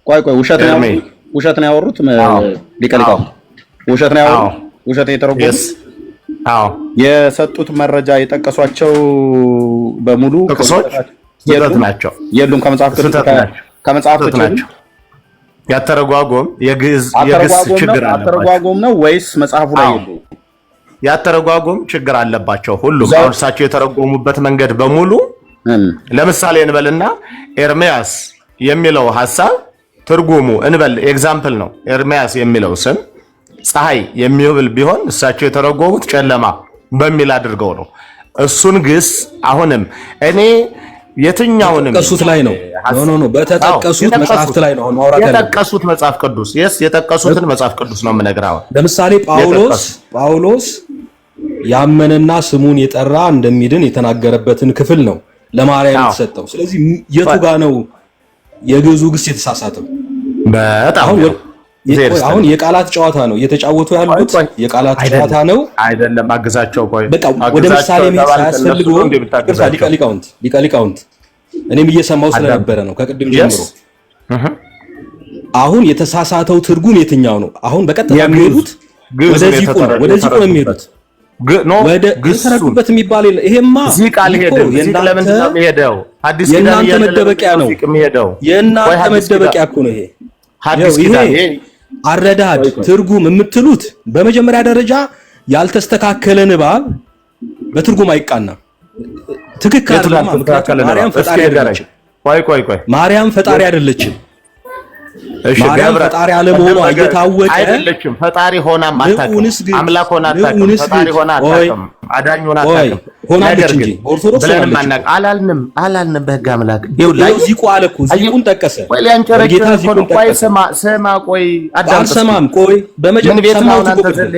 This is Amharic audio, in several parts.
ቆይ ውሸት ነው ያወሩት ሊቀሊቃው ውሸት ነው ያወሩት ውሸት የተረጎሙት የሰጡት መረጃ የጠቀሷቸው በሙሉ ስህተት ናቸው የሉም ከመጽሐፍቶች ናቸው ያተረጓጎም የግዕዝ ችግር አለባቸው አተረጓጎም ነው ወይስ መጽሐፉ ላይ የሉ ያተረጓጎም ችግር አለባቸው ሁሉም እርሳቸው የተረጎሙበት መንገድ በሙሉ ለምሳሌ እንበልና ኤርሚያስ የሚለው ሐሳብ ትርጉሙ እንበል ኤግዛምፕል ነው ኤርሚያስ የሚለው ስም ፀሐይ የሚውል ቢሆን እሳቸው የተረጎሙት ጨለማ በሚል አድርገው ነው እሱን ግስ አሁንም እኔ የትኛውንም ተጠቀሱት ላይ ነው ኖ በተጠቀሱት መጽሐፍት ላይ ነው ማውራት ያለው የተጠቀሱት መጽሐፍ ቅዱስ የተጠቀሱትን መጽሐፍ ቅዱስ ነው የምነግራው ለምሳሌ ጳውሎስ ያመነና ስሙን የጠራ እንደሚድን የተናገረበትን ክፍል ነው ለማርያም የተሰጠው ስለዚህ የቱ ጋር ነው የግዕዙ ግስ የተሳሳተው በጣም አሁን የቃላት ጨዋታ ነው እየተጫወቱ ያሉት የቃላት ጨዋታ ነው አይደለም አግዛቸው ቆይ በቃ ወደ ምሳሌ መሄድ ሳያስፈልገው ሊቃሊቃውንት እኔም እየሰማው ስለነበረ ነው ከቅድም ጀምሮ አሁን የተሳሳተው ትርጉም የትኛው ነው አሁን በቀጥታ የሚሄዱት ወደዚህ ነው የሚሄዱት ወደ ተረዱበት የሚባል ይሄማ እዚህ ቃል ሄደው ለምን ነው የሚሄደው አዲስ ኪዳን የመደበቂያ ነው የእናንተ መደበቂያ እኮ ነው ይሄ ሐዲስ ኪዳን አረዳድ ትርጉም የምትሉት በመጀመሪያ ደረጃ ያልተስተካከለ ንባብ በትርጉም አይቃናም ትክክል ማርያም ፈጣሪ አይደለችም ቆይ ማርያም ፈጣሪ አይደለችም ማርያም ፈጣሪ አለመሆኗ እየታወቀ አይደለችም ፈጣሪ ሆና ማታቀም አምላክ ሆና አታቀም ፈጣሪ ሆና አታቀም አዳኝ ሆና አታቀም ሆናለች እንጂ ኦርቶዶክስ ሆናለች አላልንም በህግ አምላክ ዚቁ አለኩ ዚቁን ጠቀሰ ጌታ ዚቁን ቆይ ሰማ ቆይ አልሰማም ቆይ በመጀመሪያ ሰማው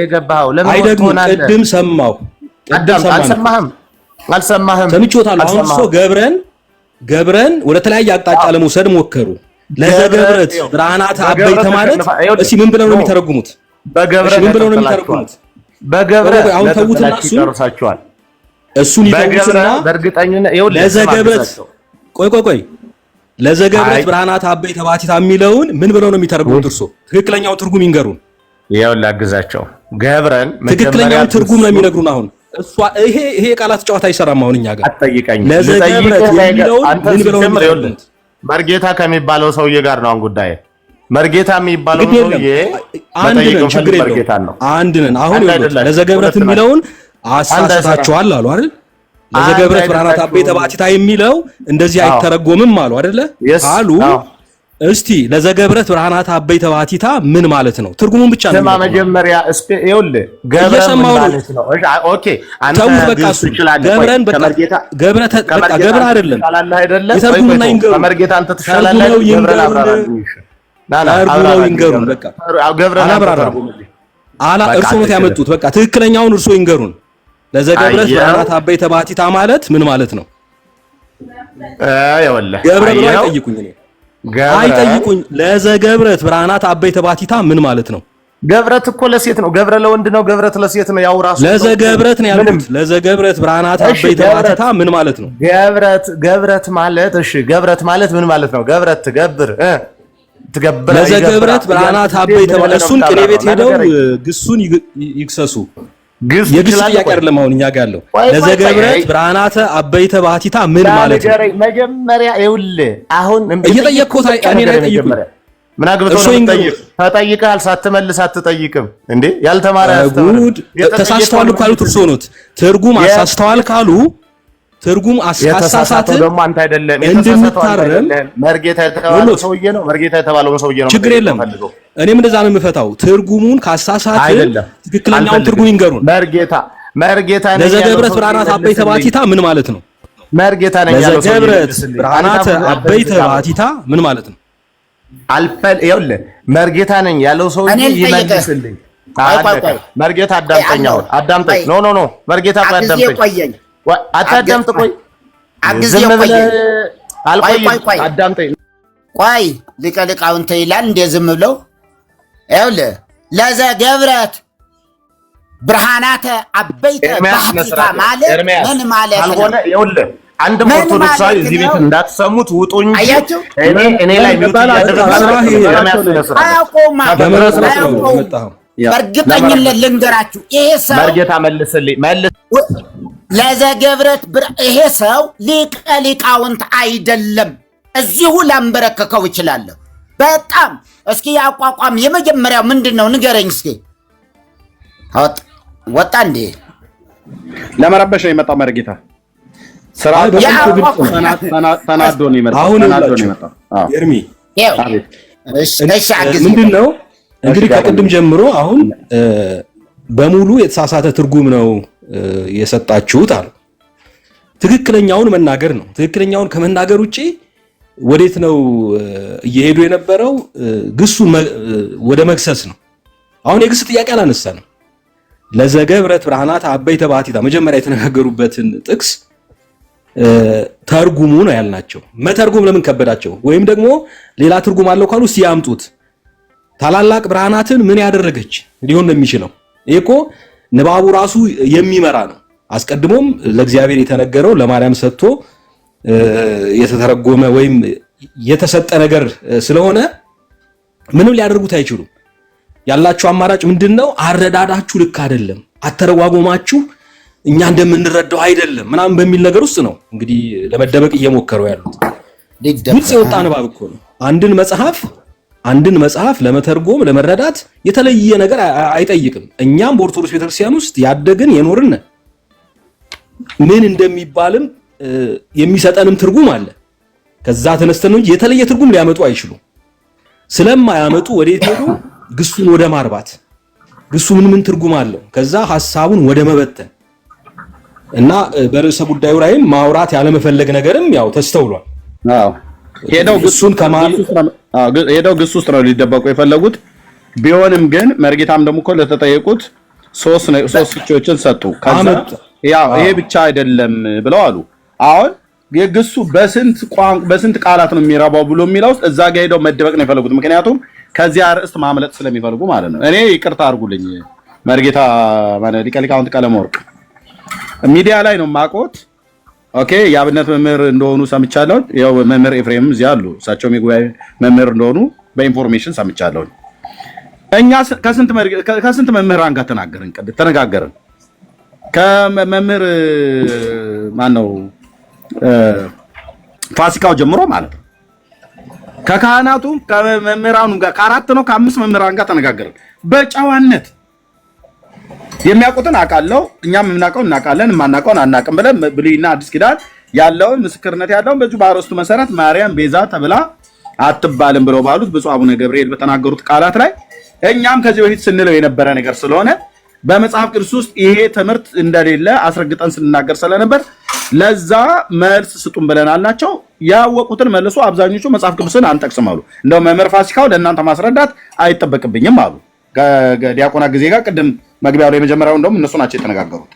የገባው አይደግም ቅድም ሰማው አልሰማህም ሰምቾታል አሁን እሱ ገብረን ወደ ተለያየ አቅጣጫ ለመውሰድ ሞከሩ ለዘገብረት ብርሃናት አበይተ ማለት እሺ ምን ብለው ነው የሚተረጉሙት በገብረት አሁን ተውትና እሱን ይተውትና በእርግጠኝነት ለዘገብረት ቆይ ለዘገብረት ብርሃናት አበይተ ባቲታ የሚለውን ምን ብለው ነው የሚተረጉሙት እርሶ ትክክለኛው ትርጉም ይንገሩን ያው ላግዛቸው ገብረን ትክክለኛው ትርጉም ነው የሚነግሩን አሁን እሷ ይሄ ቃላት ጨዋታ አይሰራም አሁን እኛ ጋር አትጠይቀኝ ለዘገብረት የሚለውን ምን ብለው ነው የሚተረጉሙት መርጌታ ከሚባለው ሰውዬ ጋር ነው ጉዳይ መርጌታ የሚባለው ሰውዬ አንድ ነን አሁን ለዘገብረት የሚለውን አሳስታችኋል አሉ አይደል ለዘገብረት ብርሃናት አበይተ ባቲታ የሚለው እንደዚህ አይተረጎምም አሉ አይደለ አሉ እስቲ ለዘገብረት ብርሃናት አበይተ ባቲታ ምን ማለት ነው ትርጉሙን ብቻ ነው መጀመሪያ ይኸውልህ ገብረ ማለት ነው ኦኬ አንተ ገብረን ገብረ አይደለም ይተርጉምና ይንገሩ ከመርጌታ አንተ ትሻላለህ ገብረ አብራራው ይንገሩን በቃ ገብረ እርሶ ነው ያመጡት በቃ ትክክለኛውን እርሶ ይንገሩን ለዘገብረት ብርሃናት አበይተ ባቲታ ማለት ምን ማለት ነው ይኸውልህ ገብረ ብለው አይጠይቁኝ ለዘገብረት ብርሃናት አበይተ ባቲታ ምን ማለት ነው ገብረት እኮ ለሴት ነው ገብረ ለወንድ ነው ገብረት ለሴት ነው ያው ራሱ ለዘገብረት ነው ያሉት ለዘገብረት ብርሃናት አበይተ ባቲታ ምን ማለት ነው ገብረት ማለት እሺ ገብረት ማለት ምን ማለት ነው ገብረት ትገብር ለዘገብረት ብርሃናት አበይተ እሱን ቅኔ ቤት ሄደው ግሱን ይክሰሱ የግስ ጥያቄ አይደለም አሁን እኛ ጋር ያለው ለዘገብረት ብርሃናት አበይተ ባቲታ ምን ማለት ነው መጀመሪያ ይኸውልህ አሁን እየጠየቅኩት እኔ ላይ ጠይቁኝ ምን አግብቶ ነው ተጠይቀሃል ሳትመልስ አትጠይቅም እንዴ ያልተማረ ተሳስተዋል ካሉ እርሶ ኖት ትርጉም አሳስተዋል ካሉ ትርጉም አሳሳተ ደግሞ አንተ አይደለም እንድንታረም መርጌታ የተባለው ሰውዬ ነው መርጌታ የተባለው ሰውዬ ነው ችግር የለም እኔም እንደዛ ነው የምፈታው ትርጉሙን ካሳሳተ ትክክለኛውን ትርጉም ይንገሩን መርጌታ ነኝ ለዘገብረት ብርሃናት አበይተ ባቲታ ምን ማለት ነው መርጌታ ነኝ ያለው ለዘገብረት ብርሃናት አበይተ ባቲታ ምን ማለት ነው ይኸውልህ መርጌታ ነኝ ያለው ሰውዬ ይመልስልኝ መርጌታ አዳምጠኝ ኖ መርጌታ አዳምጠኝ አታዳምጥ ቆይ ዝም ብለህ አልቆይ አዳምጠኝ ቆይ ሊቃውንት ይላል እንደ ዝም ብለው ይኸውልህ ለዘገብረት ብርሃናተ አበይተ ባቲታ ማለት ምን ማለት ነው ይኸውልህ አንድ ኦርቶዶክሳዊ እዚህ ቤት እንዳትሰሙት ውጡ እንጂ እኔ ላይ በእርግጠኝነት ልንገራችሁ፣ ይሄ ሰው መርጌታ መልስልኝ ለዘገብረት ይሄ ሰው ሊቀ ሊቃውንት አይደለም። እዚሁ ላንበረከከው እችላለሁ። በጣም እስኪ ያቋቋም የመጀመሪያው ምንድን ነው ንገረኝ እስኪ። ወጣ እንዴ? ለመረበሽ ነው የመጣው መርጌታ። ስራ ተናዶ ነው የመጣው። ኤርሚ ምንድን ነው እንግዲህ ከቅድም ጀምሮ አሁን በሙሉ የተሳሳተ ትርጉም ነው የሰጣችሁት አሉ። ትክክለኛውን መናገር ነው። ትክክለኛውን ከመናገር ውጪ ወዴት ነው እየሄዱ የነበረው? ግሱን ወደ መክሰስ ነው። አሁን የግስ ጥያቄ አላነሳንም። ለዘገብረት ብርሃናት አበይተ ባሕቲታ መጀመሪያ የተነጋገሩበትን ጥቅስ ተርጉሙ ነው ያልናቸው። መተርጉም ለምን ከበዳቸው? ወይም ደግሞ ሌላ ትርጉም አለው ካሉ ሲያምጡት ታላላቅ ብርሃናትን ምን ያደረገች ሊሆን ነው የሚችለው? ይሄኮ ንባቡ ራሱ የሚመራ ነው። አስቀድሞም ለእግዚአብሔር የተነገረው ለማርያም ሰጥቶ የተተረጎመ ወይም የተሰጠ ነገር ስለሆነ ምንም ሊያደርጉት አይችሉም። ያላችሁ አማራጭ ምንድነው? አረዳዳችሁ ልክ አይደለም፣ አተረጓጎማችሁ እኛ እንደምንረዳው አይደለም ምናምን በሚል ነገር ውስጥ ነው እንግዲህ ለመደበቅ እየሞከሩ ያሉት። ግልጽ የወጣ ንባብ እኮ ነው። አንድን መጽሐፍ ለመተርጎም ለመረዳት የተለየ ነገር አይጠይቅም። እኛም በኦርቶዶክስ ቤተክርስቲያን ውስጥ ያደግን የኖርን ምን እንደሚባልም የሚሰጠንም ትርጉም አለ። ከዛ ተነስተን እንጂ የተለየ ትርጉም ሊያመጡ አይችሉም። ስለማያመጡ ወዴት ሄዱ? ግሱን ወደ ማርባት። ግሱ ምን ትርጉም አለው? ከዛ ሐሳቡን ወደ መበተን እና በርዕሰ ጉዳዩ ላይም ማውራት ያለመፈለግ ነገርም ያው ተስተውሏል። አዎ ሄደው ግሱ ውስጥ ነው ሊደበቁ የፈለጉት። ቢሆንም ግን መርጌታም ደግሞ እኮ ለተጠየቁት ሶስት ፍቺዎችን ሰጡ። ከዛ ያው ይሄ ብቻ አይደለም ብለው አሉ። አሁን የግሱ በስንት ቃላት ነው የሚረባው ብሎ የሚለው እዛ ጋር ሄደው መደበቅ ነው የፈለጉት። ምክንያቱም ከዚያ ርዕስት ማምለጥ ስለሚፈልጉ ማለት ነው። እኔ ይቅርታ አድርጉልኝ መርጌታ ሊቀ ሊቃውንት ቀለመወርቅ ሚዲያ ላይ ነው የማውቀው። ኦኬ የአብነት መምህር እንደሆኑ ሰምቻለሁ። ያው መምህር ኤፍሬም እዚህ አሉ። እሳቸውም የጉባኤ መምህር እንደሆኑ በኢንፎርሜሽን ሰምቻለሁ። እኛ ከስንት መምህራን ጋር ተነጋገርን። ከመምህር ማነው ፋሲካው ጀምሮ ማለት ነው። ከካህናቱ ከመምህራኑ ጋር ከ4 መምህራን ጋር ተነጋገርን። በጨዋነት የሚያውቁትን አውቃለሁ፣ እኛም የምናውቀው እናውቃለን፣ የማናውቀውን አናውቅም ብለን ብሉይና አዲስ ኪዳን ያለውን ምስክርነት ያለውን በዚሁ በአርዕስቱ መሰረት ማርያም ቤዛ ተብላ አትባልም ብለው ባሉት ብፁዕ አቡነ ገብርኤል በተናገሩት ቃላት ላይ እኛም ከዚህ በፊት ስንለው የነበረ ነገር ስለሆነ በመጽሐፍ ቅዱስ ውስጥ ይሄ ትምህርት እንደሌለ አስረግጠን ስንናገር ስለነበር ለዛ መልስ ስጡን ብለናል ናቸው። ያወቁትን መልሶ አብዛኞቹ መጽሐፍ ቅዱስን አንጠቅስም አሉ። እንደው መምህር ፋሲካው ለእናንተ ማስረዳት አይጠበቅብኝም አሉ። ከዲያቆና ጊዜ ጋር ቅድም መግቢያው ላይ የመጀመሪያው እንደውም እነሱ ናቸው የተነጋገሩት።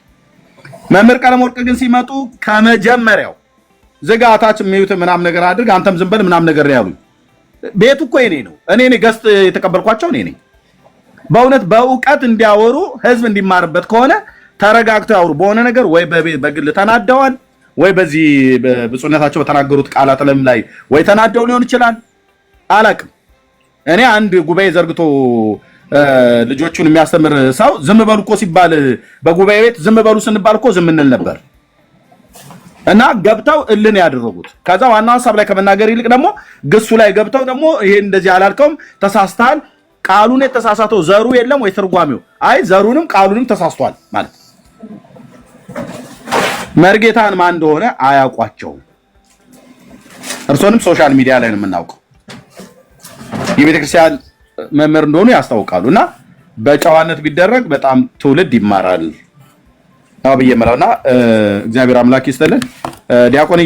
መምህር ቀለመወርቅ ግን ሲመጡ ከመጀመሪያው ዝጋታች የሚዩት ምናምን ነገር አድርግ አንተም ዝም በል ምናምን ነገር ነው ያሉኝ። ቤቱ እኮ የኔ ነው። እኔ ገስት የተቀበልኳቸው እኔ ነኝ። በእውነት በእውቀት እንዲያወሩ ህዝብ እንዲማርበት ከሆነ ተረጋግተው ያወሩ። በሆነ ነገር ወይ በግል ተናደዋል ወይ በዚህ በብፁዕነታቸው በተናገሩት ቃላት ላይ ወይ ተናደው ሊሆን ይችላል፣ አላቅም። እኔ አንድ ጉባኤ ዘርግቶ ልጆቹን የሚያስተምር ሰው ዝም በሉ እኮ ሲባል በጉባኤ ቤት ዝም በሉ ስንባል እኮ ዝም እንል ነበር። እና ገብተው እልን ያደረጉት ከዛ ዋና ሐሳብ ላይ ከመናገር ይልቅ ደግሞ ግሱ ላይ ገብተው ደግሞ ይሄ እንደዚህ አላልከውም ተሳስተሃል፣ ቃሉን የተሳሳተው ዘሩ የለም ወይ ትርጓሜው፣ አይ ዘሩንም ቃሉንም ተሳስቷል ማለት መርጌታን ማን እንደሆነ አያውቋቸውም። እርሶንም ሶሻል ሚዲያ ላይ ነው የምናውቀው። የቤተክርስቲያን መምህር እንደሆኑ ያስታውቃሉ። እና በጨዋነት ቢደረግ በጣም ትውልድ ይማራል ነው ብዬ የምለውና እግዚአብሔር አምላክ ይስጥልን። ዲያቆን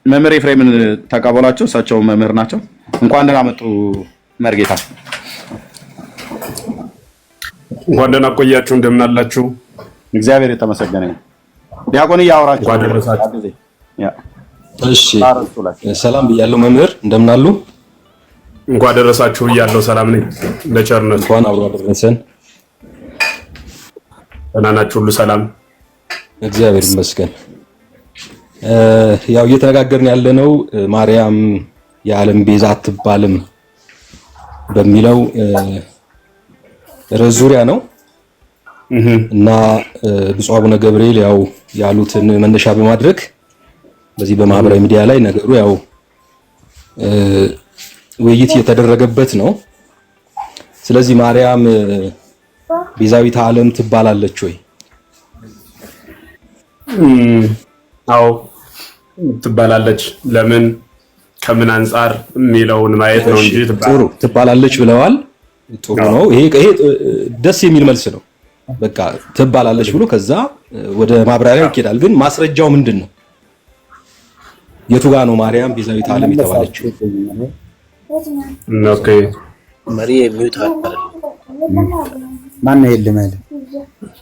መምህር ኤፍሬምን ተቀበሏቸው። እሳቸው መምህር ናቸው። እንኳን ደህና መጡ መርጌታ። እንኳን ደህና ቆያችሁ። እንደምን አላችሁ? እግዚአብሔር የተመሰገነ ይሁን። ዲያቆን ያወራችሁ። እሺ ሰላም ብያለሁ መምህር፣ እንደምን አሉ? እንኳን ደረሳችሁ ብያለሁ። ሰላም ነኝ። ለቸርነት እንኳን አብሮ አደረሰን። ደህና ናችሁ? ሁሉ ሰላም? እግዚአብሔር ይመስገን። ያው እየተነጋገርን ያለነው ማርያም የዓለም ቤዛ አትባልም በሚለው ርዕስ ዙሪያ ነው እና ብፁዕ አቡነ ገብርኤል ያው ያሉትን መነሻ በማድረግ በዚህ በማህበራዊ ሚዲያ ላይ ነገሩ ያው ውይይት እየተደረገበት ነው። ስለዚህ ማርያም ቤዛዊተ ዓለም ትባላለች ወይ? አዎ ትባላለች። ለምን ከምን አንፃር የሚለውን ማየት ነው እንጂ ትባላለች ብለዋል። ጥሩ ነው። ይሄ ደስ የሚል መልስ ነው። በቃ ትባላለች ብሎ ከዛ ወደ ማብራሪያው ይኬዳል። ግን ማስረጃው ምንድን ነው? የቱ ጋር ነው ማርያም ቤዛዊተ ዓለም የተባለችው? ኦኬ መሪ ሚውት አድርግ። ማን ነው የለም አይደል?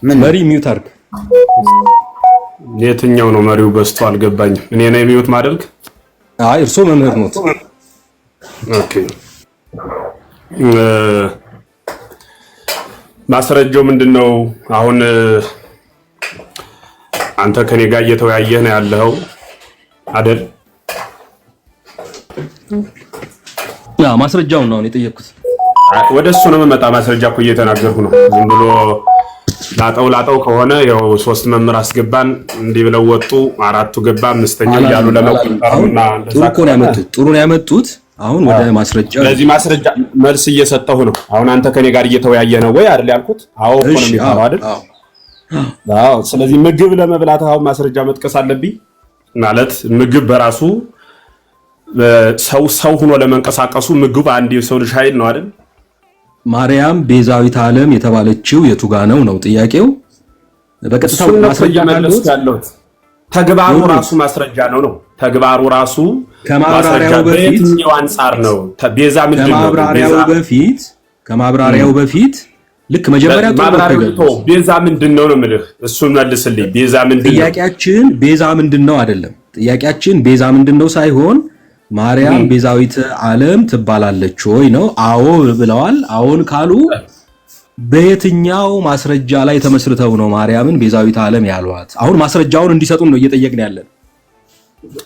ምን መሪ ሚውት አድርግ። የትኛው ነው መሪው? በስቶ አልገባኝም። እኔ ነኝ ሚውት ማድረግ? አይ እርሶ መምህር ኖት። ኦኬ ማስረጃው ምንድነው? አሁን አንተ ከኔ ጋር እየተወያየህ ነው ያለው አይደል? ማስረጃውን ነው የጠየቅኩት። ወደሱ ነው የምመጣ። ማስረጃ እኮ እየተናገርኩ ነው። ዝም ብሎ ላጠው ከሆነ ያው 3 መምህር አስገባን እንዲህ ብለው ወጡ፣ 4ቱ ገባ፣ 5ኛው እያሉ ለመቆጠሩና ጥሩ ነው ያመጡት። አሁን ወደ ማስረጃ ለዚህ ማስረጃ መልስ እየሰጠሁ ነው። አሁን አንተ ከኔ ጋር እየተወያየ ነው ወይ አይደል ያልኩት? አዎ እኮ ነው የሚባለው አይደል? አዎ። ስለዚህ ምግብ ለመብላት አሁን ማስረጃ መጥቀስ አለብኝ ማለት ምግብ በራሱ ሰው ሆኖ ለመንቀሳቀሱ ምግብ አንድ የሰው ልጅ ኃይል ነው አይደል? ማርያም ቤዛዊተ ዓለም የተባለችው የቱ ጋ ነው ጥያቄው። በቀጥታ ማስረጃ ያለው ተግባሩ ራሱ ማስረጃ ነው። ተግባሩ ራሱ ከማብራሪያው በፊት የትኛው አንፃር ነው ቤዛ ምንድን ነው? ከማብራሪያው በፊት ልክ መጀመሪያ ማብራሪያው ቤዛ ምንድን ነው የምልህ። እሱን መልስልኝ። ቤዛ ምንድን ነው? ጥያቄያችን ቤዛ ምንድን ነው አይደለም። ጥያቄያችን ቤዛ ምንድን ነው ሳይሆን ማርያም ቤዛዊተ ዓለም ትባላለች ወይ ነው። አዎ ብለዋል። አዎን ካሉ በየትኛው ማስረጃ ላይ ተመስርተው ነው ማርያምን ቤዛዊተ ዓለም ያሏት? አሁን ማስረጃውን እንዲሰጡን ነው እየጠየቅን ያለን።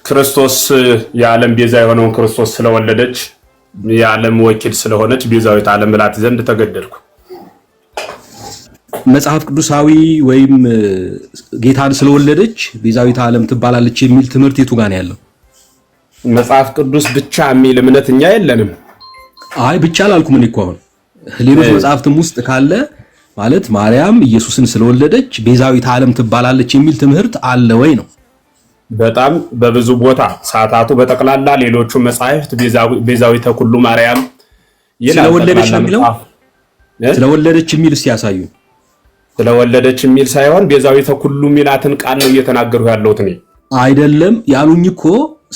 ክርስቶስ የዓለም ቤዛ የሆነውን ክርስቶስ ስለወለደች የዓለም ወኪል ስለሆነች ቤዛዊተ ዓለም ብላት ዘንድ ተገደድኩ። መጽሐፍ ቅዱሳዊ ወይም ጌታን ስለወለደች ቤዛዊተ ዓለም ትባላለች የሚል ትምህርት የቱ ጋር ነው ያለው? መጽሐፍ ቅዱስ ብቻ የሚል እምነት እኛ የለንም። አይ ብቻ አላልኩም እኔ እኮ አሁን ሌሎች መጽሐፍትም ውስጥ ካለ ማለት ማርያም ኢየሱስን ስለወለደች ቤዛዊተ ዓለም ትባላለች የሚል ትምህርት አለ ወይ ነው። በጣም በብዙ ቦታ ሰዓታቱ በጠቅላላ ሌሎቹ መጽሐፍት ቤዛዊተ ኩሉ ማርያም ስለወለደች ነው የሚለው። ስለወለደች የሚል እስቲ ያሳዩ። ስለወለደች የሚል ሳይሆን ቤዛዊተ ኩሉ ሚላትን ቃል ነው እየተናገሩ ያለሁት እኔ። አይደለም ያሉኝ እኮ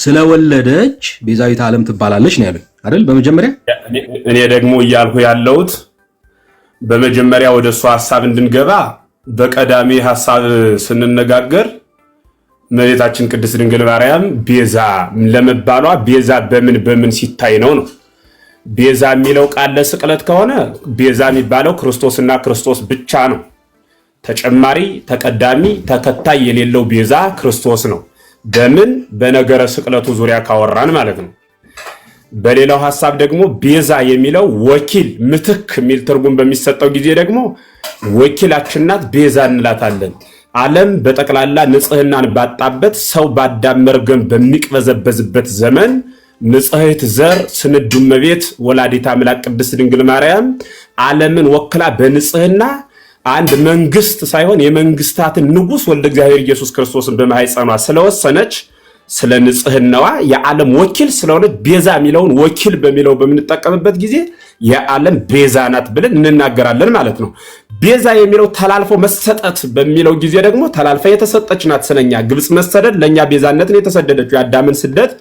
ስለወለደች ቤዛዊተ ዓለም ትባላለች ነው ያሉኝ አይደል? በመጀመሪያ እኔ ደግሞ እያልኩ ያለሁት በመጀመሪያ ወደሱ ሐሳብ እንድንገባ በቀዳሚ ሐሳብ ስንነጋገር እመቤታችን ቅድስት ድንግል ማርያም ቤዛ ለመባሏ ቤዛ በምን ሲታይ ነው? ቤዛ የሚለው ቃል ለስቅለት ከሆነ ቤዛ የሚባለው ክርስቶስና ክርስቶስ ብቻ ነው። ተጨማሪ ተቀዳሚ ተከታይ የሌለው ቤዛ ክርስቶስ ነው። በነገረ ስቅለቱ ዙሪያ ካወራን ማለት ነው። በሌላው ሐሳብ ደግሞ ቤዛ የሚለው ወኪል ምትክ የሚል ትርጉም በሚሰጠው ጊዜ ደግሞ ወኪላችን ናት፣ ቤዛ እንላታለን። ዓለም በጠቅላላ ንጽህናን ባጣበት ሰው በአዳም መርገም በሚቅበዘበዝበት ዘመን ንጽሕት ዘር ስንዱ እመቤት ወላዲተ አምላክ ቅድስት ድንግል ማርያም ዓለምን ወክላ በንጽህና አንድ መንግስት ሳይሆን የመንግስታትን ንጉስ ወልደ እግዚአብሔር ኢየሱስ ክርስቶስን በማህፀኗ ስለወሰነች ስለ ንጽህናዋ የዓለም ወኪል ስለሆነች ቤዛ የሚለውን ወኪል በሚለው በምንጠቀምበት ጊዜ የዓለም ቤዛ ናት ብለን እንናገራለን ማለት ነው። ቤዛ የሚለው ተላልፎ መሰጠት በሚለው ጊዜ ደግሞ ተላልፋ የተሰጠች ናት። ስለኛ ግብጽ መሰደድ ለኛ ቤዛነትን የተሰደደችው የአዳምን ስደት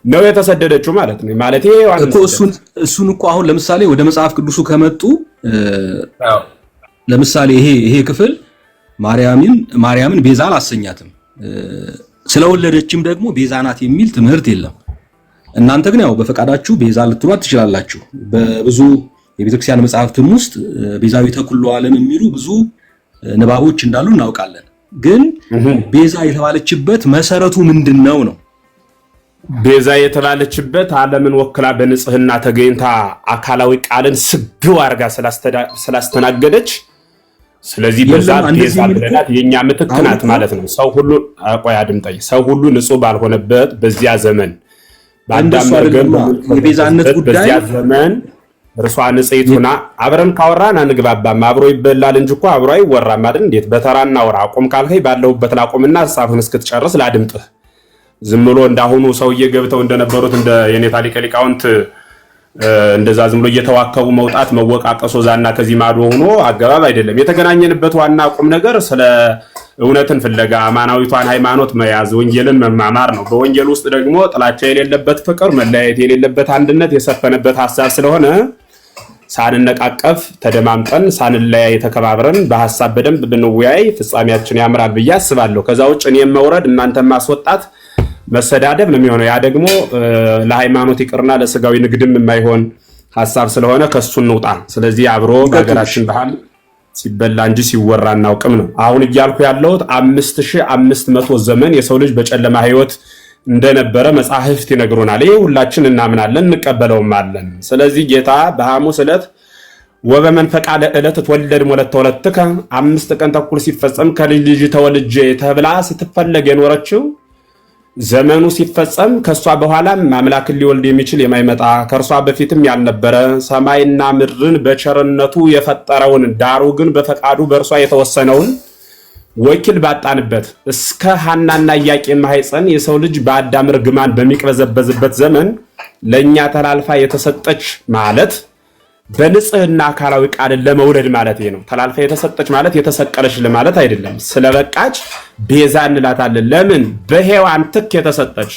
ነው የተሰደደችው ማለት ነው። ማለት ይሄ እኮ እሱን እኮ አሁን ለምሳሌ ወደ መጽሐፍ ቅዱሱ ከመጡ ለምሳሌ ይሄ ክፍል ማርያምን ቤዛ አላሰኛትም፣ ስለወለደችም ደግሞ ቤዛ ናት የሚል ትምህርት የለም። እናንተ ግን ያው በፈቃዳችሁ ቤዛ ልትሏት ትችላላችሁ። በብዙ የቤተክርስቲያን መጽሐፍትም ውስጥ ቤዛዊተ ኩሉ ዓለም የሚሉ ብዙ ንባቦች እንዳሉ እናውቃለን። ግን ቤዛ የተባለችበት መሰረቱ ምንድነው ነው? ቤዛ የተባለችበት ዓለምን ወክላ በንጽህና ተገኝታ አካላዊ ቃልን ስግው አድርጋ ስላስተናገደች ስለዚህ በዛ ቤዛ ብለናት የኛ ምትክ ናት ማለት ነው። ሰው ሁሉ ቆይ አድምጠኝ። ሰው ሁሉ ንጹህ ባልሆነበት በዚያ ዘመን በአዳም መርገም የቤዛነት ጉዳይ በዚያ ዘመን እርሷ ንጽሕት ሆና አብረን ካወራን አንግባባም። አብሮ ይበላል እንጂ እኮ አብሮ አይወራም አይደል? እንዴት በተራ እናወራ? አቁም ካልከኝ ባለሁበት ላቁምና ሐሳብህን እስክትጨርስ ላድምጥህ። ዝም ብሎ እንዳሁኑ ሰውዬ ገብተው እንደነበሩት እንደ የኔታ ሊቀ ሊቃውንት እንደዛ ዝም ብሎ እየተዋከቡ መውጣት መወቃቀሶ ዛና ከዚህ ማዶ ሆኖ አገባብ አይደለም። የተገናኘንበት ዋና ቁም ነገር ስለ እውነትን ፍለጋ አማናዊቷን ሃይማኖት መያዝ ወንጌልን መማማር ነው። በወንጌል ውስጥ ደግሞ ጥላቻ የሌለበት ፍቅር፣ መለያየት የሌለበት አንድነት የሰፈነበት ሐሳብ ስለሆነ ሳንነቃቀፍ ተደማምጠን ሳንለያይ ተከባብረን በሐሳብ በደንብ ብንወያይ ፍጻሜያችን ያምራል ብዬ አስባለሁ። ከዛ ውጭ እኔም መውረድ እናንተም ማስወጣት መሰዳደብ ነው የሚሆነው። ያ ደግሞ ለሃይማኖት ይቅርና ለስጋዊ ንግድም የማይሆን ሐሳብ ስለሆነ ከሱ እንውጣ። ስለዚህ አብሮ በሀገራችን ባህል ሲበላ እንጂ ሲወራ እናውቅም ነው አሁን እያልኩ ያለሁት። 5500 ዘመን የሰው ልጅ በጨለማ ህይወት እንደነበረ መጻሕፍት ይነግሩናል። ይሄ ሁላችን እናምናለን እንቀበለውም አለን። ስለዚህ ጌታ በሐሙስ ዕለት ወበመንፈቃ ለዕለት ተወለድ ሞለት ወለትከ 5 ቀን ተኩል ሲፈጸም ከልጅ ልጅ ተወልጄ ተብላ ስትፈለግ የኖረችው ዘመኑ ሲፈጸም ከሷ በኋላም አምላክን ሊወልድ የሚችል የማይመጣ ከርሷ በፊትም ያልነበረ ሰማይና ምድርን በቸርነቱ የፈጠረውን ዳሩ ግን በፈቃዱ በእርሷ የተወሰነውን ወኪል ባጣንበት እስከ ሐናና ኢያቄም ማኅፀን የሰው ልጅ በአዳም ርግማን በሚቅበዘበዝበት ዘመን ለኛ ተላልፋ የተሰጠች ማለት በንጽህና አካላዊ ቃል ለመውለድ ማለት ነው። ተላልፋ የተሰጠች ማለት የተሰቀለች ለማለት አይደለም። ስለበቃች ቤዛ እንላታለን። ለምን? በሔዋን ትክ የተሰጠች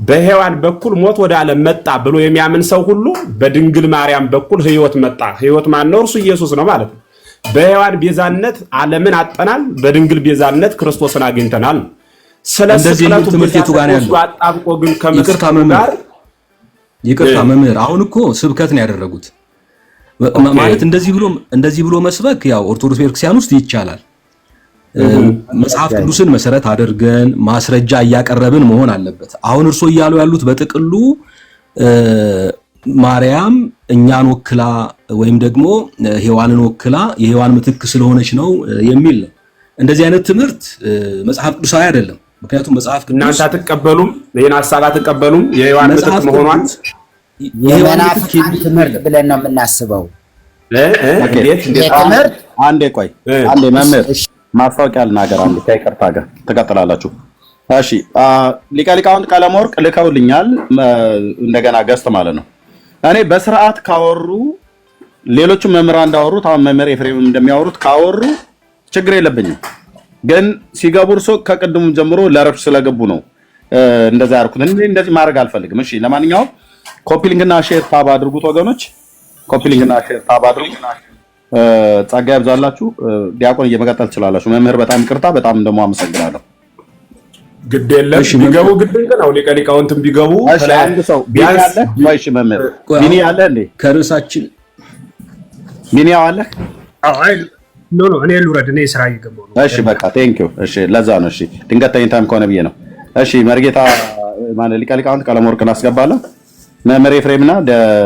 በሔዋን በኩል ሞት ወደ ዓለም መጣ ብሎ የሚያምን ሰው ሁሉ በድንግል ማርያም በኩል ሕይወት መጣ። ሕይወት ማን ነው? እርሱ ኢየሱስ ነው ማለት ነው። በሔዋን ቤዛነት ዓለምን አጠናል፣ በድንግል ቤዛነት ክርስቶስን አግኝተናል። ስለዚህ ትምህርት የቱ ጋር ያለው አጣብቆ ግን ከመስቀሉ ይቅርታ መምህር፣ አሁን እኮ ስብከት ነው ያደረጉት ማለት እንደዚህ ብሎ መስበክ ያው ኦርቶዶክስ ቤተክርስቲያን ውስጥ ይቻላል። መጽሐፍ ቅዱስን መሰረት አድርገን ማስረጃ እያቀረብን መሆን አለበት። አሁን እርሶ እያሉ ያሉት በጥቅሉ ማርያም እኛን ወክላ ወይም ደግሞ ሔዋንን ወክላ የሔዋን ምትክ ስለሆነች ነው የሚል ነው። እንደዚህ አይነት ትምህርት መጽሐፍ ቅዱሳዊ አይደለም። ምክንያቱም መጽሐፍ ቅዱስ እናንተ አትቀበሉም፣ ይሄን ሐሳብ አትቀበሉም። የሔዋን ምትክ መሆኗን የመናፍቃን ትምህርት ብለን ነው የምናስበው። ትምህርት አንዴ ቆይ አንዴ መምህር ማስታወቂያ ልናገር። አንዴ ከይቅርታ ጋር ትቀጥላላችሁ። እሺ ሊቀ ሊቃውንት ቀለመወርቅ ልከውልኛል። እንደገና ገስት ማለት ነው። እኔ በስርዓት ካወሩ ሌሎችም መምህራን እንዳወሩት አሁን መምህር ኤፍሬም እንደሚያወሩት ካወሩ ችግር የለብኝም። ግን ሲገቡ እርሶ ከቅድሙ ጀምሮ ለረብሽ ስለገቡ ነው እንደዛ ያርኩት። እንደዚህ ማድረግ አልፈልግም። እሺ ለማንኛውም ኮፒ ሊንክና ሼር ታብ አድርጉት ወገኖች፣ ኮፒ ሊንክና ሼር ታብ አድርጉ። ጸጋ ያብዛላችሁ። ዲያቆን እየመቀጠል ትችላላችሁ። መምህር በጣም ይቅርታ፣ በጣም ደግሞ አመሰግናለሁ። ግድ የለም ቢገቡ ግድ ነው። ሊቀ ሊቃውንትም ቢገቡ አንድ ሰው ቢያንስ አለ ወይሽ መምህር ቢኒ አለ እንዴ? ከርዕሳችን ቢኒ አለ? አይ ኖ እኔ ልውረድ፣ እኔ ስራ እየገባሁ ነው። እሺ በቃ ቴንክ ዩ። እሺ ለዛ ነው። እሺ ድንገት ተኝታም ከሆነ ብዬ ነው። እሺ መርጌታ ማን ሊቀ ሊቃውንት ቀለመወርቅ እናስገባለን። መምህር ኤፍሬምና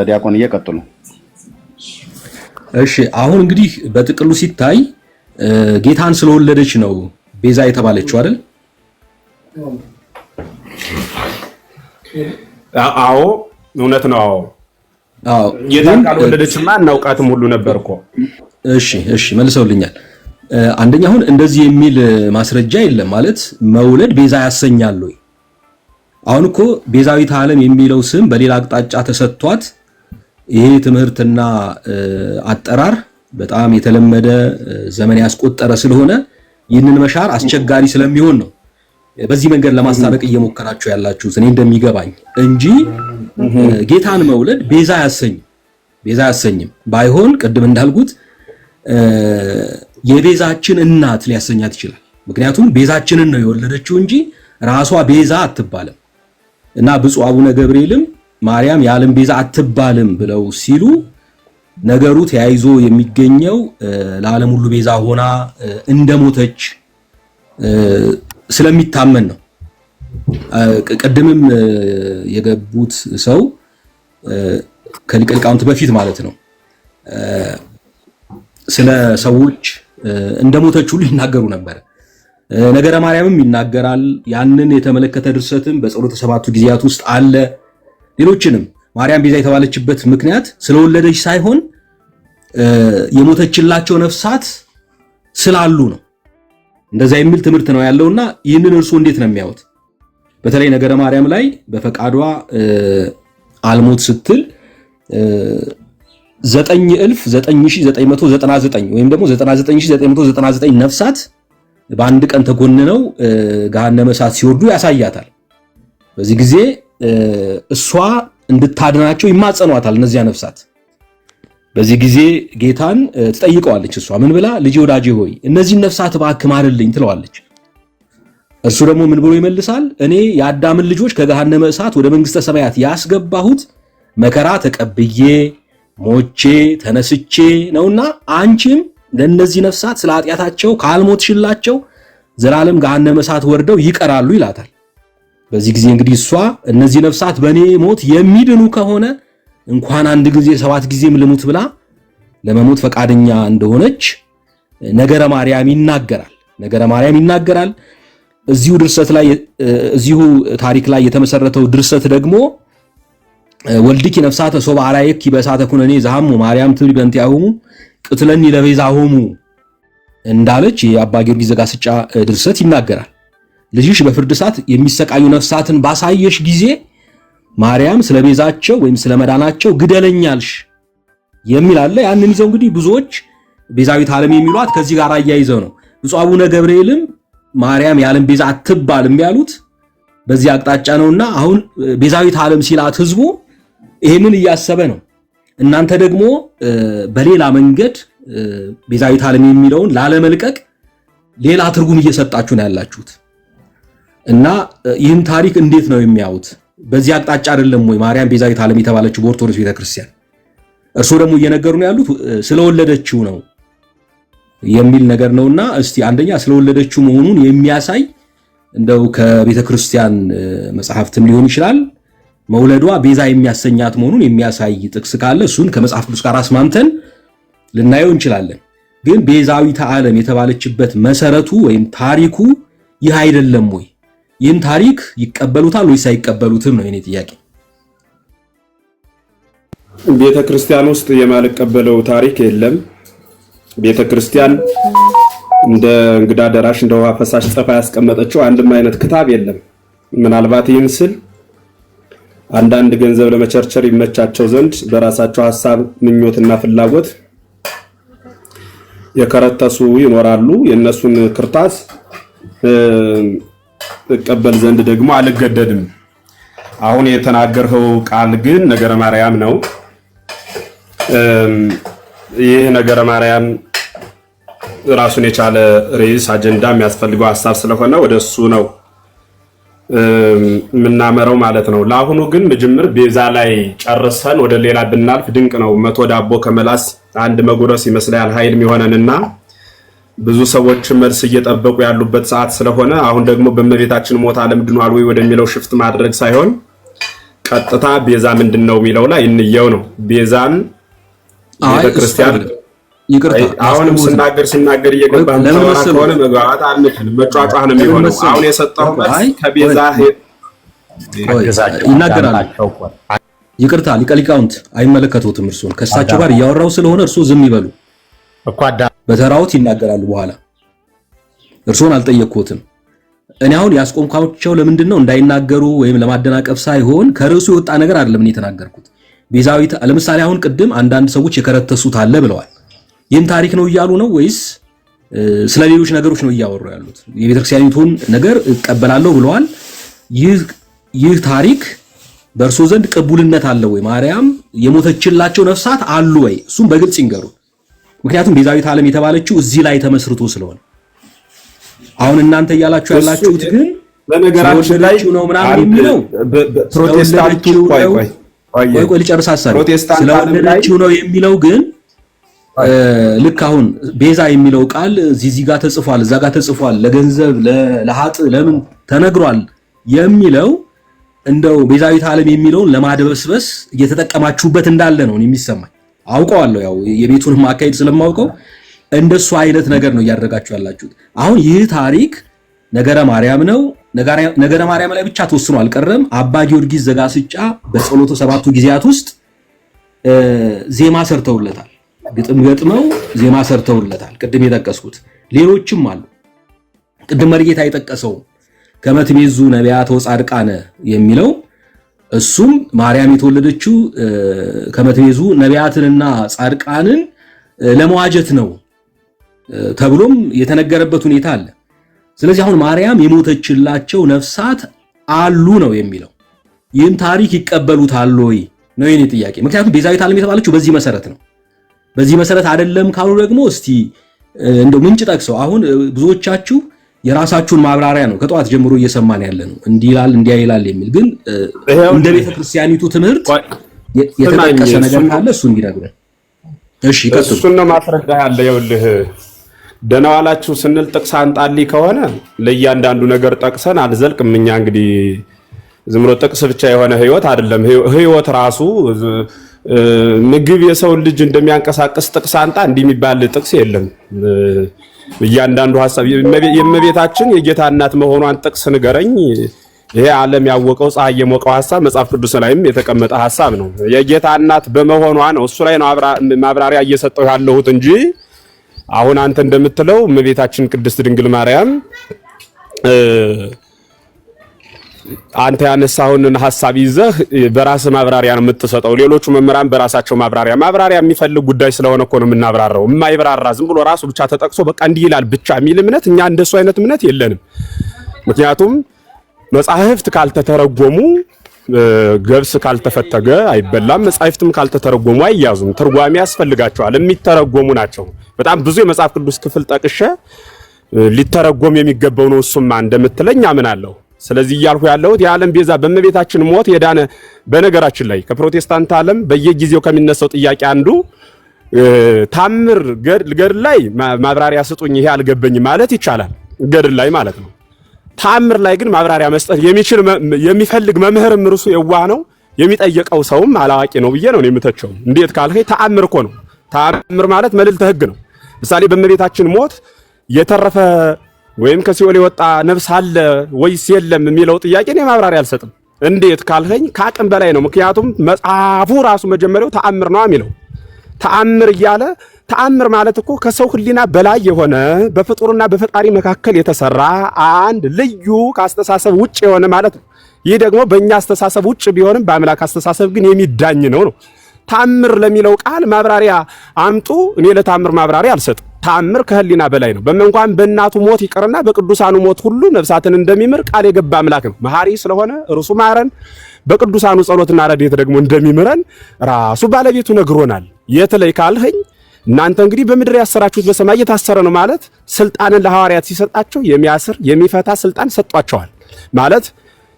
ዲያቆን እየቀጥሉ። እሺ አሁን እንግዲህ በጥቅሉ ሲታይ ጌታን ስለወለደች ነው ቤዛ የተባለችው አይደል? አዎ እውነት ነው። አዎ ጌታን ካልወለደችማ እናውቃትም ሁሉ ነበር እኮ። እሺ መልሰውልኛል። አንደኛ አሁን እንደዚህ የሚል ማስረጃ የለም ማለት መውለድ ቤዛ ያሰኛል ወይ? አሁን እኮ ቤዛዊት ዓለም የሚለው ስም በሌላ አቅጣጫ ተሰጥቷት ይሄ ትምህርትና አጠራር በጣም የተለመደ ዘመን ያስቆጠረ ስለሆነ ይህንን መሻር አስቸጋሪ ስለሚሆን ነው በዚህ መንገድ ለማስታረቅ እየሞከራችሁ ያላችሁት እኔ እንደሚገባኝ እንጂ ጌታን መውለድ ቤዛ ያሰኝም ባይሆን ቅድም እንዳልኩት የቤዛችን እናት ሊያሰኛት ይችላል። ምክንያቱም ቤዛችንን ነው የወለደችው እንጂ ራሷ ቤዛ አትባልም። እና ብፁዕ አቡነ ገብርኤልም ማርያም የዓለም ቤዛ አትባልም ብለው ሲሉ ነገሩ ተያይዞ የሚገኘው ለዓለም ሁሉ ቤዛ ሆና እንደሞተች ስለሚታመን ነው። ቅድምም የገቡት ሰው ከሊቀ ሊቃውንት በፊት ማለት ነው ስለ ሰዎች እንደሞተች ሁሉ ይናገሩ ነበር። ነገረ ማርያምም ይናገራል። ያንን የተመለከተ ድርሰትም በጸሎተ ሰባቱ ጊዜያት ውስጥ አለ። ሌሎችንም ማርያም ቤዛ የተባለችበት ምክንያት ስለወለደች ሳይሆን የሞተችላቸው ነፍሳት ስላሉ ነው። እንደዛ የሚል ትምህርት ነው ያለውና ይህንን እርሱ እንዴት ነው የሚያዩት? በተለይ ነገረ ማርያም ላይ በፈቃዷ አልሞት ስትል 9,9999 ወይም ደግሞ 99,999 ነፍሳት በአንድ ቀን ተጎንነው ገሃነመ እሳት ሲወርዱ ያሳያታል። በዚህ ጊዜ እሷ እንድታድናቸው ይማጸኗታል እነዚያ ነፍሳት። በዚህ ጊዜ ጌታን ትጠይቀዋለች። እሷ ምን ብላ? ልጄ ወዳጄ ሆይ እነዚህን ነፍሳት እባክህ ማርልኝ ትለዋለች። እርሱ ደግሞ ምን ብሎ ይመልሳል? እኔ የአዳምን ልጆች ከገሃነመ እሳት ወደ መንግስተ ሰማያት ያስገባሁት መከራ ተቀብዬ ሞቼ ተነስቼ ነውና አንቺም ለነዚህ ነፍሳት ስለ ኃጢአታቸው ካልሞትሽላቸው ዘላለም ገሃነመ እሳት ወርደው ይቀራሉ ይላታል። በዚህ ጊዜ እንግዲህ እሷ እነዚህ ነፍሳት በኔ ሞት የሚድኑ ከሆነ እንኳን አንድ ጊዜ 7 ጊዜም ልሙት ብላ ለመሞት ፈቃደኛ እንደሆነች ነገረ ማርያም ይናገራል። እዚሁ ድርሰት ላይ እዚሁ ታሪክ ላይ የተመሰረተው ድርሰት ደግሞ ወልድኪ ነፍሳተ ሶበ አርአየኪ በእሳተ ኩነኔ ዘሐሙ ማርያም ትብሊ በእንቲአሆሙ ቅትለኒ ለቤዛሆሙ እንዳለች የአባ ጊዮርጊስ ዘጋስጫ ድርሰት ይናገራል። ልጅሽ በፍርድ እሳት የሚሰቃዩ ነፍሳትን ባሳየሽ ጊዜ ማርያም ስለቤዛቸው ወይም ስለመዳናቸው ግደለኛልሽ የሚል አለ። ያንን ይዘው እንግዲህ ብዙዎች ቤዛዊት ዓለም የሚሏት ከዚህ ጋር አያይዘው ነው። ብፁዕ አቡነ ገብርኤልም ማርያም የዓለም ቤዛ አትባልም ያሉት በዚህ አቅጣጫ ነውና አሁን ቤዛዊት ዓለም ሲላት ህዝቡ ይሄንን እያሰበ ነው። እናንተ ደግሞ በሌላ መንገድ ቤዛዊት ዓለም የሚለውን ላለመልቀቅ ሌላ ትርጉም እየሰጣችሁ ነው ያላችሁት እና ይህን ታሪክ እንዴት ነው የሚያዩት? በዚህ አቅጣጫ አይደለም ወይ ማርያም ቤዛዊት ዓለም የተባለችው በኦርቶዶክስ ቤተክርስቲያን? እርሱ ደግሞ እየነገሩ ነው ያሉት ስለወለደችው ነው የሚል ነገር ነውና እስቲ አንደኛ ስለወለደችው መሆኑን የሚያሳይ እንደው ከቤተክርስቲያን መጽሐፍትም ሊሆን ይችላል መውለዷ ቤዛ የሚያሰኛት መሆኑን የሚያሳይ ጥቅስ ካለ እሱን ከመጽሐፍ ቅዱስ ጋር አስማምተን ልናየው እንችላለን። ግን ቤዛዊት ዓለም የተባለችበት መሰረቱ ወይም ታሪኩ ይህ አይደለም ወይ? ይህን ታሪክ ይቀበሉታል ወይስ አይቀበሉትም ነው የኔ ጥያቄ። ቤተክርስቲያን ውስጥ የማልቀበለው ታሪክ የለም። ቤተክርስቲያን እንደ እንግዳ ደራሽ እንደ ውሃ ፈሳሽ ጽፋ ያስቀመጠችው አንድም አይነት ክታብ የለም። ምናልባት ይህን ስል አንዳንድ ገንዘብ ለመቸርቸር ይመቻቸው ዘንድ በራሳቸው ሐሳብ ምኞትና ፍላጎት የከረተሱ ይኖራሉ። የነሱን ክርታስ እቀበል ዘንድ ደግሞ አልገደድም። አሁን የተናገርኸው ቃል ግን ነገረ ማርያም ነው። ይህ ነገረ ማርያም ራሱን የቻለ ርዕስ አጀንዳ የሚያስፈልገው ሐሳብ ስለሆነ ወደሱ ነው የምናመረው ማለት ነው። ለአሁኑ ግን መጀመር ቤዛ ላይ ጨርሰን ወደ ሌላ ብናልፍ ድንቅ ነው። 100 ዳቦ ከመላስ አንድ መጉረስ ይመስላል ኃይል የሚሆነንና ብዙ ሰዎች መልስ እየጠበቁ ያሉበት ሰዓት ስለሆነ አሁን ደግሞ በእመቤታችን ሞት ዓለም ድኗል ወይ ወደሚለው ሽፍት ማድረግ ሳይሆን ቀጥታ ቤዛ ምንድነው የሚለው ላይ እንየው ነው። ቤዛን ቤተክርስቲያን አሁንም ስናገር እየገባን ተወራ ከሆነ መግባባት አንችልም። መጫጫህ ነው የሚሆነው። አሁን የሰጠው መልስ ከቤዛ ይናገራል። ይቅርታ ሊቀ ሊቃውንት አይመለከቱትም። እርሱን ከእሳቸው ጋር እያወራው ስለሆነ እርሱ ዝም ይበሉ። በተራውት ይናገራሉ። በኋላ እርሱን አልጠየቅኩትም። እኔ አሁን ያስቆምኳቸው ለምንድን ነው እንዳይናገሩ ወይም ለማደናቀፍ ሳይሆን ከርዕሱ የወጣ ነገር አይደለም እኔ የተናገርኩት። ቤዛዊት ለምሳሌ አሁን ቅድም አንዳንድ ሰዎች የከረተሱት አለ ብለዋል። ይህን ታሪክ ነው እያሉ ነው ወይስ ስለሌሎች ነገሮች ነው እያወሩ ያሉት? የቤተክርስቲያኒቱን ነገር እቀበላለሁ ብለዋል። ይህ ታሪክ በእርሶ ዘንድ ቅቡልነት አለ ወይ? ማርያም የሞተችላቸው ነፍሳት አሉ ወይ? እሱም በግልጽ ይንገሩ። ምክንያቱም ቤዛዊት ዓለም የተባለችው እዚህ ላይ ተመስርቶ ስለሆነ አሁን እናንተ እያላችሁ ያላችሁት ግን በነገራችን ላይ ነው ምናምን የሚለው ፕሮቴስታንቱ ቆይ ልጨርስ ሐሳብ ስለወለደችው ነው የሚለው ግን ልክ አሁን ቤዛ የሚለው ቃል እዚህ ጋር ተጽፏል፣ እዛ ጋር ተጽፏል፣ ለገንዘብ ለሀጥ ለምን ተነግሯል የሚለው እንደው ቤዛዊት ዓለም የሚለውን ለማደበስበስ እየተጠቀማችሁበት እንዳለ ነው የሚሰማኝ። አውቀዋለሁ፣ ያው የቤቱን ማካሄድ ስለማውቀው እንደሱ አይነት ነገር ነው እያደረጋችሁ ያላችሁት። አሁን ይህ ታሪክ ነገረ ማርያም ነው። ነገረ ማርያም ላይ ብቻ ተወስኖ አልቀረም። አባ ጊዮርጊስ ዘጋስጫ በጸሎተ ሰባቱ ጊዜያት ውስጥ ዜማ ሰርተውለታል፣ ግጥም ገጥመው ዜማ ሰርተውለታል። ቅድም የጠቀስኩት ሌሎችም አሉ። ቅድም መርጌታ የጠቀሰው ከመትቤዙ ነቢያት ወጻድቃነ የሚለው እሱም ማርያም የተወለደችው ከመትቤዙ ነቢያትንና ጻድቃንን ለመዋጀት ነው ተብሎም የተነገረበት ሁኔታ አለ። ስለዚህ አሁን ማርያም የሞተችላቸው ነፍሳት አሉ ነው የሚለው። ይህን ታሪክ ይቀበሉታል ወይ ነው የኔ ጥያቄ። ምክንያቱም ቤዛዊት ዓለም የተባለችው በዚህ መሰረት ነው። በዚህ መሰረት አይደለም ካሉ ደግሞ እስቲ እንደው ምንጭ ጠቅሰው። አሁን ብዙዎቻችሁ የራሳችሁን ማብራሪያ ነው ከጠዋት ጀምሮ እየሰማን ያለ ነው። እንዲህ ይላል እንዲያ ይላል የሚል ግን እንደ ቤተክርስቲያኒቱ ትምህርት የተጠቀሰ ነገር ካለ እሱ እንዲነግረን። እሺ ይቀጥሉ። እሱን ነው ማስረዳ ያለ። ይኸውልህ ደህና ዋላችሁ ስንል ጥቅስ አንጣልኝ ከሆነ ለእያንዳንዱ ነገር ጠቅሰን አልዘልቅም። እኛ እንግዲህ ዝም ብሎ ጥቅስ ብቻ የሆነ ህይወት አይደለም። ህይወት ራሱ ምግብ የሰው ልጅ እንደሚያንቀሳቅስ ጥቅስ አንጣ እንዲህ የሚባል ጥቅስ የለም። እያንዳንዱ ሐሳብ የእመቤታችን የጌታ እናት መሆኗን ጥቅስ ንገረኝ። ይሄ ዓለም ያወቀው ፀሐይ የሞቀው ሐሳብ መጽሐፍ ቅዱስ ላይም የተቀመጠ ሐሳብ ነው። የጌታ እናት በመሆኗ ነው እሱ ላይ ነው ማብራሪያ እየሰጠው ያለሁት እንጂ አሁን አንተ እንደምትለው እመቤታችን ቅድስት ድንግል ማርያም አንተ ያነሳውን ሐሳብ ይዘህ በራስ ማብራሪያ ነው የምትሰጠው። ሌሎቹ መምህራን በራሳቸው ማብራሪያ የሚፈልግ ጉዳይ ስለሆነ እኮ ነው የምናብራራው። የማይብራራ ዝም ብሎ ራሱ ብቻ ተጠቅሶ በቃ እንዲህ ይላል ብቻ የሚል እምነት እኛ እንደሱ አይነት እምነት የለንም። ምክንያቱም መጻሕፍት ካልተተረጎሙ ገብስ ካልተፈተገ አይበላም። መጻሕፍትም ካልተተረጎሙ አይያዙም። ትርጓሜ ያስፈልጋቸዋል። የሚተረጎሙ ናቸው። በጣም ብዙ የመጽሐፍ ቅዱስ ክፍል ጠቅሼ ሊተረጎም የሚገባው ነው እሱማ እንደምትለኝ አምናለሁ። ስለዚህ እያልኩ ያለሁት የዓለም ቤዛ በእመቤታችን ሞት የዳነ በነገራችን ላይ ከፕሮቴስታንት ዓለም በየጊዜው ከሚነሳው ጥያቄ አንዱ ታምር ገድል ላይ ማብራሪያ ስጡኝ ይሄ አልገበኝ ማለት ይቻላል፣ ገድል ላይ ማለት ነው። ታምር ላይ ግን ማብራሪያ መስጠት የሚፈልግ መምህርም እርሱ የዋህ ነው፣ የሚጠየቀው ሰውም አላዋቂ ነው ብዬ ነው የምተቸው። እንዴት ካልከኝ ተአምር እኮ ነው። ተአምር ማለት መልዕልተ ሕግ ነው። ምሳሌ በእመቤታችን ሞት የተረፈ ወይም ከሲኦል የወጣ ነፍስ አለ ወይስ የለም የሚለው ጥያቄ እኔ ማብራሪያ አልሰጥም። እንዴት ካልከኝ ከአቅም በላይ ነው። ምክንያቱም መጽሐፉ ራሱ መጀመሪያው ተአምር ነው የሚለው። ተአምር እያለ ተአምር ማለት እኮ ከሰው ሕሊና በላይ የሆነ በፍጡርና በፈጣሪ መካከል የተሰራ አንድ ልዩ ከአስተሳሰብ ውጭ የሆነ ማለት ነው። ይህ ደግሞ በእኛ አስተሳሰብ ውጭ ቢሆንም በአምላክ አስተሳሰብ ግን የሚዳኝ ነው። ተአምር ለሚለው ቃል ማብራሪያ አምጡ። እኔ ለተአምር ማብራሪያ አልሰጥም። ተአምር ከህሊና በላይ ነው። በመንኳን በእናቱ ሞት ይቅርና በቅዱሳኑ ሞት ሁሉ ነፍሳትን እንደሚምር ቃል የገባ አምላክ ነው። መሐሪ ስለሆነ እርሱ ማረን፣ በቅዱሳኑ ጸሎትና ረድኤት ደግሞ እንደሚምረን ራሱ ባለቤቱ ነግሮናል። የት ላይ ካልኸኝ እናንተ እንግዲህ በምድር ያሰራችሁት በሰማይ የታሰረ ነው ማለት ስልጣንን ለሐዋርያት ሲሰጣቸው የሚያስር የሚፈታ ስልጣን ሰጧቸዋል ማለት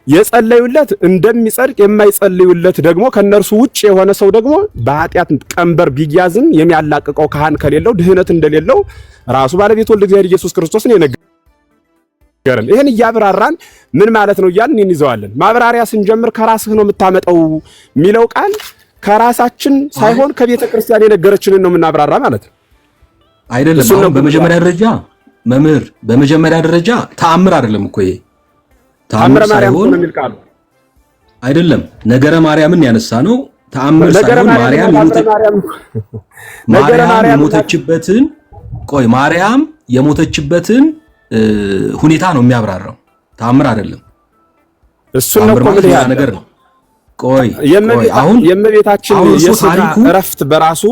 የጸለዩለት እንደሚጸድቅ የማይጸልዩለት ደግሞ ከነርሱ ውጭ የሆነ ሰው ደግሞ በኃጢአት ቀንበር ቢያዝም የሚያላቅቀው ካህን ከሌለው ድህነት እንደሌለው ራሱ ባለቤቱ ወልደ እግዚአብሔር ኢየሱስ ክርስቶስን የነገረን። ይሄን እያብራራን ምን ማለት ነው እያልን እንይዘዋለን። ማብራሪያ ስንጀምር ከራስህ ነው የምታመጣው የሚለው ቃል ከራሳችን ሳይሆን ከቤተ ክርስቲያን የነገረችንን ነው የምናብራራ ማለት ነው አይደለም። አሁን በመጀመሪያ ደረጃ መምህር፣ በመጀመሪያ ደረጃ ተአምር አይደለም እኮ ይሄ ተአምር ሳይሆን አይደለም። ነገረ ማርያምን ያነሳ ነው። ተአምር ሳይሆን ማርያም የሞተችበትን ማርያም የሞተችበትን ሁኔታ ነው የሚያብራራው። ተአምር አይደለም። እሱን ነው ያ ነገር ነው። አሁን የእመቤታችን የሥጋ እረፍት በራሱ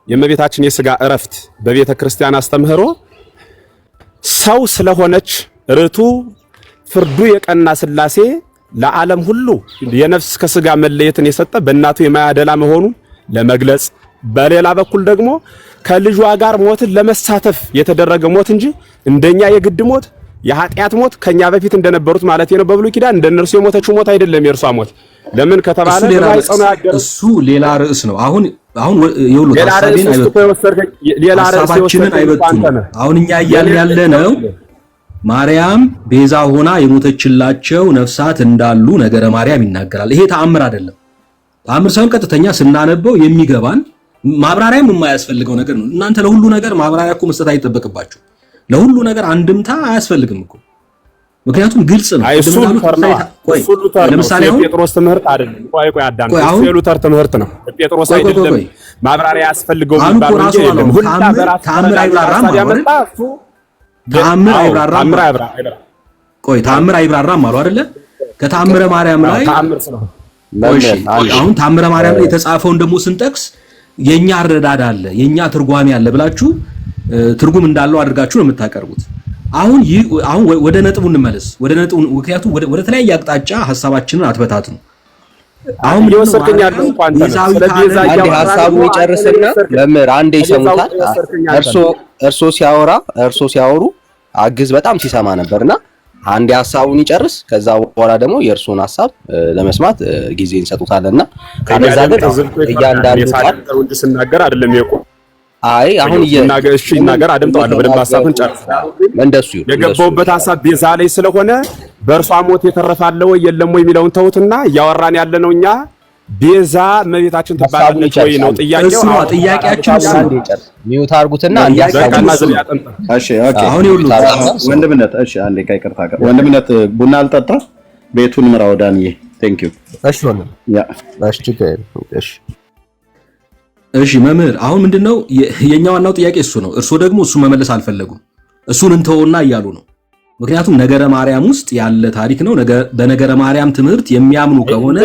የእመቤታችን የሥጋ እረፍት በቤተ ክርስቲያን አስተምህሮ ሰው ስለሆነች ርቱ ፍርዱ የቀና ሥላሴ ለዓለም ሁሉ የነፍስ ከሥጋ መለየትን የሰጠ በእናቱ የማያደላ መሆኑን ለመግለጽ፣ በሌላ በኩል ደግሞ ከልጇ ጋር ሞትን ለመሳተፍ የተደረገ ሞት እንጂ እንደኛ የግድ ሞት የኃጢአት ሞት ከኛ በፊት እንደነበሩት ማለት ነው በብሉይ ኪዳን እንደነርሱ የሞተችው ሞት አይደለም የእርሷ ሞት። ለምን ከተባለ እሱ ሌላ ርዕስ ነው። አሁን አሁን ይኸውልህ ሐሳባችንን አይበቱም። አሁን እኛ እያልን ያለነው ማርያም ቤዛ ሆና የሞተችላቸው ነፍሳት እንዳሉ ነገረ ማርያም ይናገራል። ይሄ ተአምር አይደለም። ተአምር ሳይሆን ቀጥተኛ ስናነበው የሚገባን ማብራሪያም የማያስፈልገው ነገር ነው። እናንተ ለሁሉ ነገር ማብራሪያ እኮ መስጠት አይጠበቅባችሁ። ለሁሉ ነገር አንድምታ አያስፈልግም እኮ ምክንያቱም ግልጽ ነው። ለምሳሌ ጴጥሮስ ትምህርት አይደለም። ቆይ አዳም ሉተር ትምህርት ነው። ጴጥሮስ አይደለም ማብራሪያ ያስፈልገው የሚባል እንጂ አይደለም። ሁላ በራሱ ተአምር አይብራራም ማለት ተአምር አይብራራም ማለት አይደለ? ከተአምረ ማርያም ላይ አሁን ተአምረ ማርያም ላይ የተጻፈውን ደግሞ ስንጠቅስ የኛ አረዳድ አለ፣ የኛ ትርጓሜ አለ ብላችሁ ትርጉም እንዳለው አድርጋችሁ ነው የምታቀርቡት። አሁን ወደ ነጥቡ እንመለስ። ወደ ነጥቡ ምክንያቱም ወደ ተለያየ አቅጣጫ ሐሳባችንን አትበታትኑ። አሁን ይወሰከኛል እንኳን አንዴ ሐሳቡን ይጨርስና መምህር አንዴ ይሰሙታል። እርሶ ሲያወሩ አግዝ በጣም ሲሰማ ነበርና አንዴ ሐሳቡን ይጨርስ። ከዛ በኋላ ደግሞ የእርሶን ሐሳብ ለመስማት ጊዜ እንሰጡታልና ከዛ ግን እያንዳንዱ ቃል ሲናገር አይደለም የቆ አይ አሁን ይናገር አደምጠዋለሁ። በደንብ ሐሳቡን ጨርስ። እንደሱ የገባውበት ሐሳብ ቤዛ ላይ ስለሆነ በእርሷ ሞት የተረፋለ ወይ የለም ወይ የሚለውን ተውትና እያወራን ያለነው እኛ ቤዛ እመቤታችን ትባላለች ወይ ነው ጥያቄው። ጥያቄያችን እሱ ሚውት አድርጉትና እሺ ኦኬ። አሁን ይኸውልህ ወንድምነት፣ እሺ አንዴ ከይቅርታ ጋር ወንድምነት ቡና አልጠጣ ቤቱን ምራው ዳንዬ። ቴንክ ዩ። እሺ ወንድም ያ እሺ መምህር፣ አሁን ምንድነው የኛ ዋናው ጥያቄ እሱ ነው። እርሶ ደግሞ እሱ መመለስ አልፈለጉም። እሱን እንተውና እያሉ ነው። ምክንያቱም ነገረ ማርያም ውስጥ ያለ ታሪክ ነው። በነገረ ማርያም ትምህርት የሚያምኑ ከሆነ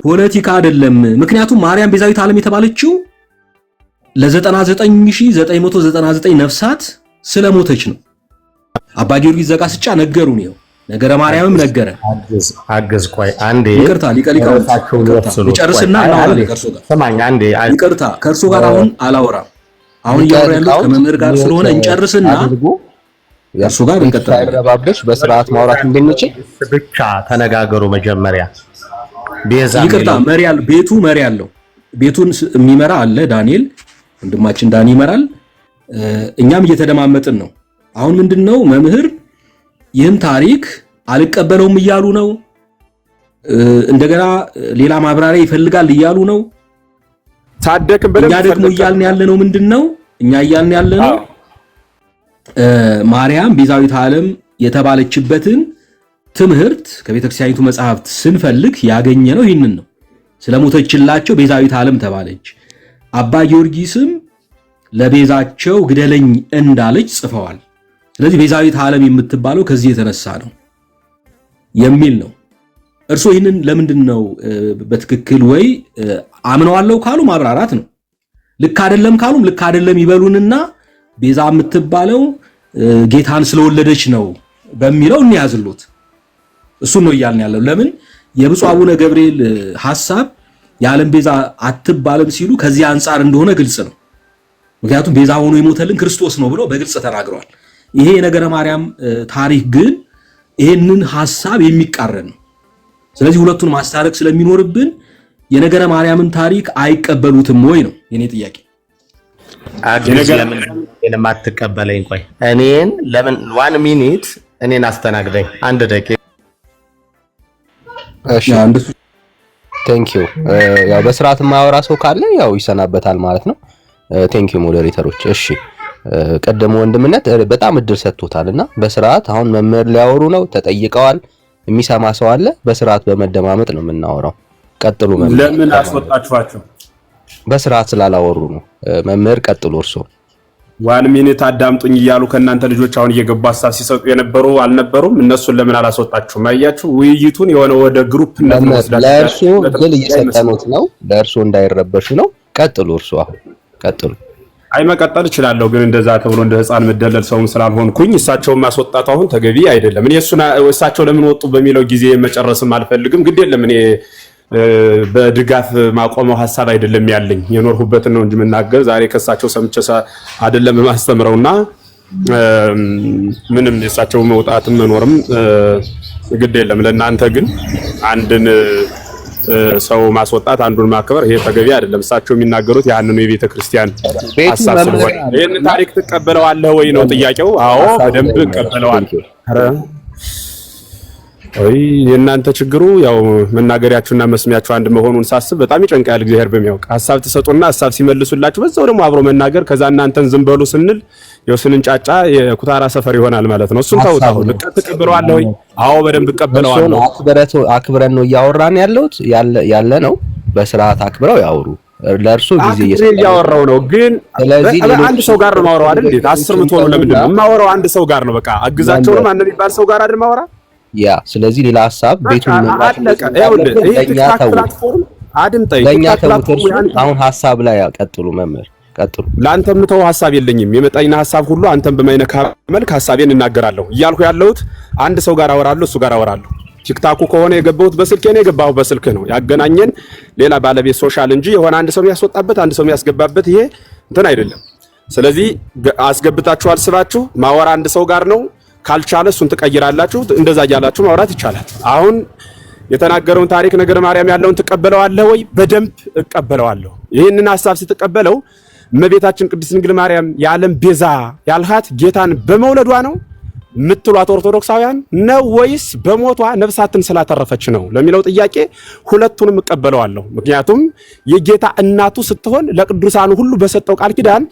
ፖለቲካ አይደለም። ምክንያቱም ማርያም ቤዛዊት ዓለም የተባለችው ለ99999 ነፍሳት ስለሞተች ነው። አባ ጊዮርጊስ ዘጋስጫ ነገሩን ነው። ነገረ ማርያምም ነገረ። አገዝ ቆይ አንዴ ይቅርታ ሊቀሊቃው ይጨርስና እናወራለን ከእርሱ ጋር። ሰማኝ አንዴ ይቅርታ ከእርሱ ጋር አሁን አላወራም። አሁን እያወራ ያለው ከመምህር ጋር ስለሆነ እንጨርስና እርሱ ጋር እንቀጥላለን። በስርዓት ማውራት እንድንችል ብቻ ተነጋገሩ። መጀመሪያ ቤዛ ይቅርታ መሪ ያለው ቤቱን የሚመራ አለ። ዳንኤል ወንድማችን ዳኒ ይመራል። እኛም እየተደማመጥን ነው። አሁን ምንድነው መምህር ይህን ታሪክ አልቀበለውም እያሉ ነው። እንደገና ሌላ ማብራሪያ ይፈልጋል እያሉ ነው። እኛ ደግሞ እያልን ያለነው ምንድነው? እኛ እያልን ያለነው ማርያም ቤዛዊት ዓለም የተባለችበትን ትምህርት ከቤተክርስቲያኒቱ መጽሐፍት ስንፈልግ ያገኘነው ይህንን ነው። ስለሞተችላቸው ቤዛዊት ዓለም ተባለች። አባ ጊዮርጊስም ለቤዛቸው ግደለኝ እንዳለች ጽፈዋል። ስለዚህ ቤዛዊት ዓለም የምትባለው ከዚህ የተነሳ ነው የሚል ነው። እርሶ ይህንን ለምንድን ነው በትክክል ወይ አምነዋለሁ ካሉ ማብራራት ነው። ልክ አይደለም ካሉም ልክ አይደለም ይበሉንና ቤዛ የምትባለው ጌታን ስለወለደች ነው በሚለው እንያዝሉት። እሱን ነው እያልን ያለው። ለምን የብፁዕ አቡነ ገብርኤል ሐሳብ የዓለም ቤዛ አትባልም ሲሉ ከዚህ አንጻር እንደሆነ ግልጽ ነው። ምክንያቱም ቤዛ ሆኖ የሞተልን ክርስቶስ ነው ብሎ በግልጽ ተናግረዋል። ይሄ የነገረ ማርያም ታሪክ ግን ይሄንን ሐሳብ የሚቃረን ነው። ስለዚህ ሁለቱን ማስታረቅ ስለሚኖርብን የነገረ ማርያምን ታሪክ አይቀበሉትም ወይ ነው የኔ ጥያቄ። ለምን የማትቀበለኝ? ቆይ እኔን ለምን 1 ሚኒት እኔን አስተናግደኝ 1 ደቂቃ። እሺ ቴንክ ዩ። ያው በስርዓት የማያወራ ሰው ካለ ያው ይሰናበታል ማለት ነው። ቴንክ ዩ ሞዴሬተሮች። እሺ ቀደም ወንድምነት በጣም እድል ሰጥቶታልና በስርዓት አሁን መምህር ሊያወሩ ነው፣ ተጠይቀዋል። የሚሰማ ሰው አለ። በስርዓት በመደማመጥ ነው የምናወራው። ቀጥሉ መምህር። ለምን አስወጣችኋቸው? በስርዓት ስላላወሩ ነው። መምህር ቀጥሉ እርሶ። 1 ሚኒት አዳምጡኝ እያሉ ከእናንተ ልጆች አሁን እየገቡ ሐሳብ ሲሰጡ የነበሩ አልነበሩም? እነሱን ለምን አላስወጣችሁም? አያችሁ ውይይቱን የሆነ ወደ ግሩፕ ለእርሶ ግል እየሰጠኑት ነው። ለእርሶ እንዳይረበሹ ነው። ቀጥሉ እርሶ አሁን ቀጥሉ። አይ መቀጠል እችላለሁ፣ ግን እንደዛ ተብሎ እንደ ህፃን መደለል ሰውም ስላልሆንኩኝ እሳቸውን ማስወጣቱ አሁን ተገቢ አይደለም። እኔ እሳቸው ለምን ወጡ በሚለው ጊዜ መጨረስም አልፈልግም። ግድ የለም እኔ በድጋፍ ማቆመው ሐሳብ አይደለም ያለኝ፣ የኖርሁበትን ነው እንጂ መናገር ዛሬ ከእሳቸው ሰምቼ አይደለም ማስተምረውና ምንም የእሳቸው መውጣትም መኖርም ግድ የለም። ለእናንተ ግን አንድን ሰው ማስወጣት አንዱን ማክበር ይሄ ተገቢ አይደለም። እሳቸው የሚናገሩት ያንኑ የቤተ ክርስቲያን ሐሳብ ስለሆነ ይሄን ታሪክ ትቀበለዋለህ ወይ ነው ጥያቄው። አዎ በደንብ እቀበለዋለሁ። አይ የእናንተ ችግሩ ያው መናገሪያችሁና መስሚያችሁ አንድ መሆኑን ሳስብ በጣም ይጨንቃል። እግዚአብሔር በሚያውቅ ሐሳብ ትሰጡና ሐሳብ ሲመልሱላችሁ በዛው ደግሞ አብሮ መናገር ከዛ እናንተን ዝም በሉ ስንል የወስንን ጫጫ የኩታራ ሰፈር ይሆናል ማለት ነው። እሱን ተውታው ልቀበለዋለሁ ወይ? አዎ በደንብ እቀበለዋለሁ። አክብረን ነው እያወራን ያለ ነው። በስርዓት አክብረው ያወሩ። ለእርሱ ጊዜ እያወራው ነው። ግን አንድ ሰው ጋር ነው ማወራው አይደል? እንዴ 10 ምትሆኑ ለምንድን ነው ማወራው? አንድ ሰው ጋር ነው በቃ አግዛቸው ነው ማን የሚባል ሰው ጋር አይደል ማወራ ያ ስለዚህ ሌላ ሐሳብ ቤቱን አሁን ሐሳብ ላይ ቀጥሉ። መምህር ቀጥሉ። ለአንተ ምተው ሐሳብ የለኝም። የመጣኝና ሐሳብ ሁሉ አንተን በማይነካ መልክ ሐሳቤን እናገራለሁ እያልኩ ያለሁት አንድ ሰው ጋር አወራለሁ፣ እሱ ጋር አወራለሁ። ቲክታኩ ከሆነ የገባሁት በስልኬ ነው፣ የገባሁት በስልክ ነው። ያገናኘን ሌላ ባለቤት ሶሻል እንጂ የሆነ አንድ ሰው የሚያስወጣበት አንድ ሰው የሚያስገባበት ይሄ እንትን አይደለም። ስለዚህ አስገብታችኋል ስባችሁ ማወራ አንድ ሰው ጋር ነው። ካልቻለ እሱን ትቀይራላችሁ። እንደዛ እያላችሁ ማውራት ይቻላል። አሁን የተናገረውን ታሪክ ነገረ ማርያም ያለውን ትቀበለዋለህ ወይ? በደንብ እቀበለዋለሁ። ይህንን ሐሳብ ስትቀበለው እመቤታችን ቅድስት ድንግል ማርያም የዓለም ቤዛ ያልሃት ጌታን በመውለዷ ነው የምትሏት ኦርቶዶክሳውያን ነው ወይስ በሞቷ ነፍሳትን ስላተረፈች ነው ለሚለው ጥያቄ ሁለቱንም እቀበለዋለሁ። ምክንያቱም የጌታ እናቱ ስትሆን ለቅዱሳኑ ሁሉ በሰጠው ቃል ኪዳን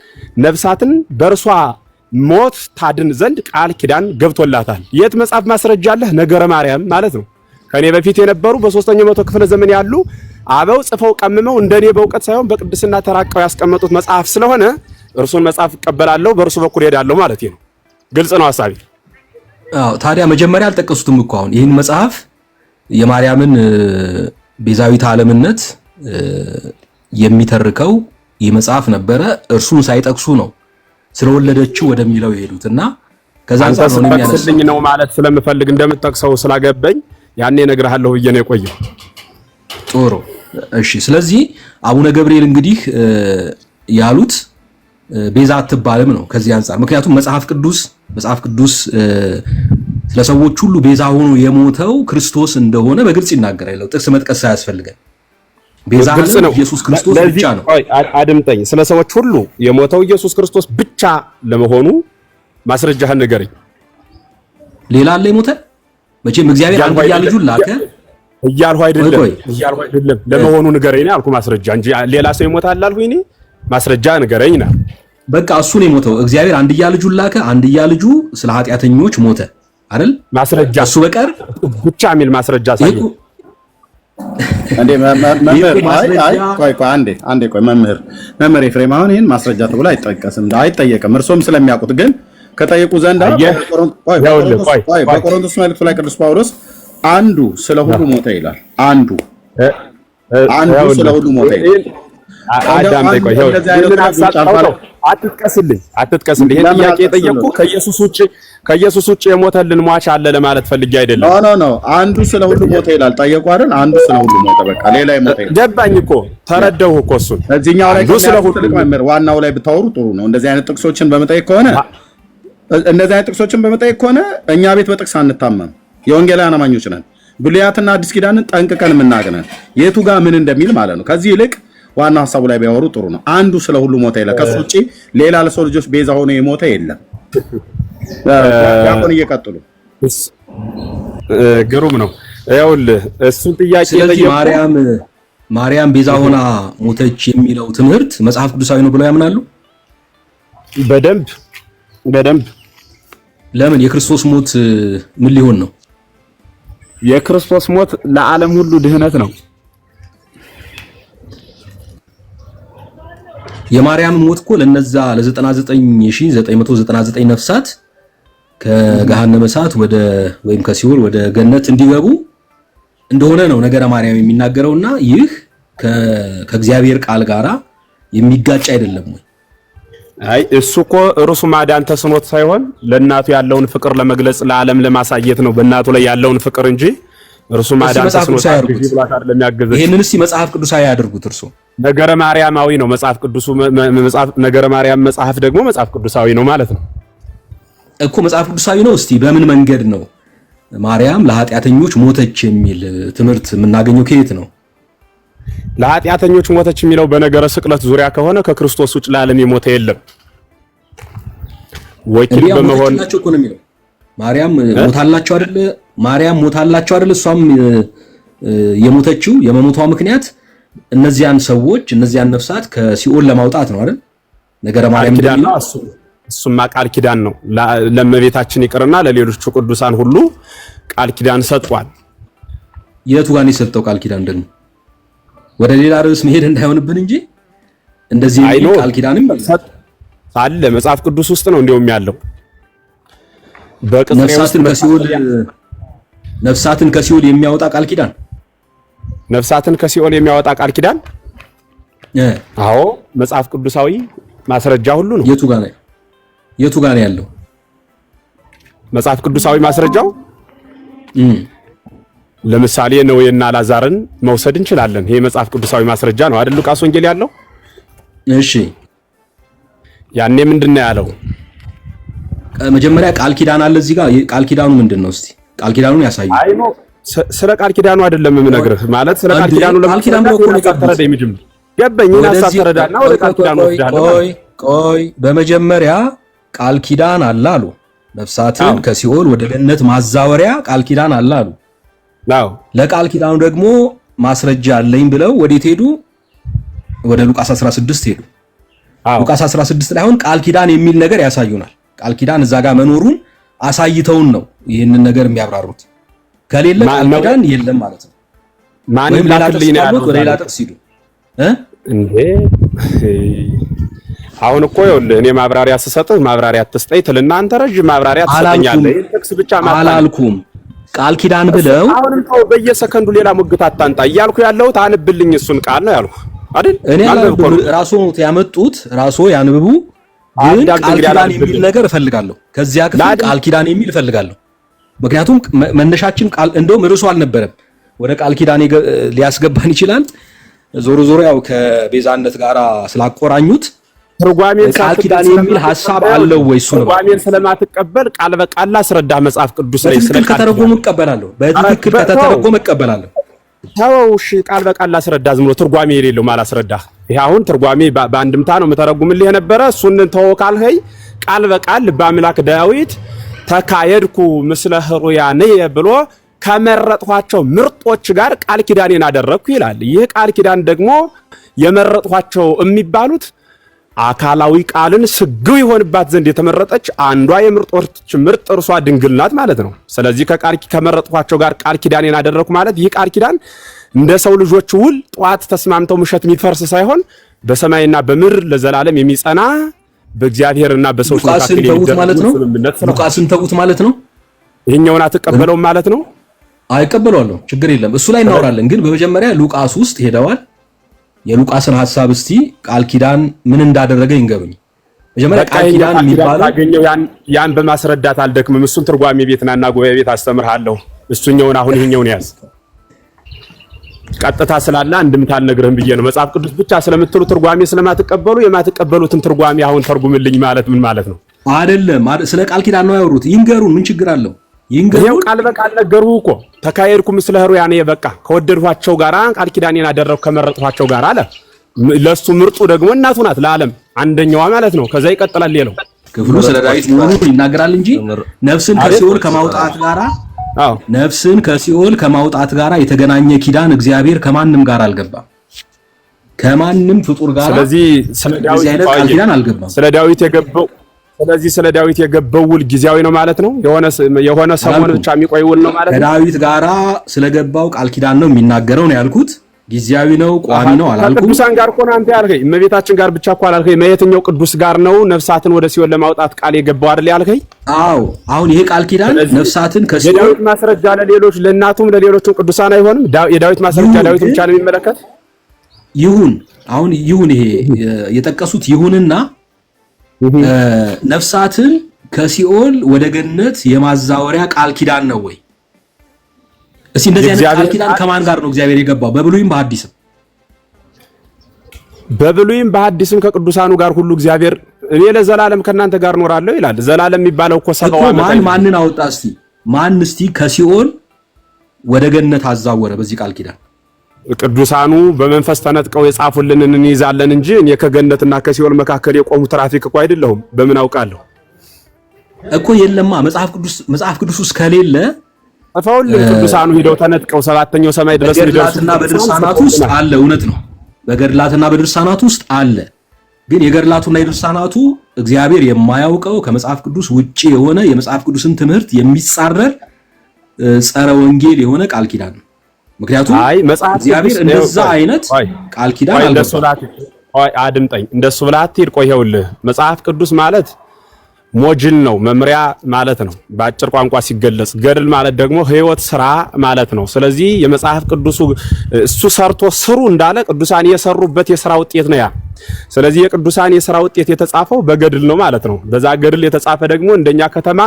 ነፍሳትን በእርሷ ሞት ታድን ዘንድ ቃል ኪዳን ገብቶላታል። የት መጽሐፍ ማስረጃ አለህ? ነገረ ማርያም ማለት ነው። ከኔ በፊት የነበሩ በ3ኛው መቶ ክፍለ ዘመን ያሉ አበው ጽፈው ቀምመው እንደኔ በእውቀት ሳይሆን በቅድስና ተራቀው ያስቀመጡት መጽሐፍ ስለሆነ እርሱን መጽሐፍ እቀበላለሁ፣ በእርሱ በኩል ሄዳለሁ ማለት ነው። ግልጽ ነው ሐሳቤ። አዎ ታዲያ መጀመሪያ አልጠቀሱትም እኮ አሁን ይህን መጽሐፍ የማርያምን ቤዛዊት ዓለምነት የሚተርከው ይህ መጽሐፍ ነበረ። እርሱን ሳይጠቅሱ ነው ስለወለደችው ወደሚለው የሄዱትና ከዛ አንፃር ነው የሚያነሳልኝ ነው ማለት ስለምፈልግ እንደምትጠቅሰው ስላገበኝ ያኔ እነግርሃለሁ ብዬ ነው የቆየው። ጥሩ እሺ። ስለዚህ አቡነ ገብርኤል እንግዲህ ያሉት ቤዛ አትባልም ነው ከዚህ አንፃር። ምክንያቱም መጽሐፍ ቅዱስ ስለሰዎች ሁሉ ቤዛ ሆኖ የሞተው ክርስቶስ እንደሆነ በግልጽ ይናገራል። ጥቅስ መጥቀስ ሳያስፈልገን ቤዛ ነው ኢየሱስ ክርስቶስ ብቻ ነው። አድምጠኝ። ስለ ሰዎች ሁሉ የሞተው ኢየሱስ ክርስቶስ ብቻ ለመሆኑ ማስረጃህን ንገረኝ። ሌላ አለ የሞተ? መቼም እግዚአብሔር አንድያ ልጁን ላከ እያልሁ አይደለም ለመሆኑ ንገረኝ አልኩ። ማስረጃ እንጂ ሌላ ሰው ይሞታል አልኩኝ እኔ። ማስረጃ ንገረኝ ነው በቃ። እሱ ነው የሞተው። እግዚአብሔር አንድያ ልጁን ላከ፣ አንድያ ልጁ ስለ ኃጢአተኞች ሞተ አይደል? ማስረጃ እሱ በቀር ብቻ የሚል ማስረጃ ሳይሆን አንዴ መምህር ኤፍሬም አሁን ይሄን ማስረጃ ተብሎ አይጠየቅም። እርሶም ስለሚያውቁት ግን ከጠየቁ ዘንድ በቆሮንቶስ መልእክቱ ላይ ቅዱስ ጳውሎስ አንዱ ስለ ሁሉ ሞተ ይላል። አንዱ ስለ ሁሉ ሞተ ይላል። አትጥቀስልኝ። ይሄን ጥያቄ የጠየቁ ከኢየሱስ ውጭ የሞተልን ሟች አለ ለማለት ፈልጌ አይደለም። ኖ አንዱ ስለ ሁሉ ሞተ ይላል። ጠየቁ አይደል? አንዱ ስለ ሁሉ ሞተ። በቃ ሌላ የሞተ ይላል። ገባኝ እኮ ተረዳሁ እኮ እሱን። እዚህኛው ላይ ዋናው ላይ ብታወሩ ጥሩ ነው። እንደዚህ አይነት ጥቅሶችን በመጠየቅ ከሆነ እኛ ቤት በጥቅስ አንታመም። የወንጌላውያን አማኞች ነን። ብሉያትና አዲስ ኪዳንን ጠንቅቀን የምናገነን የቱ ጋር ምን እንደሚል ማለት ነው። ከዚህ ይልቅ ዋና ሐሳቡ ላይ ቢያወሩ ጥሩ ነው። አንዱ ስለ ሁሉ ሞተ ይላል። ከሱ ውጪ ሌላ ለሰው ልጆች ቤዛ ሆኖ የሞተ የለም። ያቆን እየቀጥሉ ግሩም ነው። ይኸውልህ እሱን ጥያቄ ስለዚህ ማርያም ቤዛ ሆና ሞተች የሚለው ትምህርት መጽሐፍ ቅዱሳዊ ነው ብለው ያምናሉ? በደንብ ለምን? የክርስቶስ ሞት ምን ሊሆን ነው? የክርስቶስ ሞት ለዓለም ሁሉ ድህነት ነው። የማርያም ሞት እኮ ለነዛ ለ99999 ነፍሳት ከገሃነመ እሳት ወይም ከሲኦል ወደ ገነት እንዲገቡ እንደሆነ ነው ነገረ ማርያም የሚናገረውና ይህ ከእግዚአብሔር ቃል ጋራ የሚጋጭ አይደለም ወይ? አይ እሱ እኮ እርሱ ማዳን ተስኖት ሳይሆን ለእናቱ ያለውን ፍቅር ለመግለጽ ለዓለም ለማሳየት ነው በእናቱ ላይ ያለውን ፍቅር እንጂ እርሱ ማዳን ተስኖት አይደለም ያገዘ። ይሄንንስ መጽሐፍ ቅዱሳዊ ያድርጉት። እርሱ ነገረ ማርያማዊ ነው መጽሐፍ ቅዱሱ። ነገረ ማርያም መጽሐፍ ደግሞ መጽሐፍ ቅዱሳዊ ነው ማለት ነው እኮ። መጽሐፍ ቅዱሳዊ ነው። እስቲ በምን መንገድ ነው ማርያም ለኃጢአተኞች ሞተች የሚል ትምህርት የምናገኘው? ከየት ነው? ለኃጢአተኞች ሞተች የሚለው በነገረ ስቅለት ዙሪያ ከሆነ ከክርስቶስ ውጭ ለዓለም የሞተ የለም። ወኪል በመሆን ናቸው እኮ ነው የሚለው። ማርያም ሞታላቸው አይደል? ማርያም ሞታላቸው አይደል? እሷም የሞተችው የመሞቷ ምክንያት እነዚያን ሰዎች እነዚያን ነፍሳት ከሲኦል ለማውጣት ነው አይደል? ነገረ ማርያም እንደሚለው እሱማ ቃል ኪዳን ነው። ለእመቤታችን ይቅርና ለሌሎቹ ቅዱሳን ሁሉ ቃል ኪዳን ሰጥቷል። የቱ ጋር ነው የሰጠው ቃል ኪዳን? ደግሞ ወደ ሌላ ርዕስ መሄድ እንዳይሆንብን እንጂ እንደዚህ ቃል ኪዳንም አለ መጽሐፍ ቅዱስ ውስጥ ነው እንደውም ያለው። ነፍሳትን ከሲኦል የሚያወጣ ቃል ኪዳን ነፍሳትን ከሲኦል የሚያወጣ ቃል ኪዳን አዎ መጽሐፍ ቅዱሳዊ ማስረጃ ሁሉ ነው። የቱ ጋር ነው ያለው መጽሐፍ ቅዱሳዊ ማስረጃው? ለምሳሌ ነዌና ላዛርን መውሰድ እንችላለን። ይሄ መጽሐፍ ቅዱሳዊ ማስረጃ ነው አይደል? ሉቃስ ወንጌል ያለው። እሺ ያኔ ምንድነው ያለው? መጀመሪያ ቃል ኪዳን አለ እዚህ ጋር። ቃል ኪዳኑ ምንድነው? እስቲ ቃል ኪዳኑን ያሳዩ። አይኖ ስለ ቃል ኪዳኑ አይደለም የምነግርህ። ማለት ስለ ቃል ኪዳኑ ለምን ተረዳኝ። ምንድነው ገበኝና ሳተረዳና ወደ ቃል ኪዳኑ ወስዳለሁ። ቆይ በመጀመሪያ ቃል ኪዳን አለ አሉ። ነፍሳትን ከሲኦል ወደ ገነት ማዛወሪያ ቃል ኪዳን አለ አሉ። አዎ ለቃል ኪዳኑ ደግሞ ማስረጃ አለኝ ብለው ወዴት ሄዱ? ወደ ሉቃስ 16 ሄዱ። ሉቃስ 16 ላይ አሁን ቃል ኪዳን የሚል ነገር ያሳዩናል። ቃል ኪዳን እዛ ጋር መኖሩን አሳይተውን ነው ይህንን ነገር የሚያብራሩት። ከሌለ ቃል ኪዳን የለም ማለት ነው። ማንም ላክልኝ ነው ያለው። ወደ ሌላ ጥቅስ ሂዱ እንዴ። አሁን እኮ ይኸውልህ እኔ ማብራሪያ ስሰጥህ ማብራሪያ አትስጠኝ ትልና አንተ ረጅም ማብራሪያ ትሰጠኛለህ። ጥቅስ ብቻ አላልኩም። ቃል ኪዳን ብለው አሁንም ተው በየሰከንዱ ሌላ ሙግት አታንጣ እያልኩ ያለሁት አንብልኝ እሱን ቃል ነው ያልኩ አይደል? እኔ አላልኩም። ራሱ ያመጡት ራሱ ያንብቡ። ግን ቃል ኪዳን የሚል ነገር እፈልጋለሁ። ከዚያ ክፍል ቃል ኪዳን የሚል እፈልጋለሁ። ምክንያቱም መነሻችን ቃል እንደውም ርዕሱ አልነበረም። ወደ ቃል ኪዳን ሊያስገባን ይችላል። ዞሮ ዞሮ ያው ከቤዛነት ጋር ስላቆራኙት ትርጓሜን ቃል ኪዳን የሚል ሐሳብ አለው ወይ? እሱ ነው ትርጓሜን ስለማትቀበል ቃል በቃል አስረዳ። መጽሐፍ ቅዱስ ላይ በትክክል ከተረጎመ እቀበላለሁ። በትክክል ከተረጎመ እቀበላለሁ። ተውሽ ቃል በቃል አስረዳ። ዝም ብሎ ትርጓሜ የሌለው ማላስረዳ። ይሄ አሁን ትርጓሜ በአንድምታ ነው የምተረጉምልህ የነበረ። እሱን ተወው ካልኸኝ ቃል በቃል በአምላክ ዳዊት ተካየድኩ ምስለ ሕሩያኔ ብሎ ከመረጥኋቸው ምርጦች ጋር ቃል ኪዳኔን አደረግኩ ይላል። ይህ ቃል ኪዳን ደግሞ የመረጥኋቸው የሚባሉት አካላዊ ቃልን ስግው ይሆንባት ዘንድ የተመረጠች አንዷ የምርጦች ምርጥ እርሷ ድንግል ናት ማለት ነው። ስለዚህ ከመረጥኋቸው ጋር ቃል ኪዳኔን አደረግኩ ማለት ይህ ቃል ኪዳን እንደ ሰው ልጆች ውል ጧት ተስማምተው ምሸት የሚፈርስ ሳይሆን በሰማይና በምድር ለዘላለም የሚጸና በእግዚአብሔርና በሰዎች መካከል ማለት ነው። ሉቃስን ተውት ማለት ነው። ይሄኛውን አትቀበለውም ማለት ነው። አይቀበለዋለሁ፣ ችግር የለም። እሱ ላይ እናወራለን። ግን በመጀመሪያ ሉቃስ ውስጥ ሄደዋል። የሉቃስን ሐሳብ እስቲ ቃል ኪዳን ምን እንዳደረገ ይንገሩኝ። መጀመሪያ ቃል ኪዳን የሚባለው ታገኘው ያን በማስረዳት አልደክምም። እሱን ትርጓሜ ቤትናና ጉባኤ ቤት አስተምርሃለሁ። እሱኛውን አሁን ይሄኛውን ያዝ። ቀጥታ ስላለ አንድምታ አልነግርህም ብዬ ነው። መጽሐፍ ቅዱስ ብቻ ስለምትሉ ትርጓሜ ስለማትቀበሉ የማትቀበሉትን ትርጓሜ አሁን ተርጉምልኝ ማለት ምን ማለት ነው? አይደለም፣ ስለ ቃል ኪዳን ነው ያወሩት። ይንገሩን፣ ምን ችግር አለው? ይሄው ቃል በቃል ነገርሁ እኮ ተካየድኩ ምስለ ሕሩያኔ በቃ ከወደድኋቸው ጋራ ቃል ኪዳኔን አደረግኩ ከመረጥኋቸው ጋር አለ። ለሱ ምርጡ ደግሞ እናቱ ናት ለዓለም አንደኛዋ ማለት ነው። ከዛ ይቀጥላል። ሌላው ክፍሉ ስለ ዳዊት መሆኑን ይናገራል እንጂ ነፍስን ከሲኦል ከማውጣት ጋራ ነፍስን ከሲኦል ከማውጣት ጋራ የተገናኘ ኪዳን እግዚአብሔር ከማንም ጋር አልገባም። ከማንም ፍጡር ጋር ስለዚህ ስለ ዳዊት ቃል ኪዳን አልገባም። ስለ ዳዊት የገባው ውል ጊዜያዊ ነው ማለት ነው። የሆነ ሰሞን ብቻ የሚቆይ ውል ነው ማለት ነው። ከዳዊት ጋራ ስለገባው ቃል ኪዳን ነው የሚናገረው ነው ያልኩት። ጊዜያዊ ነው ቋሚ ነው አላልኩም። ቅዱሳን ጋር እኮ ነው አንተ ያልከኝ። እመቤታችን ጋር ብቻ እኮ አላልከኝ። የትኛው ቅዱስ ጋር ነው ነፍሳትን ወደ ሲኦል ለማውጣት ቃል የገባው አይደል ያልከኝ? አዎ። አሁን ይሄ ቃል ኪዳን ነፍሳትን ከሲኦል የዳዊት ማስረጃ ለሌሎች ለእናቱም ለሌሎችም ቅዱሳን አይሆንም። የዳዊት ማስረጃ ዳዊት ብቻ ነው የሚመለከት። ይሁን አሁን ይሁን ይሄ የጠቀሱት ይሁንና ነፍሳትን ከሲኦል ወደ ገነት የማዛወሪያ ቃል ኪዳን ነው ወይ? እስቲ እንደዚህ አይነት ቃል ኪዳን ከማን ጋር ነው እግዚአብሔር የገባው? በብሉይም በሐዲስም በሐዲስም ከቅዱሳኑ ጋር ሁሉ እግዚአብሔር እኔ ለዘላለም ከእናንተ ጋር እኖራለሁ ይላል። ዘላለም የሚባለው እኮ ሰባው ዓመት ማንን አወጣ? እስቲ ማን እስቲ ከሲኦል ወደ ገነት አዛወረ በዚህ ቃል ኪዳን? ቅዱሳኑ በመንፈስ ተነጥቀው የጻፉልንን እንይዛለን እንጂ እኔ ከገነትና ከሲኦል መካከል የቆሙ ትራፊክ እኮ አይደለሁም። በምን አውቃለሁ እኮ የለማ መጽሐፍ ቅዱስ ውስጥ ከሌለ አፋውል ቅዱሳኑ ሄደው ተነጥቀው ሰባተኛው ሰማይ ድረስ በገድላትና በድርሳናት ውስጥ አለ። እውነት ነው፣ በገድላትና በድርሳናት ውስጥ አለ። ግን የገድላቱና የድርሳናቱ እግዚአብሔር የማያውቀው ከመጽሐፍ ቅዱስ ውጪ የሆነ የመጽሐፍ ቅዱስን ትምህርት የሚጻረር ጸረ ወንጌል የሆነ ቃል ኪዳን ነው። ምክንያቱም እግዚአብሔር እንደዛ አይነት ቃል ኪዳን አድምጠኝ፣ እንደሱ ብለህ አትሂድ። ቆይ ይኸውልህ መጽሐፍ ቅዱስ ማለት ሞጅል ነው፣ መምሪያ ማለት ነው በአጭር ቋንቋ ሲገለጽ። ገድል ማለት ደግሞ ሕይወት ስራ ማለት ነው። ስለዚህ የመጽሐፍ ቅዱሱ እሱ ሰርቶ ስሩ እንዳለ ቅዱሳን የሰሩበት የሥራ ውጤት ነው ያ። ስለዚህ የቅዱሳን የሥራ ውጤት የተጻፈው በገድል ነው ማለት ነው። በዛ ገድል የተጻፈ ደግሞ እንደኛ ከተማ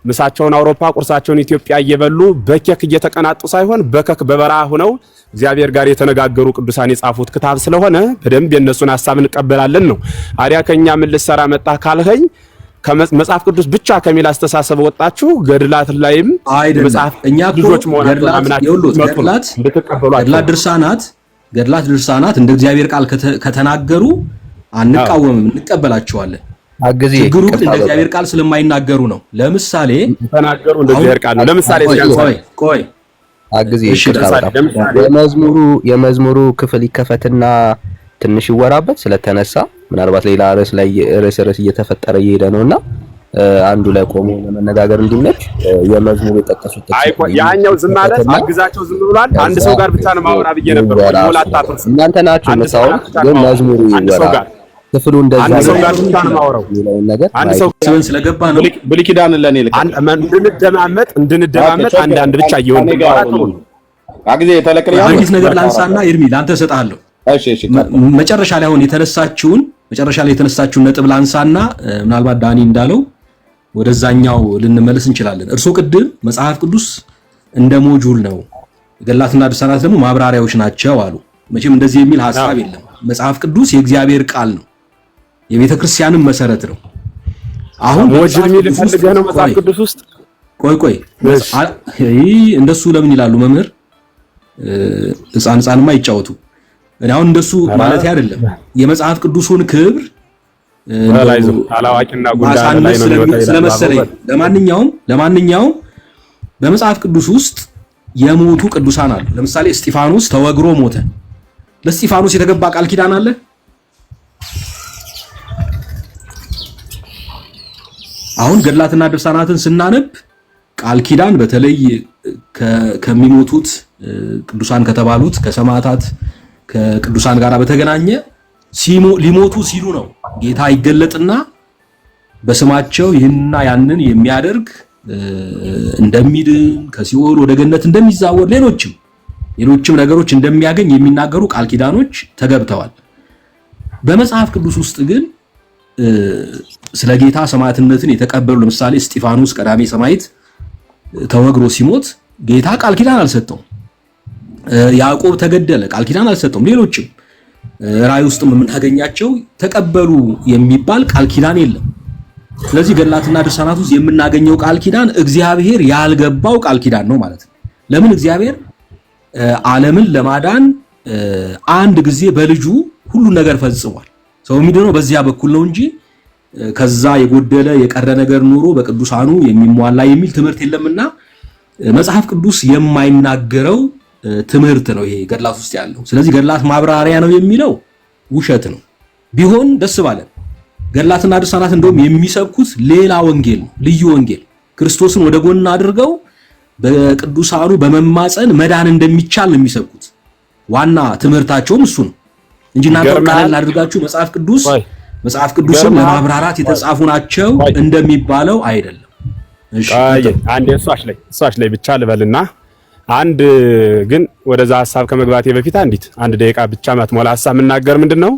ምሳቸውን አውሮፓ ቁርሳቸውን ኢትዮጵያ እየበሉ በኬክ እየተቀናጡ ሳይሆን በከክ በበረሃ ሆነው እግዚአብሔር ጋር የተነጋገሩ ቅዱሳን የጻፉት ክታብ ስለሆነ በደንብ የነሱን ሐሳብ እንቀበላለን ነው። አዲያ ከኛ ምን ልሰራ መጣ ካልኸኝ ከመጽሐፍ ቅዱስ ብቻ ከሚል አስተሳሰብ ወጣችሁ ገድላት ላይም መጽሐፍ እኛ ልጆች ገድላት ድርሳናት እንደ እግዚአብሔር ቃል ከተናገሩ አንቃወምም፣ እንቀበላቸዋለን። ችግሩ ግን እንደ እግዚአብሔር ቃል ስለማይናገሩ ነው። ለምሳሌ ተናገሩ እንደ እግዚአብሔር ቃል ነው። ለምሳሌ ቆይ የመዝሙሩ ክፍል ይከፈትና ትንሽ ይወራበት ስለተነሳ ምናልባት ሌላ ርዕስ እየተፈጠረ እየሄደ ነውና አንዱ ላይ ቆሞ ለመነጋገር እንዲመች የመዝሙሩ የጠቀሱት ያኛው ዝም ማለት አግዛቸው ዝም ብሏል። አንድ ሰው ጋር ብቻ ነው ማወራ ብዬ ነበር። ወላጣጥርስ እናንተ ናችሁ መሳው ግን መዝሙሩ ይወራ ክፍሉ እንደዛ አንድ ሰው ጋር ብቻ ነው ማወራው ነገር አንድ ሰው ስለገባ ነው። ብሉይ ኪዳን ለኔ ልክ እንድንደማመጥ አንድ ብቻ እየሆነ አግዜ የተለከለ አንዲት ነገር ላንሳና ኤርሚ ላንተ ሰጣለሁ። እሺ መጨረሻ ላይ አሁን የተነሳችሁን ነጥብ ላንሳና ምናልባት ዳኒ እንዳለው ወደዛኛው ልንመለስ እንችላለን። እርሶ ቅድም መጽሐፍ ቅዱስ እንደ ሞጁል ነው፣ ገድላትና ድርሳናት ደግሞ ማብራሪያዎች ናቸው አሉ። መቼም እንደዚህ የሚል ሐሳብ የለም። መጽሐፍ ቅዱስ የእግዚአብሔር ቃል ነው፣ የቤተ ክርስቲያንም መሰረት ነው። አሁን ሞጁል የሚል ፈልገህ ነው መጽሐፍ ቅዱስ ውስጥ ቆይ እንደሱ ለምን ይላሉ መምህር? ሕፃንማ ይጫወቱ። እኔ አሁን እንደሱ ማለት አይደለም። የመጽሐፍ ቅዱሱን ክብር አላዋቂና ጉዳይ ላይ ነው ስለመሰለኝ ለማንኛውም በመጽሐፍ ቅዱስ ውስጥ የሞቱ ቅዱሳን አሉ። ለምሳሌ እስጢፋኖስ ተወግሮ ሞተ። ለእስጢፋኖስ የተገባ ቃል ኪዳን አለ። አሁን ገድላትና ድርሳናትን ስናነብ ቃል ኪዳን በተለይ ከሚሞቱት ቅዱሳን ከተባሉት ከሰማዕታት ከቅዱሳን ጋር በተገናኘ ሊሞቱ ሲሉ ነው ጌታ ይገለጥና በስማቸው ይህንና ያንን የሚያደርግ እንደሚድን ከሲኦል ወደ ገነት እንደሚዛወር ሌሎችም ነገሮች እንደሚያገኝ የሚናገሩ ቃል ኪዳኖች ተገብተዋል። በመጽሐፍ ቅዱስ ውስጥ ግን ስለ ጌታ ሰማዕትነትን የተቀበሉ ለምሳሌ እስጢፋኖስ ቀዳሜ ሰማዕት ተወግሮ ሲሞት ጌታ ቃል ኪዳን አልሰጠውም። ያዕቆብ ተገደለ፣ ቃል ኪዳን አልሰጠውም። ሌሎችም ራእይ ውስጥም የምናገኛቸው ተቀበሉ የሚባል ቃል ኪዳን የለም። ስለዚህ ገድላትና ድርሳናት ውስጥ የምናገኘው ቃል ኪዳን እግዚአብሔር ያልገባው ቃል ኪዳን ነው ማለት ነው። ለምን? እግዚአብሔር ዓለምን ለማዳን አንድ ጊዜ በልጁ ሁሉን ነገር ፈጽሟል። ሰው የሚድነው በዚያ በኩል ነው እንጂ ከዛ የጎደለ የቀረ ነገር ኑሮ በቅዱሳኑ የሚሟላ የሚል ትምህርት የለምና መጽሐፍ ቅዱስ የማይናገረው ትምህርት ነው ይሄ ገድላት ውስጥ ያለው። ስለዚህ ገድላት ማብራሪያ ነው የሚለው ውሸት ነው። ቢሆን ደስ ባለን። ገድላትና ድርሳናት እንደውም የሚሰብኩት ሌላ ወንጌል ነው፣ ልዩ ወንጌል። ክርስቶስን ወደ ጎን አድርገው በቅዱሳኑ በመማፀን መዳን እንደሚቻል ነው የሚሰብኩት። ዋና ትምህርታቸውም እሱ ነው እንጂ እናንተ ቀለል አድርጋችሁ መጽሐፍ ቅዱስን ለማብራራት የተጻፉ ናቸው እንደሚባለው አይደለም። እሺ አንዴ እሷሽ ላይ ብቻ ልበልና አንድ ግን ወደዛ ሐሳብ ከመግባቴ በፊት አንድ ደቂቃ ብቻ ማትሞላ ሐሳብ የምናገር ምንድነው፣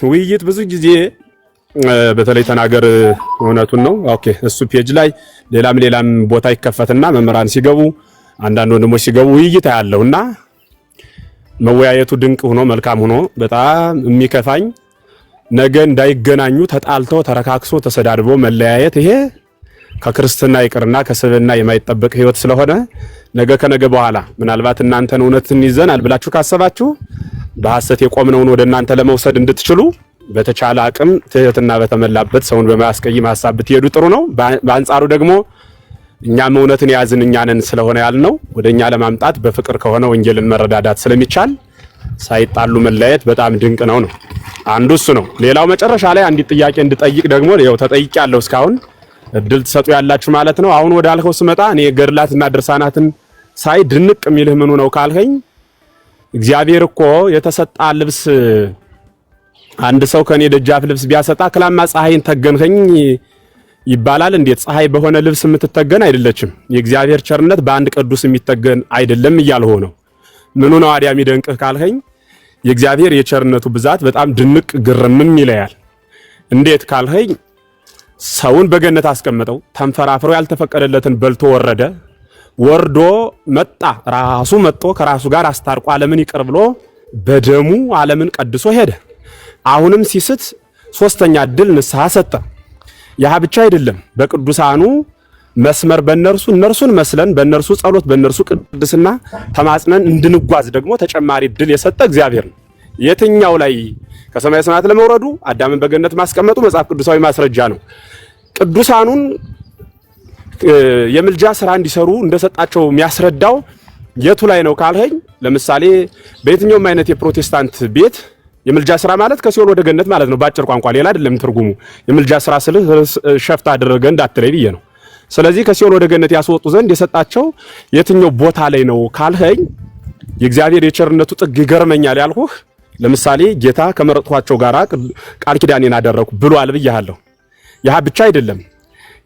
ውይይት ብዙ ጊዜ በተለይ ተናገር እውነቱን ነው። ኦኬ እሱ ፔጅ ላይ ሌላም ቦታ ይከፈትና መምህራን ሲገቡ አንዳንድ ወንድሞች ሲገቡ ውይይት ያለውና መወያየቱ ድንቅ ሆኖ መልካም ሆኖ በጣም የሚከፋኝ ነገ እንዳይገናኙ ተጣልተው ተረካክሶ ተሰዳድቦ መለያየት ይሄ ከክርስትና ይቅርና ከስብዕና የማይጠበቅ ህይወት ስለሆነ ነገ ከነገ በኋላ ምናልባት እናንተን እውነትን ይዘናል ብላችሁ ካሰባችሁ በሐሰት የቆምነውን ወደ እናንተ ለመውሰድ እንድትችሉ በተቻለ አቅም ትህትና በተመላበት ሰውን በማያስቀይም ሐሳብ ብትሄዱ ጥሩ ነው። በአንጻሩ ደግሞ እኛም እውነትን ያዝን እኛንን ስለሆነ ያልነው ወደኛ ለማምጣት በፍቅር ከሆነ ወንጌልን መረዳዳት ስለሚቻል ሳይጣሉ መለያየት በጣም ድንቅ ነው። አንዱ እሱ ነው። ሌላው መጨረሻ ላይ አንዲት ጥያቄ እንድጠይቅ ደግሞ ያው ተጠይቄያለሁ እስካሁን እድል ትሰጡ ያላችሁ ማለት ነው። አሁን ወደ አልከው ስመጣ እኔ ገድላትና ድርሳናትን ሳይ ድንቅ የሚልህ ምኑ ነው ካልከኝ እግዚአብሔር እኮ የተሰጣ ልብስ አንድ ሰው ከኔ ደጃፍ ልብስ ቢያሰጣ ክላማ ፀሐይን ተገንከኝ ይባላል። እንዴት ፀሐይ በሆነ ልብስ የምትተገን አይደለችም። የእግዚአብሔር ቸርነት በአንድ ቅዱስ የሚተገን አይደለም እያልሆ ነው። ምኑ ነው አዲያ የሚደንቅህ ካልከኝ የእግዚአብሔር የቸርነቱ ብዛት በጣም ድንቅ ግርምም ይለያል። እንዴት ካልከኝ ሰውን በገነት አስቀመጠው፣ ተንፈራፍሮ ያልተፈቀደለትን በልቶ ወረደ፣ ወርዶ መጣ፣ ራሱ መጥቶ ከራሱ ጋር አስታርቆ ዓለምን ይቅር ብሎ በደሙ ዓለምን ቀድሶ ሄደ። አሁንም ሲስት ሶስተኛ እድል ንስሐ ሰጠ። ያ ብቻ አይደለም፣ በቅዱሳኑ መስመር እነርሱን መስለን በእነርሱ ጸሎት በእነርሱ ቅድስና ተማጽነን እንድንጓዝ ደግሞ ተጨማሪ እድል የሰጠ እግዚአብሔር ነው። የትኛው ላይ ከሰማይ ሰማያት ለመውረዱ አዳምን በገነት ማስቀመጡ መጽሐፍ ቅዱሳዊ ማስረጃ ነው። ቅዱሳኑን የምልጃ ስራ እንዲሰሩ እንደሰጣቸው የሚያስረዳው የቱ ላይ ነው ካልኸኝ፣ ለምሳሌ በየትኛውም አይነት የፕሮቴስታንት ቤት የምልጃ ስራ ማለት ከሲኦል ወደ ገነት ማለት ነው። ባጭር ቋንቋ ሌላ አይደለም ትርጉሙ። የምልጃ ስራ ስልህ ሸፍታ አደረገ እንዳትለይ ብዬ ነው። ስለዚህ ከሲኦል ወደ ገነት ያስወጡ ዘንድ የሰጣቸው የትኛው ቦታ ላይ ነው ካልኸኝ፣ የእግዚአብሔር የቸርነቱ ጥግ ይገርመኛል ያልኩህ ለምሳሌ ጌታ ከመረጥኳቸው ጋራ ቃል ኪዳኔን አደረኩ ብሏል ብያለሁ። ያ ብቻ አይደለም፣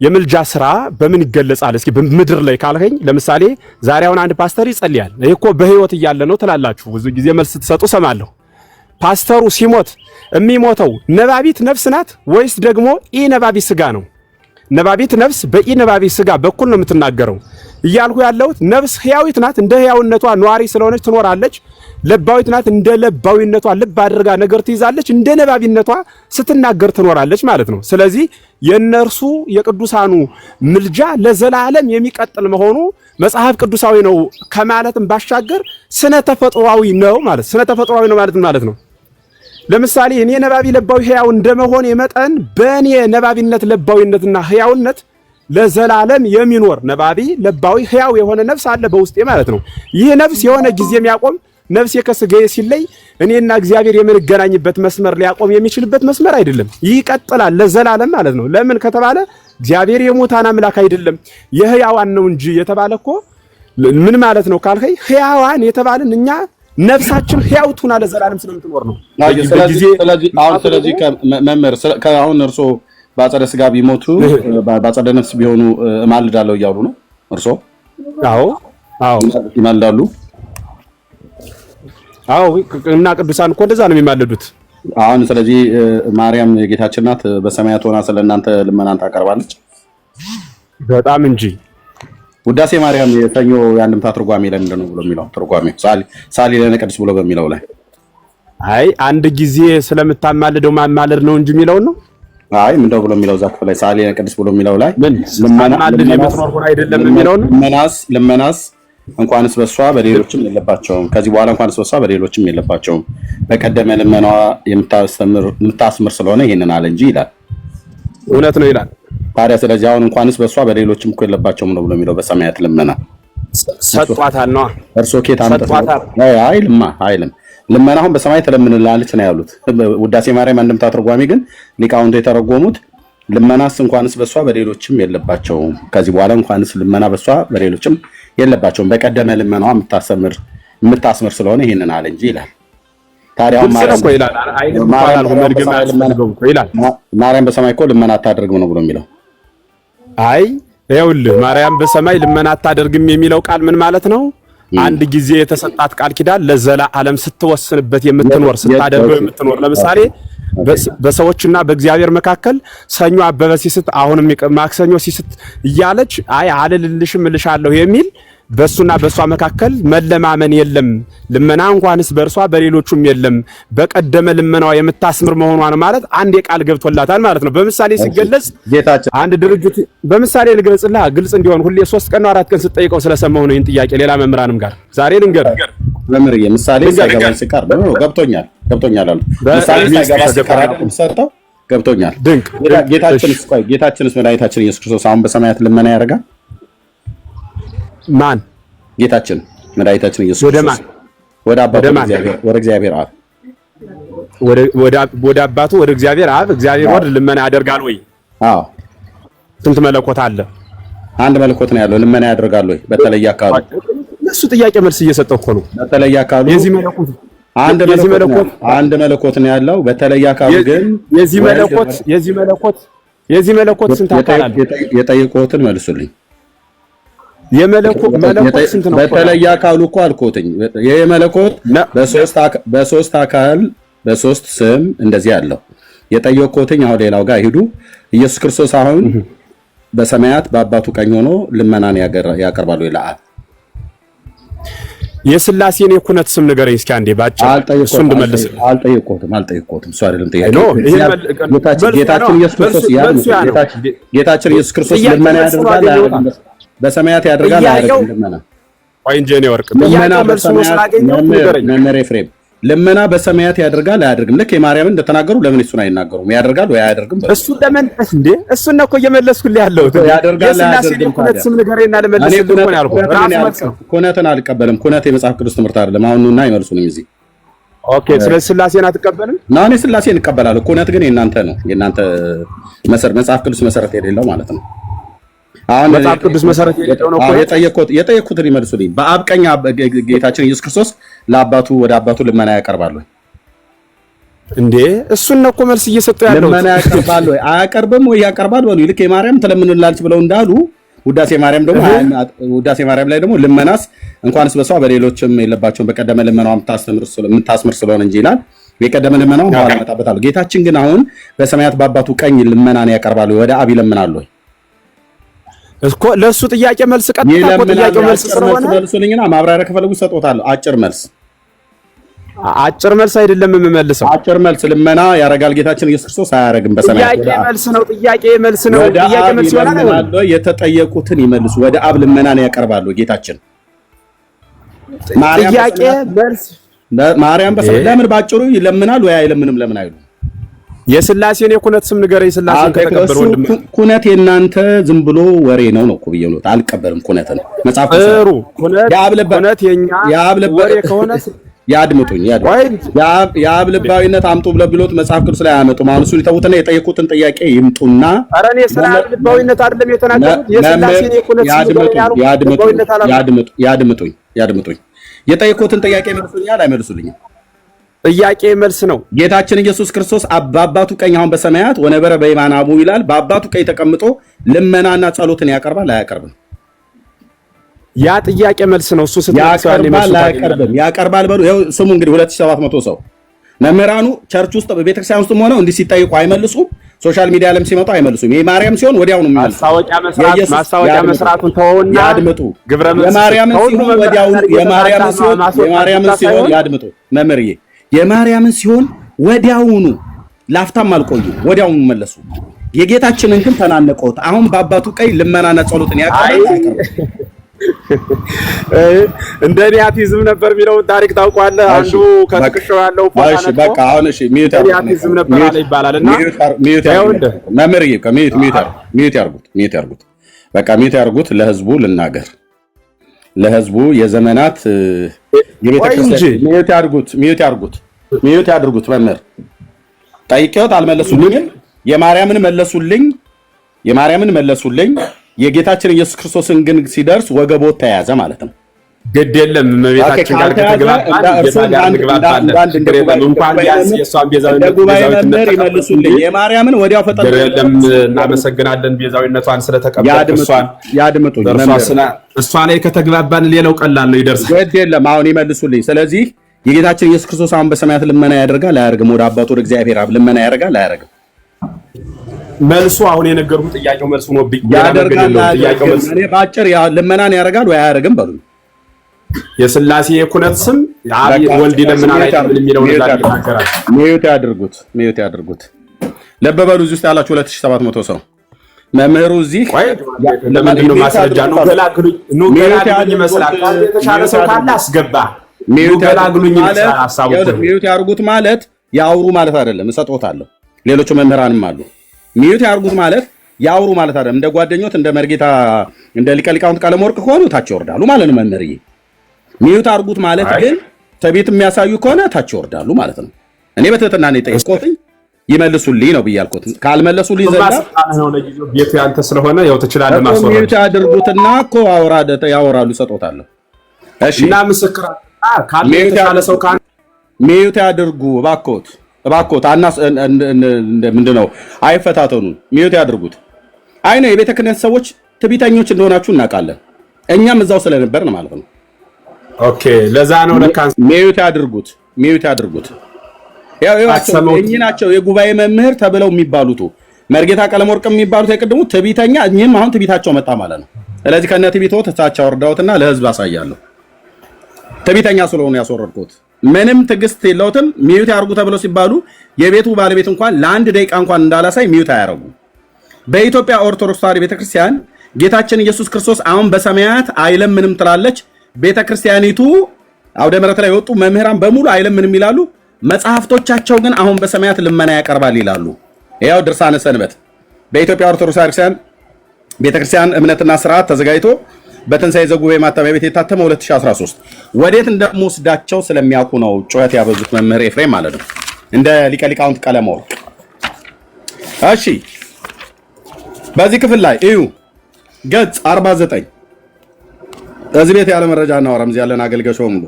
የምልጃ ስራ በምን ይገለጻል እስኪ በምድር ላይ ካልኸኝ፣ ለምሳሌ ዛሬ አሁን አንድ ፓስተር ይጸልያል። ይሄ እኮ በህይወት እያለ ነው ትላላችሁ፣ ብዙ ጊዜ መልስ ትሰጡ ሰማለሁ። ፓስተሩ ሲሞት የሚሞተው ነባቢት ነፍስ ናት ወይስ ደግሞ ኢ ነባቢት ስጋ ነው? ነባቢት ነፍስ በኢ ነባቢት ስጋ በኩል ነው የምትናገረው እያልኩ ያለሁት። ነፍስ ህያዊት ናት፣ እንደ ህያውነቷ ኗሪ ስለሆነች ትኖራለች። ለባዊት ናት፣ እንደ ለባዊነቷ ልብ አድርጋ ነገር ትይዛለች። እንደ ነባቢነቷ ስትናገር ትኖራለች ማለት ነው። ስለዚህ የነርሱ የቅዱሳኑ ምልጃ ለዘላለም የሚቀጥል መሆኑ መጽሐፍ ቅዱሳዊ ነው ከማለትም ባሻገር ስነ ተፈጥሯዊ ነው ማለት ስነ ተፈጥሯዊ ነው ማለት ነው። ለምሳሌ እኔ ነባቢ ለባዊ ህያው እንደመሆን የመጠን በእኔ ነባቢነት ለባዊነትና ህያውነት ለዘላለም የሚኖር ነባቢ ለባዊ ህያው የሆነ ነፍስ አለ በውስጤ ማለት ነው። ይህ ነፍስ የሆነ ጊዜ የሚያቆም ነፍስ ከስጋዬ ሲለይ እኔና እግዚአብሔር የምንገናኝበት መስመር ሊያቆም የሚችልበት መስመር አይደለም፣ ይቀጥላል ለዘላለም ማለት ነው። ለምን ከተባለ እግዚአብሔር የሙታን አምላክ አይደለም የህያዋን ነው እንጂ የተባለ እኮ ምን ማለት ነው ካልከኝ፣ ህያዋን የተባልን እኛ ነፍሳችን ህያው ትሆና ለዘላለም ስለምትኖር ነው። ስለዚህ መምህር አሁን እርሶ በአጸደ ስጋ ቢሞቱ በአጸደ ነፍስ ቢሆኑ እማልዳለሁ እያሉ ነው እርሶ? አዎ ይማልዳሉ። አዎ እና ቅዱሳን እኮ እንደዛ ነው የሚማልዱት። አሁን ስለዚህ ማርያም የጌታችን ናት በሰማያት ሆና ስለእናንተ ልመናን ታቀርባለች። በጣም እንጂ ውዳሴ ማርያም የሰኞ የአንድምታ ትርጓሜ ላይ ምንድን ነው ብሎ የሚለው ትርጓሜ ሳሊ ለነ ቅድስት ብሎ በሚለው ላይ አይ አንድ ጊዜ ስለምታማልደው ማማለድ ነው እንጂ የሚለው ነው። አይ ምንድነው ብሎ የሚለው ዛፍ ላይ ሳሊ ለነ ቅድስት ብሎ የሚለው ላይ ልመናልድ የምትኖር ሆነ አይደለም የሚለው ነው። ልመናስ እንኳንስ በሷ በሌሎችም የለባቸውም። ከዚህ በኋላ እንኳንስ በሷ በሌሎችም የለባቸውም። በቀደመ ልመናዋ የምታስምር ስለሆነ ይሄንን አለ እንጂ ይላል። እውነት ነው ይላል። ታዲያ ስለዚህ አሁን እንኳንስ በሷ በሌሎችም እኮ የለባቸውም ነው ብሎ የሚለው በሰማያት ልመና ሰጥቷታል ነው። እርሶ ኬት አመጣጣ አይልም። ልመና አሁን በሰማይ ተለምንላለች ነው ያሉት። ውዳሴ ማርያም አንድምታ ትርጓሜ ግን ሊቃውንቱ የተረጎሙት ልመናስ እንኳንስ በሷ በሌሎችም የለባቸውም። ከዚህ በኋላ እንኳንስ ልመና በሷ በሌሎችም የለባቸውም። በቀደመ ልመናዋ የምታስምር ስለሆነ ይሄንን አለ እንጂ ይላል። ታዲያ ማርያም በሰማይ እኮ ልመና አታደርግም ነው ብሎ የሚለው። አይ ይኸውልህ ማርያም በሰማይ ልመና አታደርግም የሚለው ቃል ምን ማለት ነው? አንድ ጊዜ የተሰጣት ቃል ኪዳን ለዘላለም ስትወስንበት የምትኖር ስታደርገው የምትኖር። ለምሳሌ በሰዎችና በእግዚአብሔር መካከል ሰኞ አበበ ሲስት አሁንም ማክሰኞ ሲስት እያለች አይ አልልልሽም እልሻለሁ የሚል በሱና በሷ መካከል መለማመን የለም። ልመና እንኳንስ በእርሷ በሌሎቹም የለም። በቀደመ ልመናዋ የምታስምር መሆኗን ማለት አንድ የቃል ገብቶላታል ማለት ነው። በምሳሌ ሲገለጽ አንድ ድርጅት በምሳሌ ልግለጽልህ ግልጽ እንዲሆን ሁሌ 3 ቀን ነው 4 ቀን ስጠይቀው ስለሰማሁ ነው ይህን ጥያቄ ሌላ መምህራንም ጋር ዛሬ ልንገርህ መምህር ምሳሌ ሳይገባኝ ሲቀር ነው ገብቶኛል አሉ ምሳሌ ሳይገባ ሲቀር አይደለም ሰጠው ገብቶኛል። ድንቅ ጌታችንስ መድኃኒታችን ኢየሱስ ክርስቶስ አሁን በሰማያት ልመና ያደርጋል? ማን? ጌታችን መድኃኒታችን ኢየሱስ ክርስቶስ ወደ አባቱ ወደ እግዚአብሔር አብ ወደ አባቱ ወደ እግዚአብሔር አብ እግዚአብሔር ወደ ልመና ያደርጋል ወይ? አዎ። ስንት መለኮት አለ? አንድ መለኮት ነው ያለው። ልመና ያደርጋል ወይ? በተለየ አካሉ እሱ ጥያቄ መልስ እየሰጠው እኮ ነው። በተለየ አካሉ የዚህ መለኮት አንድ መለኮት ነው ያለው። በተለየ አካሉ ግን የዚህ መለኮት ስንት አካል አለ? የጠየቁትን መልሱልኝ። የመለኮት ስንት ነው? በተለየ አካሉ እኮ አልኮትኝ። ይሄ መለኮት በሶስት አካል በሶስት ስም እንደዚህ ያለው የጠየቁትኝ። አሁን ሌላው ጋር ሂዱ። ኢየሱስ ክርስቶስ አሁን በሰማያት በአባቱ ቀኝ ሆኖ ልመናን ያቀርባሉ ይላል። የሥላሴን የኩነት ስም ንገረኝ እስኪ አንዴ ባጭሩ። እሱ እንድመልስ አልጠየቅኩትም። እሱ አይደለም ጥያቄ። ጌታችን ኢየሱስ ክርስቶስ ጌታችን ኢየሱስ ክርስቶስ ልመና ያደርጋል በሰማያት ያደርጋል አያደርግም? ልመና ወይ እንጂ ነው ወርቅ ጥያቄ መልስ ነው ስላገኘው ንገረኝ። መምህር ኤፍሬም ልመና በሰማያት ያደርጋል አያደርግም? ልክ የማርያምን እንደተናገሩ ለምን እሱን አይናገሩም? ያደርጋል ወይ አያደርግም? እሱ ለምን እንዴ? እሱን ነው እኮ እየመለስኩልህ ያለሁት። ያደርጋል አያደርግም? ኩነት ስም ንገረኝና ልመልስልህ ነው ያልኩት። ኩነትን አልቀበልም። ኩነት የመጽሐፍ ቅዱስ ትምህርት አይደለም። አሁንና ይመልሱልኝ እዚህ። ኦኬ፣ ስለዚህ ሥላሴን አትቀበልም? እኔ ሥላሴን እቀበላለሁ። ኩነት ግን የእናንተ ነው። የእናንተ መጽሐፍ ቅዱስ መሰረት የሌለው ማለት ነው። አሁን መጽሐፍ ቅዱስ መሰረት የሌለው ነው እኮ የጠየቁትን ይመልሱልኝ። በአብ ቀኝ ጌታችን ኢየሱስ ክርስቶስ ለአባቱ ወደ አባቱ ልመና ያቀርባል ወይ እንዴ? እሱን ነው እኮ መልስ እየሰጠው ያለው። ልመና ያቀርባል ወይ አያቀርብም ወይ? ያቀርባል በሉ። ልክ የማርያም ትለምንላችሁ ብለው እንዳሉ ውዳሴ ማርያም ላይ ደግሞ ልመናስ እንኳንስ በሷ በሌሎችም የለባቸውም በቀደመ ልመናው የምታስምር ስለሆነ እንጂ ይላል። የቀደመ ልመናው በኋላ መጣበታል። ጌታችን ግን አሁን በሰማያት በአባቱ ቀኝ ልመናን ያቀርባል ወይ? ወደ አብ ይለምናል ወይ? እኮ ለሱ ጥያቄ መልስ ቀጥታ እኮ ጥያቄው መልስ ስለሆነ መልሱልኝና ማብራሪያ ከፈለጉ ሰጥቶታል። አጭር መልስ አይደለም የምመልሰው። አጭር መልስ ልመና ያረጋል ጌታችን ኢየሱስ ክርስቶስ አያረግም? በሰማያት ጥያቄ መልስ ነው። ጥያቄ መልስ ይሆናል። የተጠየቁትን ይመልሱ። ወደ አብ ልመናን ያቀርባሉ ጌታችን። ጥያቄ መልስ ማርያም ለምን ባጭሩ ይለምናል ወይ አይለምንም? ለምን አይሉ? የሥላሴን የኩነት ስም ንገረኝ። ሥላሴን ከተቀበል ወንድም ኩነት የእናንተ ዝም ብሎ ወሬ ነው እኮ ብዬ ነው። አልቀበልም ኩነትን መጽሐፍ ጥሩ ኩነት የኛ ወሬ ከሆነ ያድምጡኝ። የአብ አምጡ ብለብሎት መጽሐፍ ቅዱስ ላይ አያመጡም። አሁን እሱን ይተውትና የጠየቁትን ጥያቄ ይምጡና ኧረ እኔ ስለ አብ ልባዊነት አይደለም የተናገሩት። የሥላሴን የኩነት ያድምጡኝ። የጠየቁትን ጥያቄ መልሱልኛል አይመልሱልኝም? ጥያቄ መልስ ነው። ጌታችን ኢየሱስ ክርስቶስ በአባቱ ቀኝ አሁን በሰማያት ወነበረ በየማነ አቡ ይላል። በአባቱ ቀኝ ተቀምጦ ልመናና ጸሎትን ያቀርባል አያቀርብም? ያ ጥያቄ መልስ ነው። እሱ ያቀርባል በሉ። ይኸው ስሙ እንግዲህ 2700 ሰው መምህራኑ ቸርች ውስጥ በቤተክርስቲያን ውስጥም ሆነው እንዲህ ሲጠይቁ አይመልሱም። ሶሻል ሚዲያ ለም ሲመጡ አይመልሱም። የማርያም ሲሆን ወዲያው ነው የሚመልሱ። ማስታወቂያ መስራቱን ተወውና ያድምጡ። የማርያምን ሲሆን ያድምጡ። መምህርዬ የማርያምን ሲሆን ወዲያውኑ ላፍታም አልቆዩ፣ ወዲያውኑ መለሱ። የጌታችንን ግን ተናነቀውት። አሁን በአባቱ ቀኝ ልመናና ጸሎትን ያቀርባል። እንደኔ አቲዝም ነበር የሚለው ታሪክ ታውቋለህ? አንዱ ከትከሻው ያለው እሺ በቃ አሁን እሺ ሚዩት አቲዝም ነበር አለ ይባላልና ሚዩት መምህርዬ ሚዩት ያርጉት። በቃ ሚዩት ያርጉት። ለህዝቡ ልናገር፣ ለህዝቡ የዘመናት የቤተክርስቲያን ሚዩት ያድርጉት። መምህር ጠይቄዎት አልመለሱልኝም። የማርያምን መለሱልኝ። የጌታችን ኢየሱስ ክርስቶስን ግን ሲደርስ ወገቦት ተያዘ ማለት ነው። ግድ የለም እመቤታችን ጋር ይመልሱልኝ። የማርያምን ወዲያው ፈጠን እናመሰግናለን ቤዛዊነቷን ስለተቀበሉ እሷ ላይ ከተግባባን ሌላው ቀላል ነው ይደርሳል። ግድ የለም አሁን ይመልሱልኝ። ስለዚህ የጌታችን ኢየሱስ ክርስቶስ አሁን በሰማያት ልመና ያደርጋል አያደርግም? ወደ አባቱ ወደ እግዚአብሔር አብ ልመና ያደርጋል አያደርግም? መልሱ አሁን የነገርኩህ ጥያቄው መልሱ ነው። ያደርጋል ጥያቄው መልሱ እኔ ባጭር ልመናን ያደርጋል ወይ አያደርግም በሉ። የሥላሴ የኩነት ስም ወልድ ይለምናል አይደለም የሚለው ነገር ይናገራል። ሚዩት ያድርጉት። ልብ በሉ እዚህ ውስጥ ያላችሁ 2700 ሰው መምህሩ እዚህ ለምንድን ነው ማስረጃ ነው ገላግሉኝ ይመስላል። የተሻለ ሰው ካለ አስገባ። ገላግሉኝ ይመስላል ሐሳቡ። ሚዩት ያድርጉት ማለት ያውሩ ማለት አይደለም። እሰጥዎታለሁ። ሌሎቹ መምህራንም አሉ። ሚዩት ያድርጉት ማለት ያውሩ ማለት አይደለም። እንደ ጓደኞት እንደ መርጌታ እንደ ሊቀ ሊቃውንት ቀለመወርቅ ከሆኑ ታች ይወርዳሉ ማለት ነው። መምህርዬ ሚዩት አድርጉት ማለት ግን ተቤት የሚያሳዩ ከሆነ ታች ይወርዳሉ ማለት ነው። እኔ በትህትና ነው የጠየቅኩት። ይመልሱልኝ ነው ብያልኩት። ካልመለሱልኝ ዘንዳ ነው ለጊዜው ቤቱ ያንተ ስለሆነ ያው ትችላለህ ማስወረድ። ሚዩት ያድርጉትና እኮ ያወራሉ እሰጥዎታለሁ። እሺ እና ምስክር ካለ የተሻለ ሰው ካለ ሚዩት ያድርጉ እባክዎት አናስ ምንድነው አይፈታተኑ። ሚዩት ያድርጉት። አይ ነው የቤተ ክህነት ሰዎች ትዕቢተኞች እንደሆናችሁ እናውቃለን። እኛም እዛው ስለነበርን ማለት ነው። ኦኬ ለዛ ነው ለካን ሚዩት ያድርጉት። ያው እኚህ ናቸው የጉባኤ መምህር ተብለው የሚባሉት መርጌታ ቀለመወርቅ የሚባሉት የቅድሙ ትዕቢተኛ። እኚህም አሁን ትዕቢታቸው መጣ ማለት ነው። ስለዚህ ከነ ትዕቢቶ ተሳቻ ወርዳውትና ለህዝብ አሳያለሁ። ትዕቢተኛ ስለሆነ ያስወረድኩት ምንም ትዕግስት የለውትም። ሚዩት ያርጉ ተብለው ሲባሉ የቤቱ ባለቤት እንኳን ለአንድ ደቂቃ እንኳን እንዳላሳይ ሚዩት አያረጉ። በኢትዮጵያ ኦርቶዶክስ ተዋሕዶ ቤተክርስቲያን ጌታችን ኢየሱስ ክርስቶስ አሁን በሰማያት አይለምንም ትላለች ቤተክርስቲያኒቱ። አውደ ምሕረት ላይ የወጡ መምህራን በሙሉ አይለምንም ይላሉ። መጽሐፍቶቻቸው ግን አሁን በሰማያት ልመና ያቀርባል ይላሉ። ያው ድርሳነ ሰንበት በኢትዮጵያ ኦርቶዶክስ ቤተክርስቲያን እምነትና ስርዓት ተዘጋጅቶ በትንሣኤ ዘጉባኤ ማተሚያ ቤት የታተመው 2013 ወዴት እንደምወስዳቸው ስለሚያውቁ ነው ጩኸት ያበዙት መምህር ኤፍሬም ማለት ነው፣ እንደ ሊቀ ሊቃውንት ቀለመወርቅ። እሺ በዚህ ክፍል ላይ እዩ ገጽ 49 እዚህ ቤት ያለ መረጃ እናወራም። እዚህ ያለን አገልጋዮች በሙሉ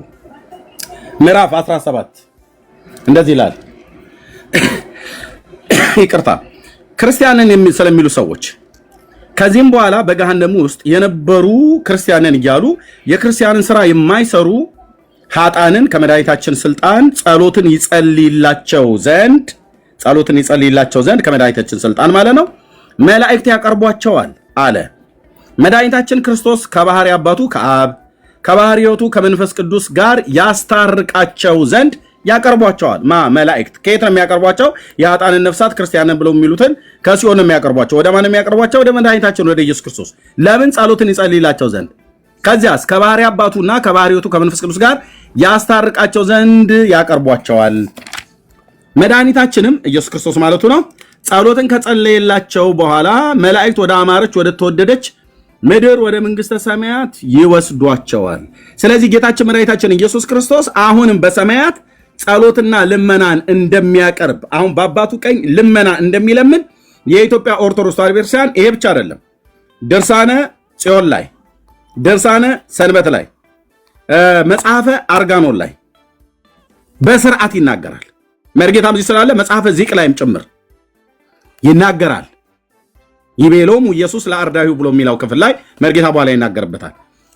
ምዕራፍ 17 እንደዚህ ይላል። ይቅርታ ክርስቲያንን ስለሚሉ ሰዎች ከዚህም በኋላ በገሃነም ውስጥ የነበሩ ክርስቲያንን እያሉ የክርስቲያንን ስራ የማይሰሩ ኃጣንን ከመድኃኒታችን ስልጣን ጸሎትን ይጸልይላቸው ዘንድ ከመድኃኒታችን ስልጣን ማለት ነው መላእክት ያቀርቧቸዋል አለ። መድኃኒታችን ክርስቶስ ከባህሪ አባቱ ከአብ ከባህሪ ሕይወቱ ከመንፈስ ቅዱስ ጋር ያስታርቃቸው ዘንድ ያቀርቧቸዋል። መላእክት ከየት ነው የሚያቀርቧቸው? የኃጣንን ነፍሳት ክርስቲያንን ብለው የሚሉትን ከሲኦል ነው የሚያቀርቧቸው። ወደ ማን ነው የሚያቀርቧቸው? ወደ መድኃኒታችን ወደ ኢየሱስ ክርስቶስ። ለምን? ጸሎትን ይጸልይላቸው ዘንድ። ከዚያስ ከባህሪ አባቱና ከባህሪ ሕይወቱ ከመንፈስ ቅዱስ ጋር ያስታርቃቸው ዘንድ ያቀርቧቸዋል። መድኃኒታችንም ኢየሱስ ክርስቶስ ማለቱ ነው ጸሎትን ከጸለየላቸው በኋላ መላእክት ወደ አማረች ወደ ተወደደች ምድር ወደ መንግስተ ሰማያት ይወስዷቸዋል። ስለዚህ ጌታችን መድኃኒታችን ኢየሱስ ክርስቶስ አሁንም በሰማያት ጸሎትና ልመናን እንደሚያቀርብ አሁን በአባቱ ቀኝ ልመና እንደሚለምን የኢትዮጵያ ኦርቶዶክስ ተዋሕዶ ቤተክርስቲያን ይሄ ብቻ አይደለም፣ ድርሳነ ጽዮን ላይ፣ ድርሳነ ሰንበት ላይ፣ መጽሐፈ አርጋኖን ላይ በስርዓት ይናገራል። መርጌታም እዚህ ስላለ መጽሐፈ ዚቅ ላይም ጭምር ይናገራል። ይቤሎም ኢየሱስ ለአርዳዩ ብሎ የሚለው ክፍል ላይ መርጌታ በኋላ ይናገርበታል።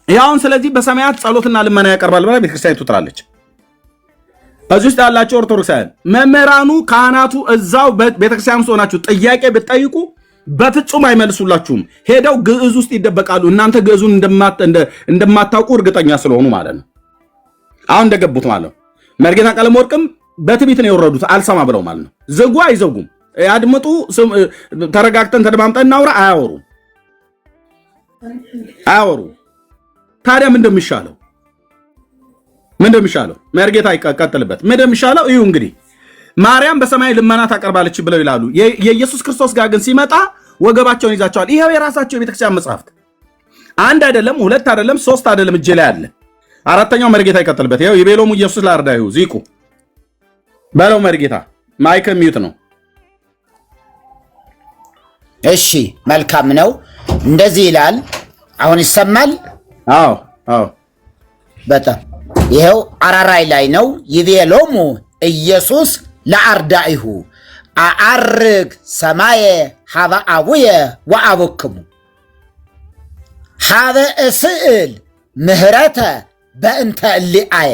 ያውን ስለዚህ በሰማያት ጸሎትና ልመና ያቀርባል ብላ ቤተክርስቲያኒቱ ትላለች። እዚህ ውስጥ ያላቸው ኦርቶዶክሳውያን መምህራኑ ካህናቱ እዛው ቤተክርስቲያን ውስጥ ሆናችሁ ጥያቄ ብትጠይቁ በፍጹም አይመልሱላችሁም። ሄደው ግዕዝ ውስጥ ይደበቃሉ። እናንተ ግዕዙን እንደማታውቁ እርግጠኛ ስለሆኑ ማለት ነው። አሁን እንደገቡት ማለት ነው። መርጌታ ቀለመወርቅም በትዕቢት ነው የወረዱት፣ አልሰማ ብለው ማለት ነው። ዝጉ አይዘጉም፣ ያድምጡ፣ ተረጋግተን ተደማምጠን እናውራ አያወሩ። ታዲያ ምን እንደሚሻለው መርጌታ ይቀጥልበት። ምን እንደሚሻለው እዩ እንግዲህ ማርያም በሰማይ ልመና ታቀርባለች ብለው ይላሉ። የኢየሱስ ክርስቶስ ጋር ግን ሲመጣ ወገባቸውን ይዛቸዋል። ይሄው የራሳቸው የቤተክርስቲያን መጽሐፍት አንድ አይደለም፣ ሁለት አይደለም፣ ሶስት አይደለም እጄ ላይ አለ። አራተኛው መርጌታ ይቀጥልበት። ይሄው ይቤሎሙ ኢየሱስ ለአርዳዩ ዚቁ በለው መርጌታ። ማይክ ሚዩት ነው። እሺ መልካም ነው። እንደዚህ ይላል። አሁን ይሰማል? አዎ በጣም ይሄው አራራይ ላይ ነው። ይቤሎሙ ኢየሱስ ለአርዳኢሁ አአርግ ሰማየ ሀበ አቡየ ወአቡክሙ ሀበ እስእል ምህረተ በእንተ እሊአየ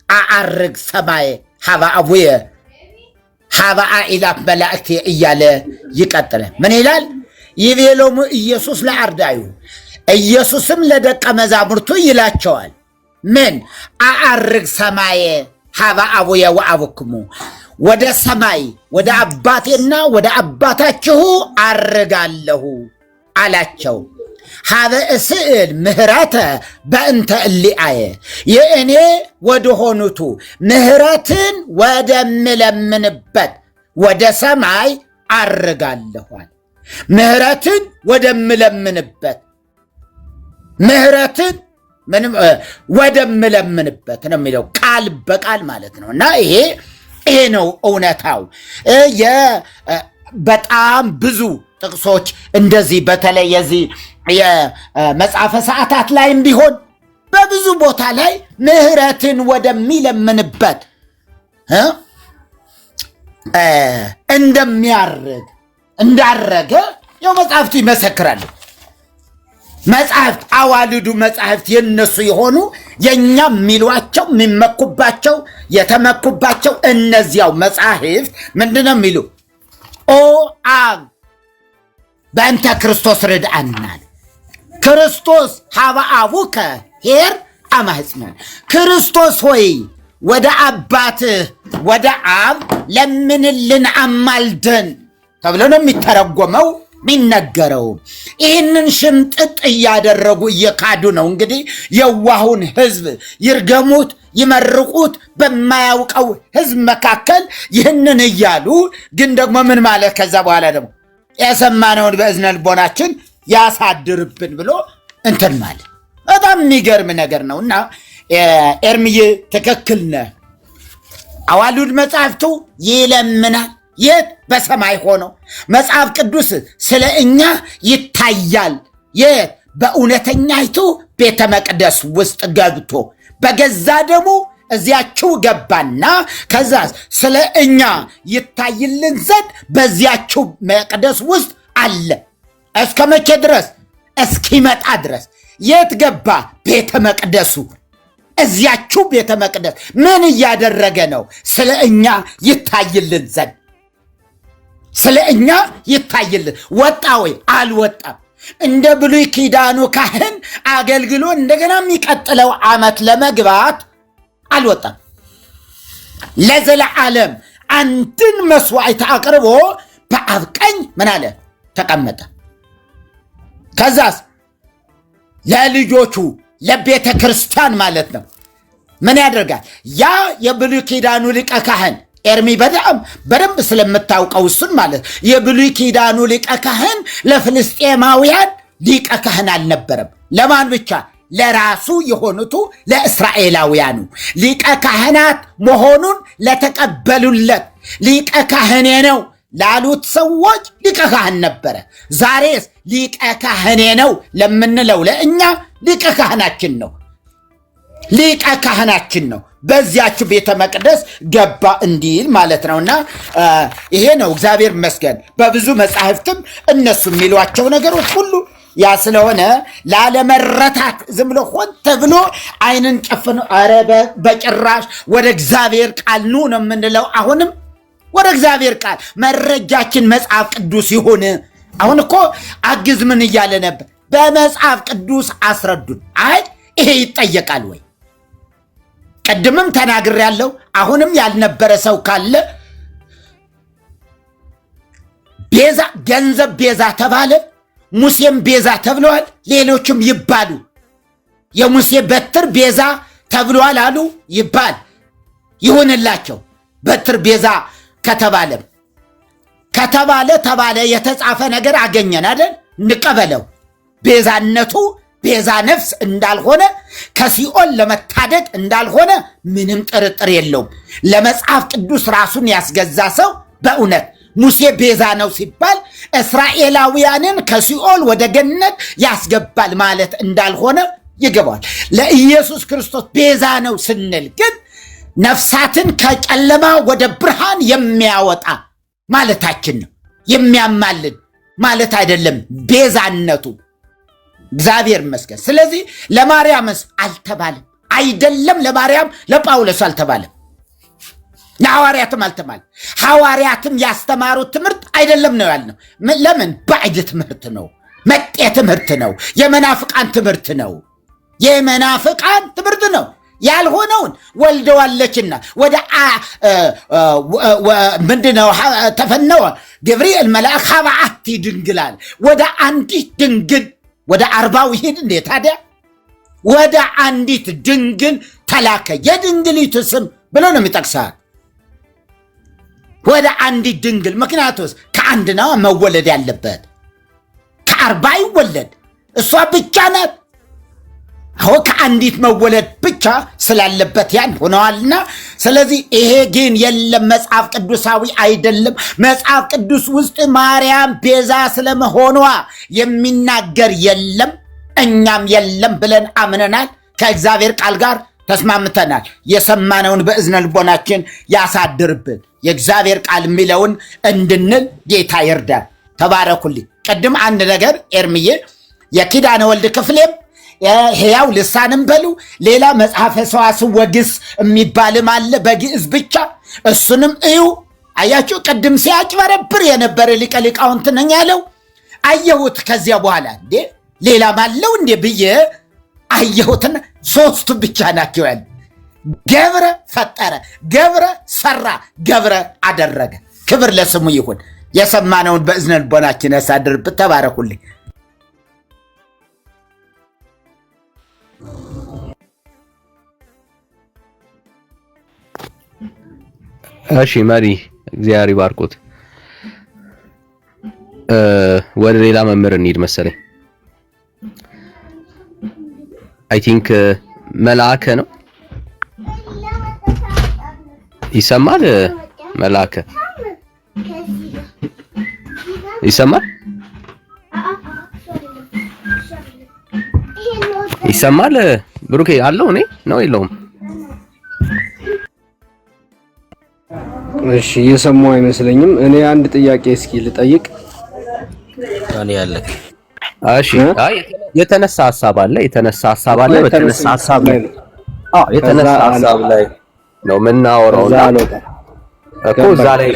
አአርግ ሰማየ ሀበ አቡየ ሀበ አእላፍ መላእክት እያለ ይቀጥላል። ምን ይላል? ይቤሎሙ ኢየሱስ ለአርዳዩ ኢየሱስም ለደቀ መዛሙርቱ ይላቸዋል። ምን አአርግ ሰማየ ሀበ አቡየ ወአቡክሙ ወደ ሰማይ ወደ አባቴና ወደ አባታችሁ አርጋለሁ አላቸው። ሀበ እስእል ምህረተ በእንተ እሊአየ የእኔ ወደ ሆኑቱ ምህረትን ወደምለምንበት ወደ ሰማይ አርጋለኋል። ምህረትን ወደምለምንበት ምህረትን ምንም ወደምለምንበት ነው የሚለው ቃል በቃል ማለት ነው። እና ይሄ ነው እውነታው። በጣም ብዙ ጥቅሶች እንደዚህ በተለይ የዚህ የመጽሐፈ ሰዓታት ላይም ቢሆን በብዙ ቦታ ላይ ምህረትን ወደሚለምንበት እንደሚያርግ እንዳረገ ያው መጽሐፍቱ ይመሰክራሉ። መጽሐፍት አዋልዱ መጽሐፍት የነሱ የሆኑ የኛ የሚሏቸው የሚመኩባቸው የተመኩባቸው እነዚያው መጽሐፍት ምንድነው የሚሉ? ኦ አብ በእንተ ክርስቶስ ርድአናል ክርስቶስ ሀበ አቡከ ኄር አማሕፅነን ክርስቶስ ሆይ ወደ አባትህ ወደ አብ ለምንልን አማልደን ተብሎ ነው የሚተረጎመው የሚነገረው። ይህንን ሽምጥጥ እያደረጉ እየካዱ ነው እንግዲህ የዋሁን ህዝብ ይርገሙት ይመርቁት በማያውቀው ህዝብ መካከል ይህንን እያሉ ግን ደግሞ ምን ማለት ከዛ በኋላ ደግሞ የሰማነውን በእዝነ ልቦናችን ያሳድርብን ብሎ እንትን ማለት በጣም የሚገርም ነገር ነው። እና ኤርምዬ ትክክል ነህ። አዋልድ መጽሐፍቱ ይለምናል። የት? በሰማይ ሆኖ መጽሐፍ ቅዱስ ስለ እኛ ይታያል። የት? በእውነተኛይቱ ቤተ መቅደስ ውስጥ ገብቶ በገዛ ደሙ እዚያችው ገባና ከዛ ስለ እኛ ይታይልን ዘንድ በዚያችው መቅደስ ውስጥ አለ። እስከ መቼ ድረስ? እስኪመጣ ድረስ። የት ገባ? ቤተ መቅደሱ። እዚያችው ቤተ መቅደስ ምን እያደረገ ነው? ስለ እኛ ይታይልን ዘንድ ስለ እኛ ይታይልን። ወጣ ወይ? አልወጣም። እንደ ብሉይ ኪዳኑ ካህን አገልግሎ እንደገና የሚቀጥለው ዓመት ለመግባት አልወጣም። ለዘለዓለም አንድን መስዋዕት አቅርቦ በአብ ቀኝ ምን አለ? ተቀመጠ። ከዛስ ለልጆቹ ለቤተ ክርስቲያን ማለት ነው ምን ያደርጋል? ያ የብሉይ ኪዳኑ ሊቀ ካህን ኤርሚ በደንብ ስለምታውቀው እሱን ማለት የብሉይ ኪዳኑ ሊቀ ካህን ለፍልስጤማውያን ሊቀ ካህን አልነበረም። ለማን ብቻ? ለራሱ የሆኑቱ ለእስራኤላውያኑ ሊቀ ካህናት መሆኑን ለተቀበሉለት ሊቀ ካህኔ ነው ላሉት ሰዎች ሊቀ ካህን ነበረ። ዛሬስ ሊቀ ካህኔ ነው ለምንለው ለእኛ ሊቀ ካህናችን ነው። ሊቀ ካህናችን ነው። በዚያች ቤተ መቅደስ ገባ እንዲል ማለት ነውና ይሄ ነው። እግዚአብሔር ይመስገን በብዙ መጻሕፍትም እነሱ የሚሏቸው ነገሮች ሁሉ ያ ስለሆነ ላለመረታት ዝም ብሎ ሆን ተብሎ አይንን ጨፍኖ ኧረ በጭራሽ ወደ እግዚአብሔር ቃል ኑ ነው የምንለው። አሁንም ወደ እግዚአብሔር ቃል መረጃችን መጽሐፍ ቅዱስ ይሁን። አሁን እኮ አግዝ ምን እያለ ነበር? በመጽሐፍ ቅዱስ አስረዱን። አይ ይሄ ይጠየቃል ወይ? ቀድምም ተናግሬያለሁ። አሁንም ያልነበረ ሰው ካለ ቤዛ ገንዘብ ቤዛ ተባለ፣ ሙሴም ቤዛ ተብለዋል፣ ሌሎችም ይባሉ። የሙሴ በትር ቤዛ ተብለዋል አሉ ይባል ይሁንላቸው። በትር ቤዛ ከተባለ ተባለ የተጻፈ ነገር አገኘን አይደል? እንቀበለው። ቤዛነቱ ቤዛ ነፍስ እንዳልሆነ ከሲኦል ለመታደግ እንዳልሆነ ምንም ጥርጥር የለውም። ለመጽሐፍ ቅዱስ ራሱን ያስገዛ ሰው በእውነት ሙሴ ቤዛ ነው ሲባል እስራኤላውያንን ከሲኦል ወደ ገነት ያስገባል ማለት እንዳልሆነ ይገባል። ለኢየሱስ ክርስቶስ ቤዛ ነው ስንል ግን ነፍሳትን ከጨለማ ወደ ብርሃን የሚያወጣ ማለታችን ነው። የሚያማልድ ማለት አይደለም ቤዛነቱ። እግዚአብሔር ይመስገን። ስለዚህ ለማርያምስ አልተባለም አይደለም፣ ለማርያም ለጳውሎስ አልተባለም። ሐዋርያትም አልተማል ሐዋርያትም ያስተማሩት ትምህርት አይደለም ነው ያልነው። ለምን? ባዕድ ትምህርት ነው፣ መጤ ትምህርት ነው፣ የመናፍቃን ትምህርት ነው። የመናፍቃን ትምህርት ነው። ያልሆነውን ወልደዋለችና ወደ ምንድነው ተፈነወ ገብርኤል መልአክ ሀብዓቲ ድንግላል ወደ አንዲት ድንግል ወደ 40 ይሄድ እንዴ ታዲያ ወደ አንዲት ድንግል ተላከ። የድንግሊቱ ስም ብሎ ነው የሚጠቅሳት። ወደ አንዲት ድንግል ምክንያቱስ ከአንድ ነው መወለድ ያለበት፣ ከ40 ይወለድ እሷ ብቻ ናት። አሁን ከአንዲት መወለድ ብቻ ስላለበት ያን ሆነዋልና፣ ስለዚህ ይሄ ግን የለም መጽሐፍ ቅዱሳዊ አይደለም። መጽሐፍ ቅዱስ ውስጥ ማርያም ቤዛ ስለመሆኗ የሚናገር የለም። እኛም የለም ብለን አምነናል። ከእግዚአብሔር ቃል ጋር ተስማምተናል። የሰማነውን በእዝነ ልቦናችን ያሳድርብን። የእግዚአብሔር ቃል የሚለውን እንድንል ጌታ ይርዳል። ተባረኩልኝ። ቅድም አንድ ነገር ኤርምዬ የኪዳነ ወልድ ክፍሌም ሕያው ልሳንም በሉ ሌላ መጽሐፈ ሰዋስው ወግስ የሚባልም አለ በግዕዝ ብቻ። እሱንም እዩ። አያችሁ ቅድም ሲያጭበረብር የነበረ ሊቀ ሊቃውንት ነኝ ያለው አየሁት። ከዚያ በኋላ እንዴ ሌላም አለው እንዴ ብዬ አየሁትና 3 ብቻ ናቸው ያለ። ገብረ ፈጠረ፣ ገብረ ሰራ፣ ገብረ አደረገ። ክብር ለስሙ ይሁን። የሰማነውን በእዝነ ልቦናችን ያሳድርብን። ተባረኩልኝ። እሺ መሪ እግዚአብሔር ይባርኩት። ወደ ሌላ መምህር እንሂድ መሰለኝ። አይ ቲንክ መልአከ ነው። ይሰማል? መልአከ ይሰማል? ይሰማል? ብሩኬ አለው እኔ ነው የለውም? እሺ እየሰማሁ አይመስለኝም። እኔ አንድ ጥያቄ እስኪ ልጠይቅ። እኔ ያለ እሺ አይ የተነሳ ሐሳብ አለ በተነሳ ሐሳብ ላይ የተነሳ ሐሳብ ላይ ነው የምናወራውና እኮ እዛ ላይ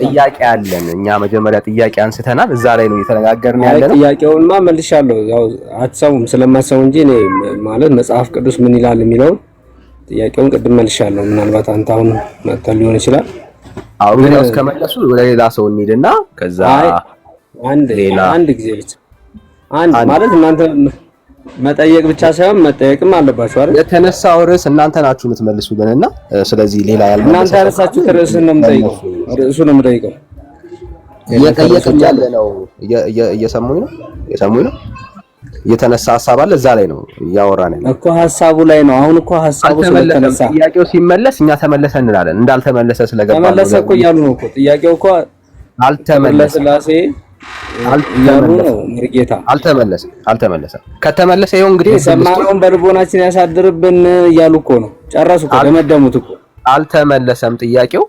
ጥያቄ አለን። እኛ መጀመሪያ ጥያቄ አንስተናል፣ እዛ ላይ ነው እየተነጋገርን ያለነው። ጥያቄውንማ መልሻለሁ። ያው አትሰሙም ስለማሰሙ እንጂ እኔ ማለት መጽሐፍ ቅዱስ ምን ይላል የሚለውን ጥያቄውን ቅድም መልሻለሁ። ምናልባት አንተ አሁን መጥተህ ሊሆን ይችላል። አሁን ግን እስከመለሱ ወደ ሌላ ሰው እንሂድና ከዛ አንድ ጊዜ ብቻ ማለት እናንተ መጠየቅ ብቻ ሳይሆን መጠየቅም አለባችሁ አይደል? የተነሳው ርዕስ እናንተ ናችሁ የምትመልሱልንና ስለዚህ ሌላ ያልመለሰ እናንተ ያነሳችሁት ርዕስ ነው የምጠይቀው። ርዕሱ ነው የምጠይቀው። እየጠየቅን ያለ ነው። እየሰሙኝ ነው። የተነሳ ሐሳብ አለ እዛ ላይ ነው እያወራን ያለው እኮ ሐሳቡ ላይ ነው። አሁን እኮ ሐሳቡ ስለተነሳ ጥያቄው ሲመለስ እኛ ተመለሰ እንላለን። እንዳልተመለሰ ስለገባ ተመለሰ እኮ እያሉ ነው እኮ ጥያቄው እኮ አልተመለሰ ስላሴ አልተመለሰ ነው ምርጌታ አልተመለሰ ከተመለሰ ይሁን እንግዲህ ሰማነውን በልቦናችን ያሳድርብን እያሉ እኮ ነው። ጨረሱ እኮ ደመደሙት እኮ። አልተመለሰም፣ ጥያቄው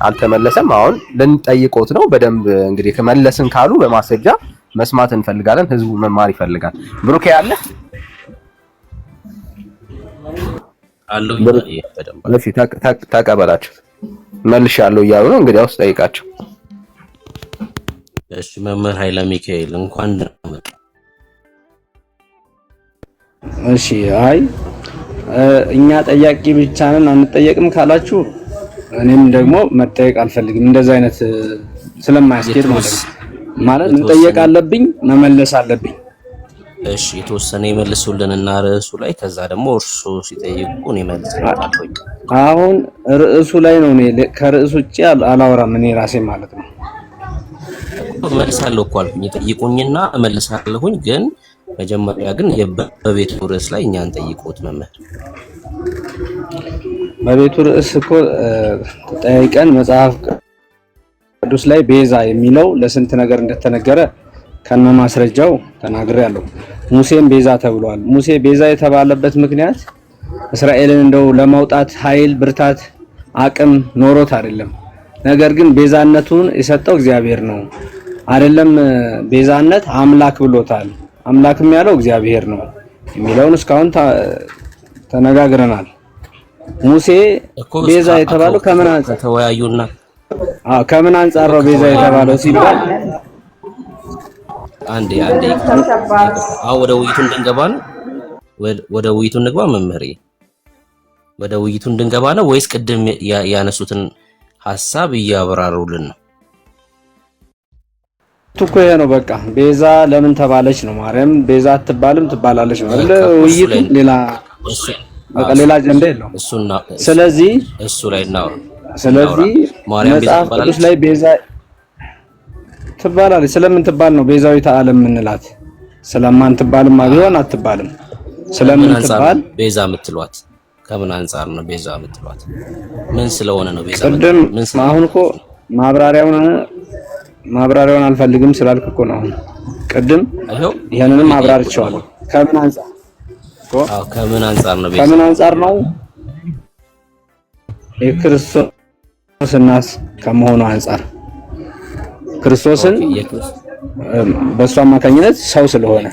አልተመለሰም። አሁን ልንጠይቆት ነው በደንብ እንግዲህ ከመለስን ካሉ በማስረጃ መስማት እንፈልጋለን። ህዝቡ መማር ይፈልጋል። ብሩኬ አለ እሺ ተቀበላቸው። መልሻለሁ እያሉ ነው እንግዲህ አውስ ጠይቃቸው። እሺ መምህር ኃይለ ሚካኤል እንኳን ደህና። እሺ አይ እኛ ጠያቂ ብቻ ነን አንጠየቅም ካላችሁ እኔም ደግሞ መጠየቅ አልፈልግም። እንደዛ አይነት ስለማያስኬድ ማለት መጠየቅ አለብኝ መመለስ አለብኝ። እሺ የተወሰነ ይመልሱልንና ርዕሱ ላይ ከዛ ደግሞ እርሱ ሲጠይቁ እኔ መልሳለሁ። አሁን ርዕሱ ላይ ነው። እኔ ከርዕሱ ውጪ አላወራም እኔ ራሴ ማለት ነው። መልሳለሁ እኮ አልኩኝ። ጠይቁኝና እመልሳለሁኝ። ግን መጀመሪያ ግን በቤቱ ርዕስ ላይ እኛን ጠይቁት መምህር። በቤቱ ርዕስ እኮ ጠይቀን መጽሐፍ ቅዱስ ላይ ቤዛ የሚለው ለስንት ነገር እንደተነገረ ከነ ማስረጃው ተናግሬያለሁ። ሙሴም ቤዛ ተብሏል። ሙሴ ቤዛ የተባለበት ምክንያት እስራኤልን እንደው ለማውጣት ኃይል፣ ብርታት፣ አቅም ኖሮት አይደለም። ነገር ግን ቤዛነቱን የሰጠው እግዚአብሔር ነው። አይደለም ቤዛነት አምላክ ብሎታል። አምላክም ያለው እግዚአብሔር ነው የሚለውን እስካሁን ተነጋግረናል። ሙሴ ቤዛ የተባለው ከምን አንፃር ተወያዩና ከምን አንፃር ነው ቤዛ የተባለው ሲባል አንዴ ወደ ውይይቱ እንድንገባ ነው። ወደ ውይይቱ እንግባ መምህሬ። ወደ ውይይቱ እንድንገባ ነው ወይስ ቅድም ያነሱትን ሐሳብ እያብራሩልን ነው? እኮ ይሄ ነው በቃ። ቤዛ ለምን ተባለች ነው። ማርያም ቤዛ አትባልም ትባላለች ነው አይደል? ውይይቱ ሌላ አጀንዳ የለውም። ስለዚህ እሱ ላይ ነው። ስለዚህ መጽሐፍ ቅዱስ ላይ ቤዛ ትባላለች። ስለምን ትባል ነው ቤዛዊተ ዓለም የምንላት? ስለማን ትባልማ ቢሆን አትባልም። ስለምን ትባል ቤዛ የምትሏት? ከምን አንፃር ነው ቤዛ የምትሏት? ምን ስለሆነ ነው ቤዛ? ቅድም አሁን እኮ ማብራሪያውን አልፈልግም ስላልክ እኮ ነው። ቅድም ይሄንንም አብራርቼዋለሁ። ከምን አንፃር ከምን አንፃር ነው ቤዛ? ከምን አንፃር ነው የክርስቶስ እናት ከመሆኑ አንፃር ክርስቶስን በሷ አማካኝነት ሰው ስለሆነ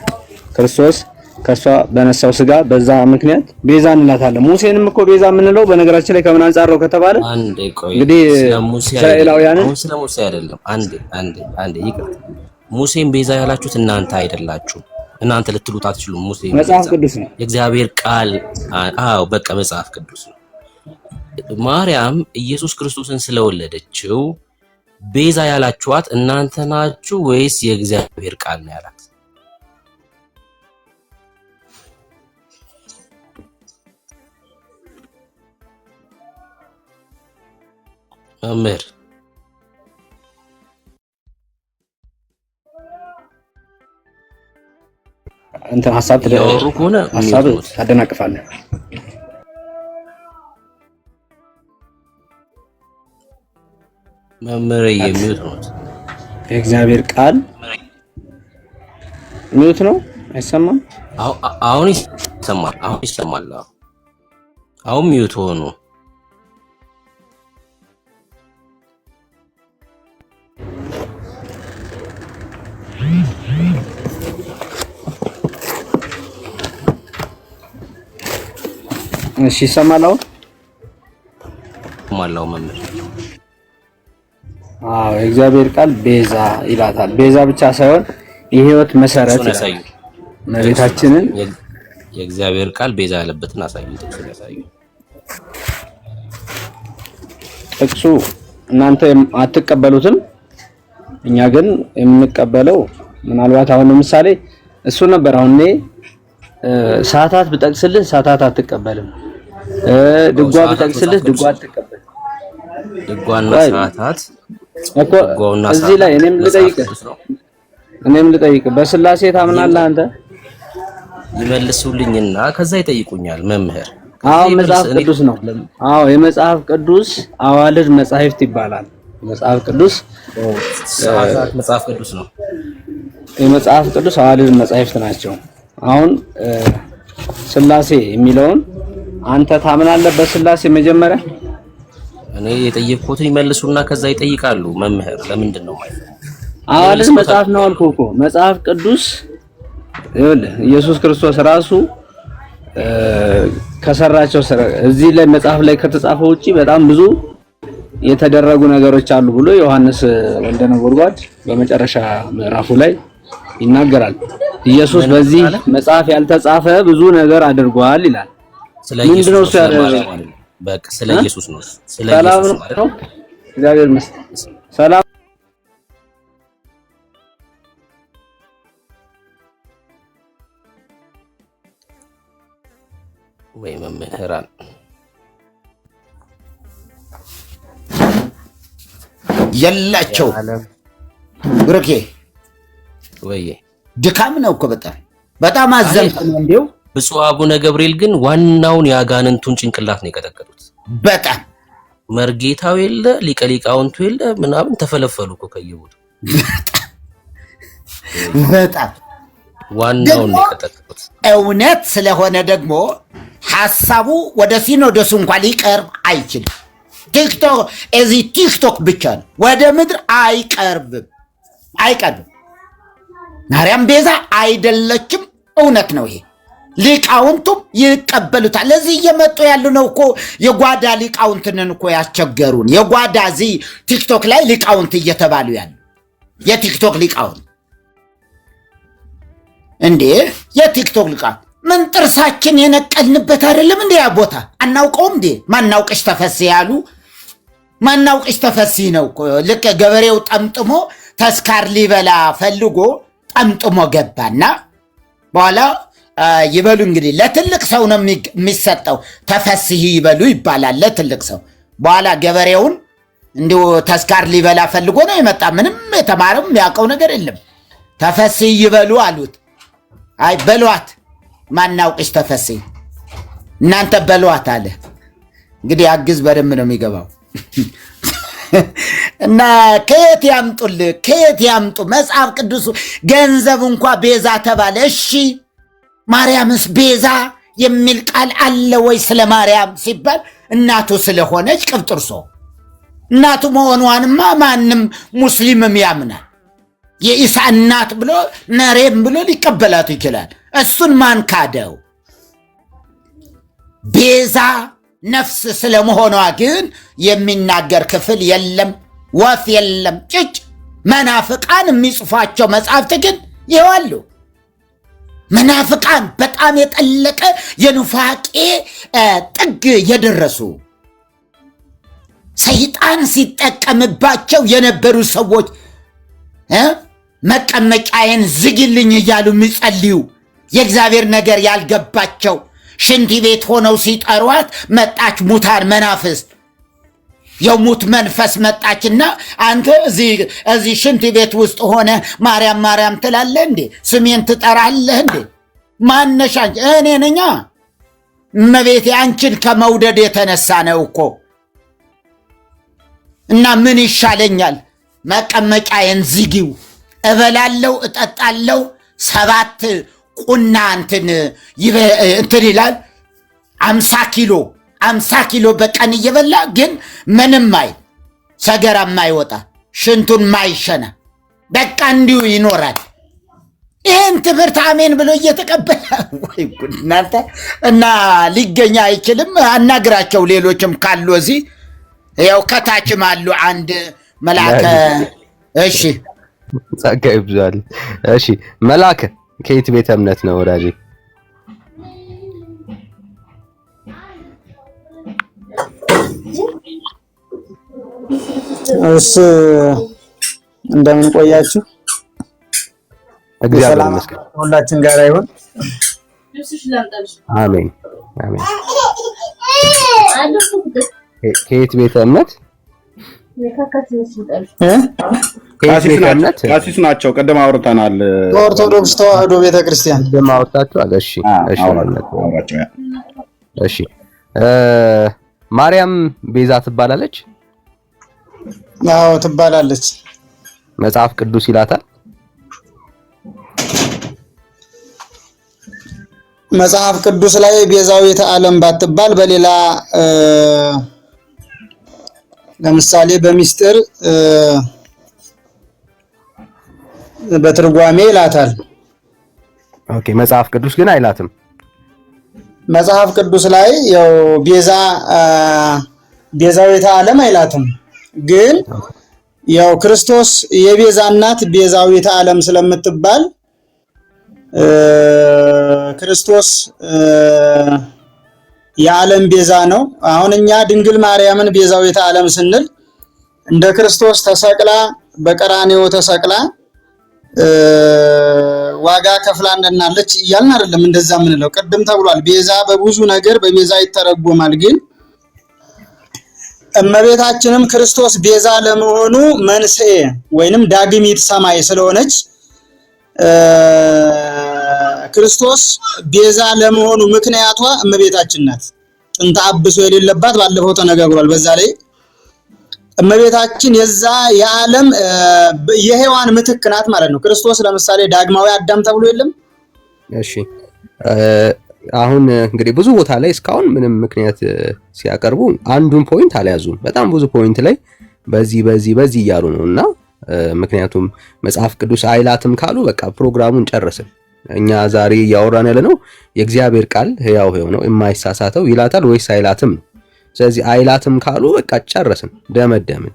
ክርስቶስ ከሷ በነሳው ስጋ በዛ ምክንያት ቤዛ እንላታለን። ሙሴንም እኮ ቤዛ የምንለው በነገራችን ላይ ከምን አንፃር ነው ከተባለ እንግዲህ እስራኤላውያንን ስለ ሙሴ አይደለም። አንዴ ይቅርታ፣ ሙሴን ቤዛ ያላችሁት እናንተ አይደላችሁም። እናንተ ልትሉት አትችሉም። ሙሴ መጽሐፍ ቅዱስ ነው፣ የእግዚአብሔር ቃል። በቃ መጽሐፍ ቅዱስ ነው። ማርያም ኢየሱስ ክርስቶስን ስለወለደችው ቤዛ ያላችኋት እናንተ ናችሁ ወይስ የእግዚአብሔር ቃል ነው ያላት? መምህር እንትን ሐሳብ ታደናቅፋለህ። መምህር የሚሉት ነው የእግዚአብሔር ቃል ሚዩት ነው። አይሰማም? አሁን ይሰማል። አሁን ሚዩት ሆኖ እሺ ይሰማል። ማላው መምህር የእግዚአብሔር ቃል ቤዛ ይላታል። ቤዛ ብቻ ሳይሆን የህይወት መሰረት ያሳዩ መሬታችንን የእግዚአብሔር ቃል ቤዛ ያለበትን አሳዩ። ጥቅሱን ያሳዩ። ጥቅሱ እናንተ አትቀበሉትም፣ እኛ ግን የምንቀበለው ምናልባት አሁን ለምሳሌ እሱ ነበር። አሁን እኔ ሰዓታት ብጠቅስልህ ሰዓታት አትቀበልም፣ ድጓ ብጠቅስልህ ድጓ አትቀበልም። ድጓና ሰዓታት እኮ እዚህ ላይ እኔም ልጠይቅህ በስላሴ ታምናለህ አንተ? ይመልሱልኝና ከዛ ይጠይቁኛል መምህር። መጽሐፍ ቅዱስ ነው። የመጽሐፍ ቅዱስ አዋልድ መጻሕፍት ይባላል። መጽሐፍ ቅዱስ መጽሐፍ ቅዱስ ነው። የመጽሐፍ ቅዱስ አዋልድ መጻሕፍት ናቸው። አሁን ስላሴ የሚለውን አንተ ታምናለህ በስላሴ? መጀመሪያ እኔ የጠየቅኩትን ይመልሱና ከዛ ይጠይቃሉ። መምህር ለምንድን ነው ማለት? አዋልድ መጽሐፍ ነው አልኩህ እኮ። መጽሐፍ ቅዱስ ይኸውልህ ኢየሱስ ክርስቶስ ራሱ ከሰራቸው እዚህ ላይ መጽሐፍ ላይ ከተጻፈው ውጪ በጣም ብዙ የተደረጉ ነገሮች አሉ ብሎ ዮሐንስ ወልደ ነጎድጓድ በመጨረሻ ምዕራፉ ላይ ይናገራል። ኢየሱስ በዚህ መጽሐፍ ያልተጻፈ ብዙ ነገር አድርጓል ይላል። ምንድነው እሱ ያደረገው? በቃ ስለ ኢየሱስ ነው። ስለ ኢየሱስ ነው። እግዚአብሔር ይመስገን። ሰላም ወይ መምህራን የላቸው ብሩኬ ወይ ድካም ነው እኮ በጣም አዘንኩ ነው እንዴው። ብፁዕ አቡነ ገብርኤል ግን ዋናውን የአጋንንቱን ጭንቅላት ነው የቀጠቀጡት። በጣም መርጌታው የለ ሊቀ ሊቃውንቱ የለ ምናምን ተፈለፈሉ እኮ ከየቦታው። በጣም ዋናውን ነው የቀጠቀጡት። እውነት ስለሆነ ደግሞ ሐሳቡ ወደ ሲኖዶሱ እንኳን ሊቀርብ አይችልም። ቲክቶክ ብቻ ነው ወደ ምድር አይቀርብም። ማርያም ቤዛ አይደለችም። እውነት ነው ይሄ። ሊቃውንቱም ይቀበሉታል። ለዚህ እየመጡ ያሉ ነው እኮ የጓዳ ሊቃውንትንን እኮ ያስቸገሩን። የጓዳ እዚህ ቲክቶክ ላይ ሊቃውንት እየተባሉ ያሉ የቲክቶክ ሊቃውንት እንዴ! የቲክቶክ ሊቃውንት ምን ጥርሳችን የነቀልንበት አይደለም እንዴ? ያ ቦታ አናውቀውም እንዴ? ማናውቅሽ ተፈሲ ያሉ ማናውቅሽ ተፈሲ ነው እኮ። ልክ ገበሬው ጠምጥሞ ተስካር ሊበላ ፈልጎ ጠምጥሞ ገባና በኋላ ይበሉ እንግዲህ ለትልቅ ሰው ነው የሚሰጠው። ተፈስሂ ይበሉ ይባላል ለትልቅ ሰው። በኋላ ገበሬውን እንዲሁ ተስካር ሊበላ ፈልጎ ነው የመጣ። ምንም የተማረም የሚያውቀው ነገር የለም። ተፈስሂ ይበሉ አሉት። አይ በሏት፣ ማናውቅሽ ተፈስሂ እናንተ በሏት አለ። እንግዲህ አግዝ በደንብ ነው የሚገባው። እና ከየት ያምጡልህ? ከየት ያምጡ? መጽሐፍ ቅዱሱ ገንዘብ እንኳ ቤዛ ተባለ። እሺ ማርያምስ ቤዛ የሚል ቃል አለ ወይ? ስለ ማርያም ሲባል እናቱ ስለሆነች ቅብጥርሶ እናቱ መሆኗንማ ማንም ሙስሊምም ያምናል። የኢሳ እናት ብሎ መሬም ብሎ ሊቀበላት ይችላል። እሱን ማን ካደው? ቤዛ ነፍስ ስለመሆኗ ግን የሚናገር ክፍል የለም፣ ወፍ የለም፣ ጭጭ። መናፍቃን የሚጽፏቸው መጽሐፍት ግን ይዋሉ። መናፍቃን በጣም የጠለቀ የኑፋቄ ጥግ የደረሱ ሰይጣን ሲጠቀምባቸው የነበሩ ሰዎች መቀመጫዬን ዝግልኝ እያሉ የሚጸልዩ የእግዚአብሔር ነገር ያልገባቸው ሽንት ቤት ሆነው ሲጠሯት መጣች ሙታን መናፍስት። የሙት መንፈስ መጣችና አንተ እዚህ ሽንት ቤት ውስጥ ሆነ ማርያም ማርያም ትላለህ እንዴ? ስሜን ትጠራለህ እንዴ? ማነሻ? እኔ ነኛ እመቤቴ። አንቺን ከመውደድ የተነሳ ነው እኮ። እና ምን ይሻለኛል? መቀመጫዬን ዝጊው። እበላለው፣ እጠጣለው። 7 ቁና እንትን ይላል 50 ኪሎ በቀን እየበላ ግን ምንም ሰገራ ማይወጣ ሽንቱን ማይሸና በቃ እንዲሁ ይኖራል። ይህን ትምህርት አሜን ብሎ እየተቀበለ ወይ ጉድ እናንተ! እና ሊገኝ አይችልም። አናግራቸው ሌሎችም ካሉ እዚህ ያው ከታችም አሉ። አንድ መልአከ እሺ፣ ጸጋ ይብዛል። እሺ መልአከ ከየት ቤተ እምነት ነው ወዳጄ? እሺ እንደምን ቆያችሁ? እግዚአብሔር ይመስገን ሁላችን ጋር ይሁን። አሜን አሜን። ከየት ቤተ እምነት? ቀሲስ ናቸው። ቀደም አውርተናል። ኦርቶዶክስ ተዋህዶ ቤተክርስቲያን ቀደም አውርታችኋል። እሺ እሺ። ማርያም ቤዛ ትባላለች? አዎ ትባላለች። መጽሐፍ ቅዱስ ይላታል? መጽሐፍ ቅዱስ ላይ ቤዛዊተ ዓለም ባትባል በሌላ ለምሳሌ በሚስጥር በትርጓሜ ይላታል። ኦኬ። መጽሐፍ ቅዱስ ግን አይላትም። መጽሐፍ ቅዱስ ላይ ያው ቤዛዊተ ዓለም አይላትም። ግን ያው ክርስቶስ የቤዛ እናት ቤዛዊተ ዓለም ስለምትባል ክርስቶስ የዓለም ቤዛ ነው። አሁን እኛ ድንግል ማርያምን ቤዛዊተ ዓለም ስንል እንደ ክርስቶስ ተሰቅላ በቀራንዮ ተሰቅላ ዋጋ ከፍላ እንደናለች እያልን አይደለም እንደዛ ምንለው። ቅድም ተብሏል ቤዛ በብዙ ነገር በቤዛ ይተረጎማል። ግን እመቤታችንም ክርስቶስ ቤዛ ለመሆኑ መንስኤ ወይንም ዳግሚት ሰማይ ስለሆነች ክርስቶስ ቤዛ ለመሆኑ ምክንያቷ እመቤታችን ናት። ጥንተ አብሶ የሌለባት ባለፈው ተነጋግሯል። በዛ ላይ እመቤታችን የዛ የዓለም የሔዋን ምትክ ናት ማለት ነው። ክርስቶስ ለምሳሌ ዳግማዊ አዳም ተብሎ የለም? እሺ አሁን እንግዲህ ብዙ ቦታ ላይ እስካሁን ምንም ምክንያት ሲያቀርቡ አንዱን ፖይንት አልያዙም። በጣም ብዙ ፖይንት ላይ በዚህ እያሉ ነውና ምክንያቱም መጽሐፍ ቅዱስ አይላትም ካሉ በቃ ፕሮግራሙን ጨረስን። እኛ ዛሬ ያወራን ያለ ነው የእግዚአብሔር ቃል ሕያው ነው የማይሳሳተው ይላታል ወይስ አይላትም? ስለዚህ አይላትም ካሉ በቃ ጨረስን፣ ደመደምን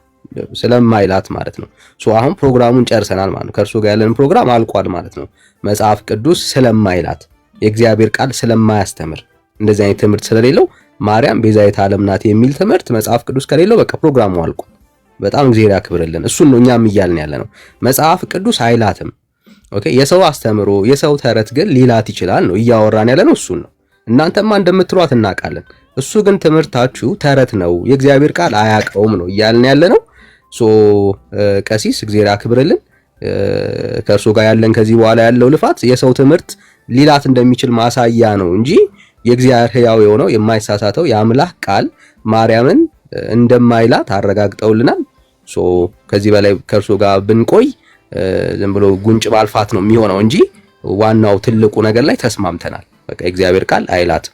ስለማይላት ማለት ነው። አሁን ፕሮግራሙን ጨርሰናል ማለት ነው። ከእርሱ ጋር ያለን ፕሮግራም አልቋል ማለት ነው። መጽሐፍ ቅዱስ ስለማይላት የእግዚአብሔር ቃል ስለማያስተምር እንደዚህ አይነት ትምህርት ስለሌለው ማርያም ቤዛዊተ ዓለም ናት የሚል ትምህርት መጽሐፍ ቅዱስ ከሌለው በቃ ፕሮግራሙ አልቋል። በጣም እግዚአብሔር ያክብርልን። እሱን ነው እኛም እያልን ያለ ነው። መጽሐፍ ቅዱስ አይላትም። ኦኬ፣ የሰው አስተምሮ የሰው ተረት ግን ሊላት ይችላል ነው እያወራን ያለ ነው። እሱን ነው እናንተማ እንደምትሏት እናውቃለን። እሱ ግን ትምህርታችሁ ተረት ነው፣ የእግዚአብሔር ቃል አያውቀውም ነው እያልን ያለ ነው። ቀሲስ እግዚአብሔር ያክብርልን። ከእርሱ ጋር ያለን ከዚህ በኋላ ያለው ልፋት የሰው ትምህርት ሊላት እንደሚችል ማሳያ ነው እንጂ የእግዚአብሔር ሕያው የሆነው የማይሳሳተው የአምላክ ቃል ማርያምን እንደማይላት አረጋግጠውልናል። ከዚህ በላይ ከእርሱ ጋር ብንቆይ ዝም ብሎ ጉንጭ ማልፋት ነው የሚሆነው እንጂ ዋናው ትልቁ ነገር ላይ ተስማምተናል። በቃ የእግዚአብሔር ቃል አይላትም።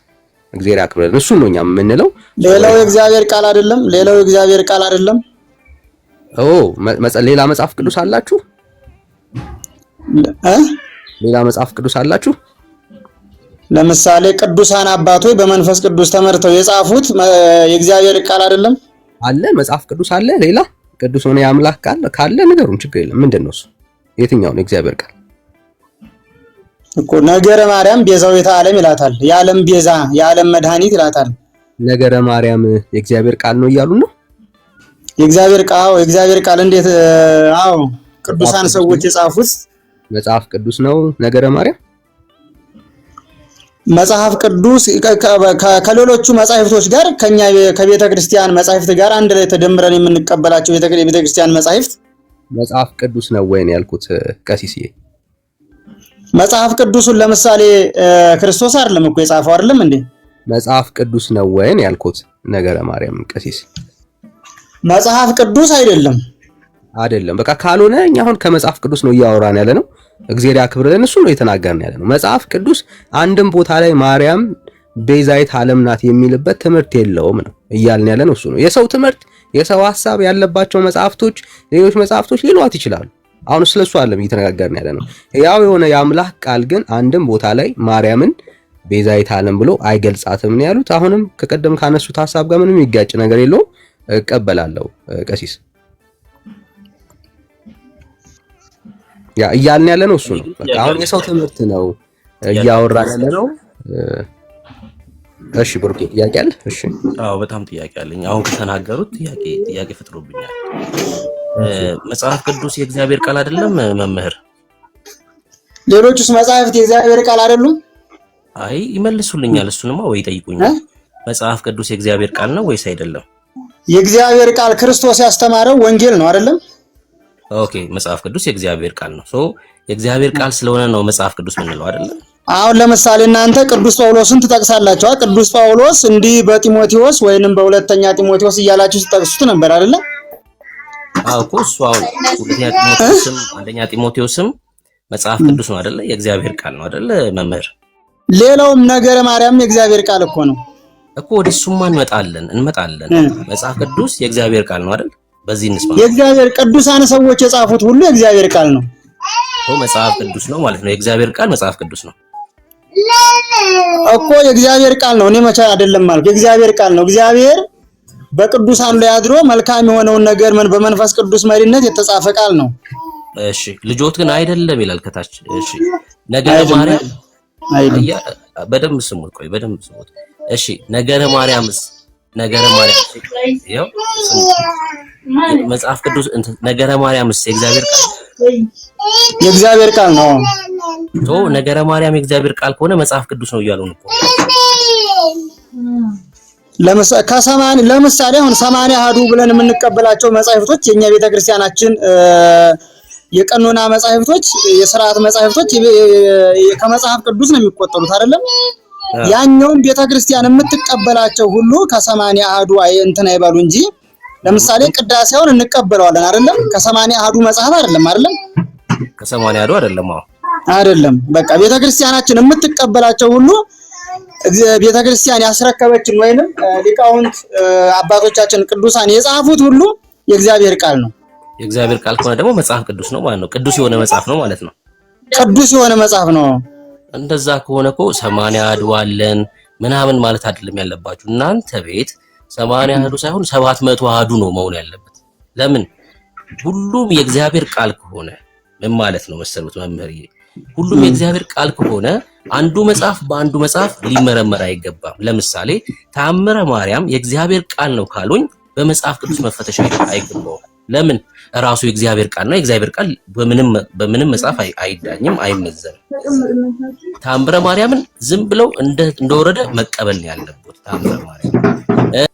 እግዚአብሔር ያክብረን። እሱ ነው እኛ የምንለው። ሌላው የእግዚአብሔር ቃል አይደለም። ሌላው የእግዚአብሔር ቃል አይደለም። ሌላ መጽሐፍ ቅዱስ አላችሁ? ሌላ መጽሐፍ ቅዱስ አላችሁ? ለምሳሌ ቅዱሳን አባቶች በመንፈስ ቅዱስ ተመርተው የጻፉት የእግዚአብሔር ቃል አይደለም? አለ፣ መጽሐፍ ቅዱስ አለ። ሌላ ቅዱስ ሆነ የአምላክ ቃል ካለ ንገሩን፣ ችግር የለም። ምንድነው እሱ? የትኛው ነው የእግዚአብሔር ቃል? እኮ ነገረ ማርያም ቤዛዊተ ዓለም ይላታል። የዓለም ቤዛ፣ የዓለም መድኃኒት ይላታል። ነገረ ማርያም የእግዚአብሔር ቃል ነው እያሉ ነው? የእግዚአብሔር ቃል እንዴት? አዎ፣ ቅዱሳን ሰዎች የጻፉት መጽሐፍ ቅዱስ ነው ነገረ ማርያም። መጽሐፍ ቅዱስ ከሌሎቹ መጻሕፍቶች ጋር ከኛ ከቤተ ክርስቲያን መጻሕፍት ጋር አንድ ላይ ተደምረን የምንቀበላቸው የቤተ ክርስቲያን መጻሕፍት መጽሐፍ ቅዱስ ነው ወይ ነው ያልኩት ቀሲስዬ። መጽሐፍ ቅዱሱን ለምሳሌ ክርስቶስ አይደለም እኮ የጻፈው አይደለም እንዴ? መጽሐፍ ቅዱስ ነው ወይ ነው ያልኩት ነገረ ማርያም ቀሲስ። መጽሐፍ ቅዱስ አይደለም። በቃ ካልሆነ እኛ አሁን ከመጽሐፍ ቅዱስ ነው እያወራን ያለ ነው። እግዚአብሔር ያክብርልን። እሱ ነው የተናገርን ያለ ነው። መጽሐፍ ቅዱስ አንድም ቦታ ላይ ማርያም ቤዛዊተ ዓለም ናት የሚልበት ትምህርት የለውም ነው እያልን ያለ ነው። እሱ ነው የሰው ትምህርት፣ የሰው ሐሳብ ያለባቸው መጽሐፍቶች፣ ሌሎች መጽሐፍቶች ሊሏት ይችላሉ። አሁን ስለሱ አይደለም እየተነጋገርን ያለ ነው። ያው የሆነ የአምላክ ቃል ግን አንድም ቦታ ላይ ማርያምን ቤዛዊተ ዓለም ብሎ አይገልጻትም ነው ያሉት። አሁንም ከቀደም ካነሱት ሐሳብ ጋር ምንም የሚጋጭ ነገር የለውም። እቀበላለሁ ቀሲስ። እያልን ያለ ነው እሱ ነው። በቃ አሁን የሰው ትምህርት ነው እያወራን ያለ ነው። እሺ ብሩክ ጥያቄ አለ? እሺ አዎ በጣም ጥያቄ አለኝ። አሁን ከተናገሩት ጥያቄ ፈጥሮብኛል። መጽሐፍ ቅዱስ የእግዚአብሔር ቃል አይደለም መምህር? ሌሎችስ መጽሐፍት የእግዚአብሔር ቃል አይደሉም? አይ ይመልሱልኛል። እሱንማ ወይ ይጠይቁኛል። መጽሐፍ ቅዱስ የእግዚአብሔር ቃል ነው ወይስ አይደለም? የእግዚአብሔር ቃል ክርስቶስ ያስተማረው ወንጌል ነው አይደለም? ኦኬ መጽሐፍ ቅዱስ የእግዚአብሔር ቃል ነው። የእግዚአብሔር ቃል ስለሆነ ነው መጽሐፍ ቅዱስ ምንለው አይደለም? አሁን ለምሳሌ እናንተ ቅዱስ ጳውሎስን ትጠቅሳላችሁ። ቅዱስ ጳውሎስ እንዲህ በጢሞቴዎስ ወይንም በሁለተኛ ጢሞቴዎስ እያላችሁ ትጠቅሱት ነበር አይደለም? አዎ እኮ እሱ አሁን ሁለተኛ ጢሞቴዎስም አንደኛ ጢሞቴዎስም መጽሐፍ ቅዱስ ነው አይደለ? የእግዚአብሔር ቃል ነው አይደለ መምህር? ሌላውም ነገረ ማርያም የእግዚአብሔር ቃል እኮ ነው እኮ። ወደሱማ እንመጣለን። መጽሐፍ ቅዱስ የእግዚአብሔር ቃል ነው አይደል? በዚህ እንስማ። የእግዚአብሔር ቅዱሳን ሰዎች የጻፉት ሁሉ የእግዚአብሔር ቃል ነው መጽሐፍ ቅዱስ ነው ማለት ነው። የእግዚአብሔር ቃል መጽሐፍ ቅዱስ ነው እኮ። የእግዚአብሔር ቃል ነው። እኔ መቼ አይደለም ማለት የእግዚአብሔር ቃል ነው። እግዚአብሔር በቅዱሳን ላይ አድሮ መልካም የሆነውን ነገር በመንፈስ ቅዱስ መሪነት የተጻፈ ቃል ነው። እሺ ልጆት ግን አይደለም ይላል ከታች። እሺ ነገረ ማርያም በደንብ ስሙት። እሺ ነገረ ማርያምስ ያው መጽሐፍ ቅዱስ ነገረ ማርያምስ የእግዚአብሔር ቃል ነው። ነገረ ማርያም የእግዚአብሔር ቃል ከሆነ መጽሐፍ ቅዱስ ነው እያሉ ነው። ለምሳሌ አሁን 80 አሐዱ ብለን የምንቀበላቸው መጻሕፍቶች የኛ ቤተክርስቲያናችን የቀኖና መጻሕፍቶች፣ የሥርዓት መጻሕፍቶች ከመጽሐፍ ቅዱስ ነው የሚቆጠሩት አይደለም? ያኛውን ቤተክርስቲያን የምትቀበላቸው ሁሉ ከ80 አሐዱ እንትን አይባሉ እንጂ ለምሳሌ ቅዳሴውን እንቀበለዋለን አይደለም? ከ80 አሐዱ መጽሐፍ አይደለም? ከ80 አሐዱ አይደለም። በቃ ቤተክርስቲያናችን የምትቀበላቸው ሁሉ ቤተክርስቲያን ያስረከበችን ወይንም ሊቃውንት አባቶቻችን ቅዱሳን የጻፉት ሁሉ የእግዚአብሔር ቃል ነው። የእግዚአብሔር ቃል ከሆነ ደግሞ መጽሐፍ ቅዱስ ነው ማለት ነው። ቅዱስ የሆነ መጽሐፍ ነው ማለት ነው። ቅዱስ የሆነ መጽሐፍ ነው። እንደዛ ከሆነ እኮ 80 አሐዱ አለን ምናምን ማለት አይደለም ያለባችሁ። እናንተ ቤት 80 አሐዱ ሳይሆን 700 አሐዱ ነው መሆን ያለበት። ለምን? ሁሉም የእግዚአብሔር ቃል ከሆነ ምን ማለት ነው መሰሉት መምህርዬ? ሁሉም የእግዚአብሔር ቃል ከሆነ አንዱ መጽሐፍ በአንዱ መጽሐፍ ሊመረመር አይገባም። ለምሳሌ ተአምረ ማርያም የእግዚአብሔር ቃል ነው ካሉኝ በመጽሐፍ ቅዱስ መፈተሽ አይገባውም። ለምን? ራሱ የእግዚአብሔር ቃል ነው። የእግዚአብሔር ቃል በምንም መጽሐፍ አይዳኝም፣ አይመዘንም። ተአምረ ማርያምን ዝም ብለው እንደወረደ መቀበል ነው ያለበት። ተአምረ ማርያም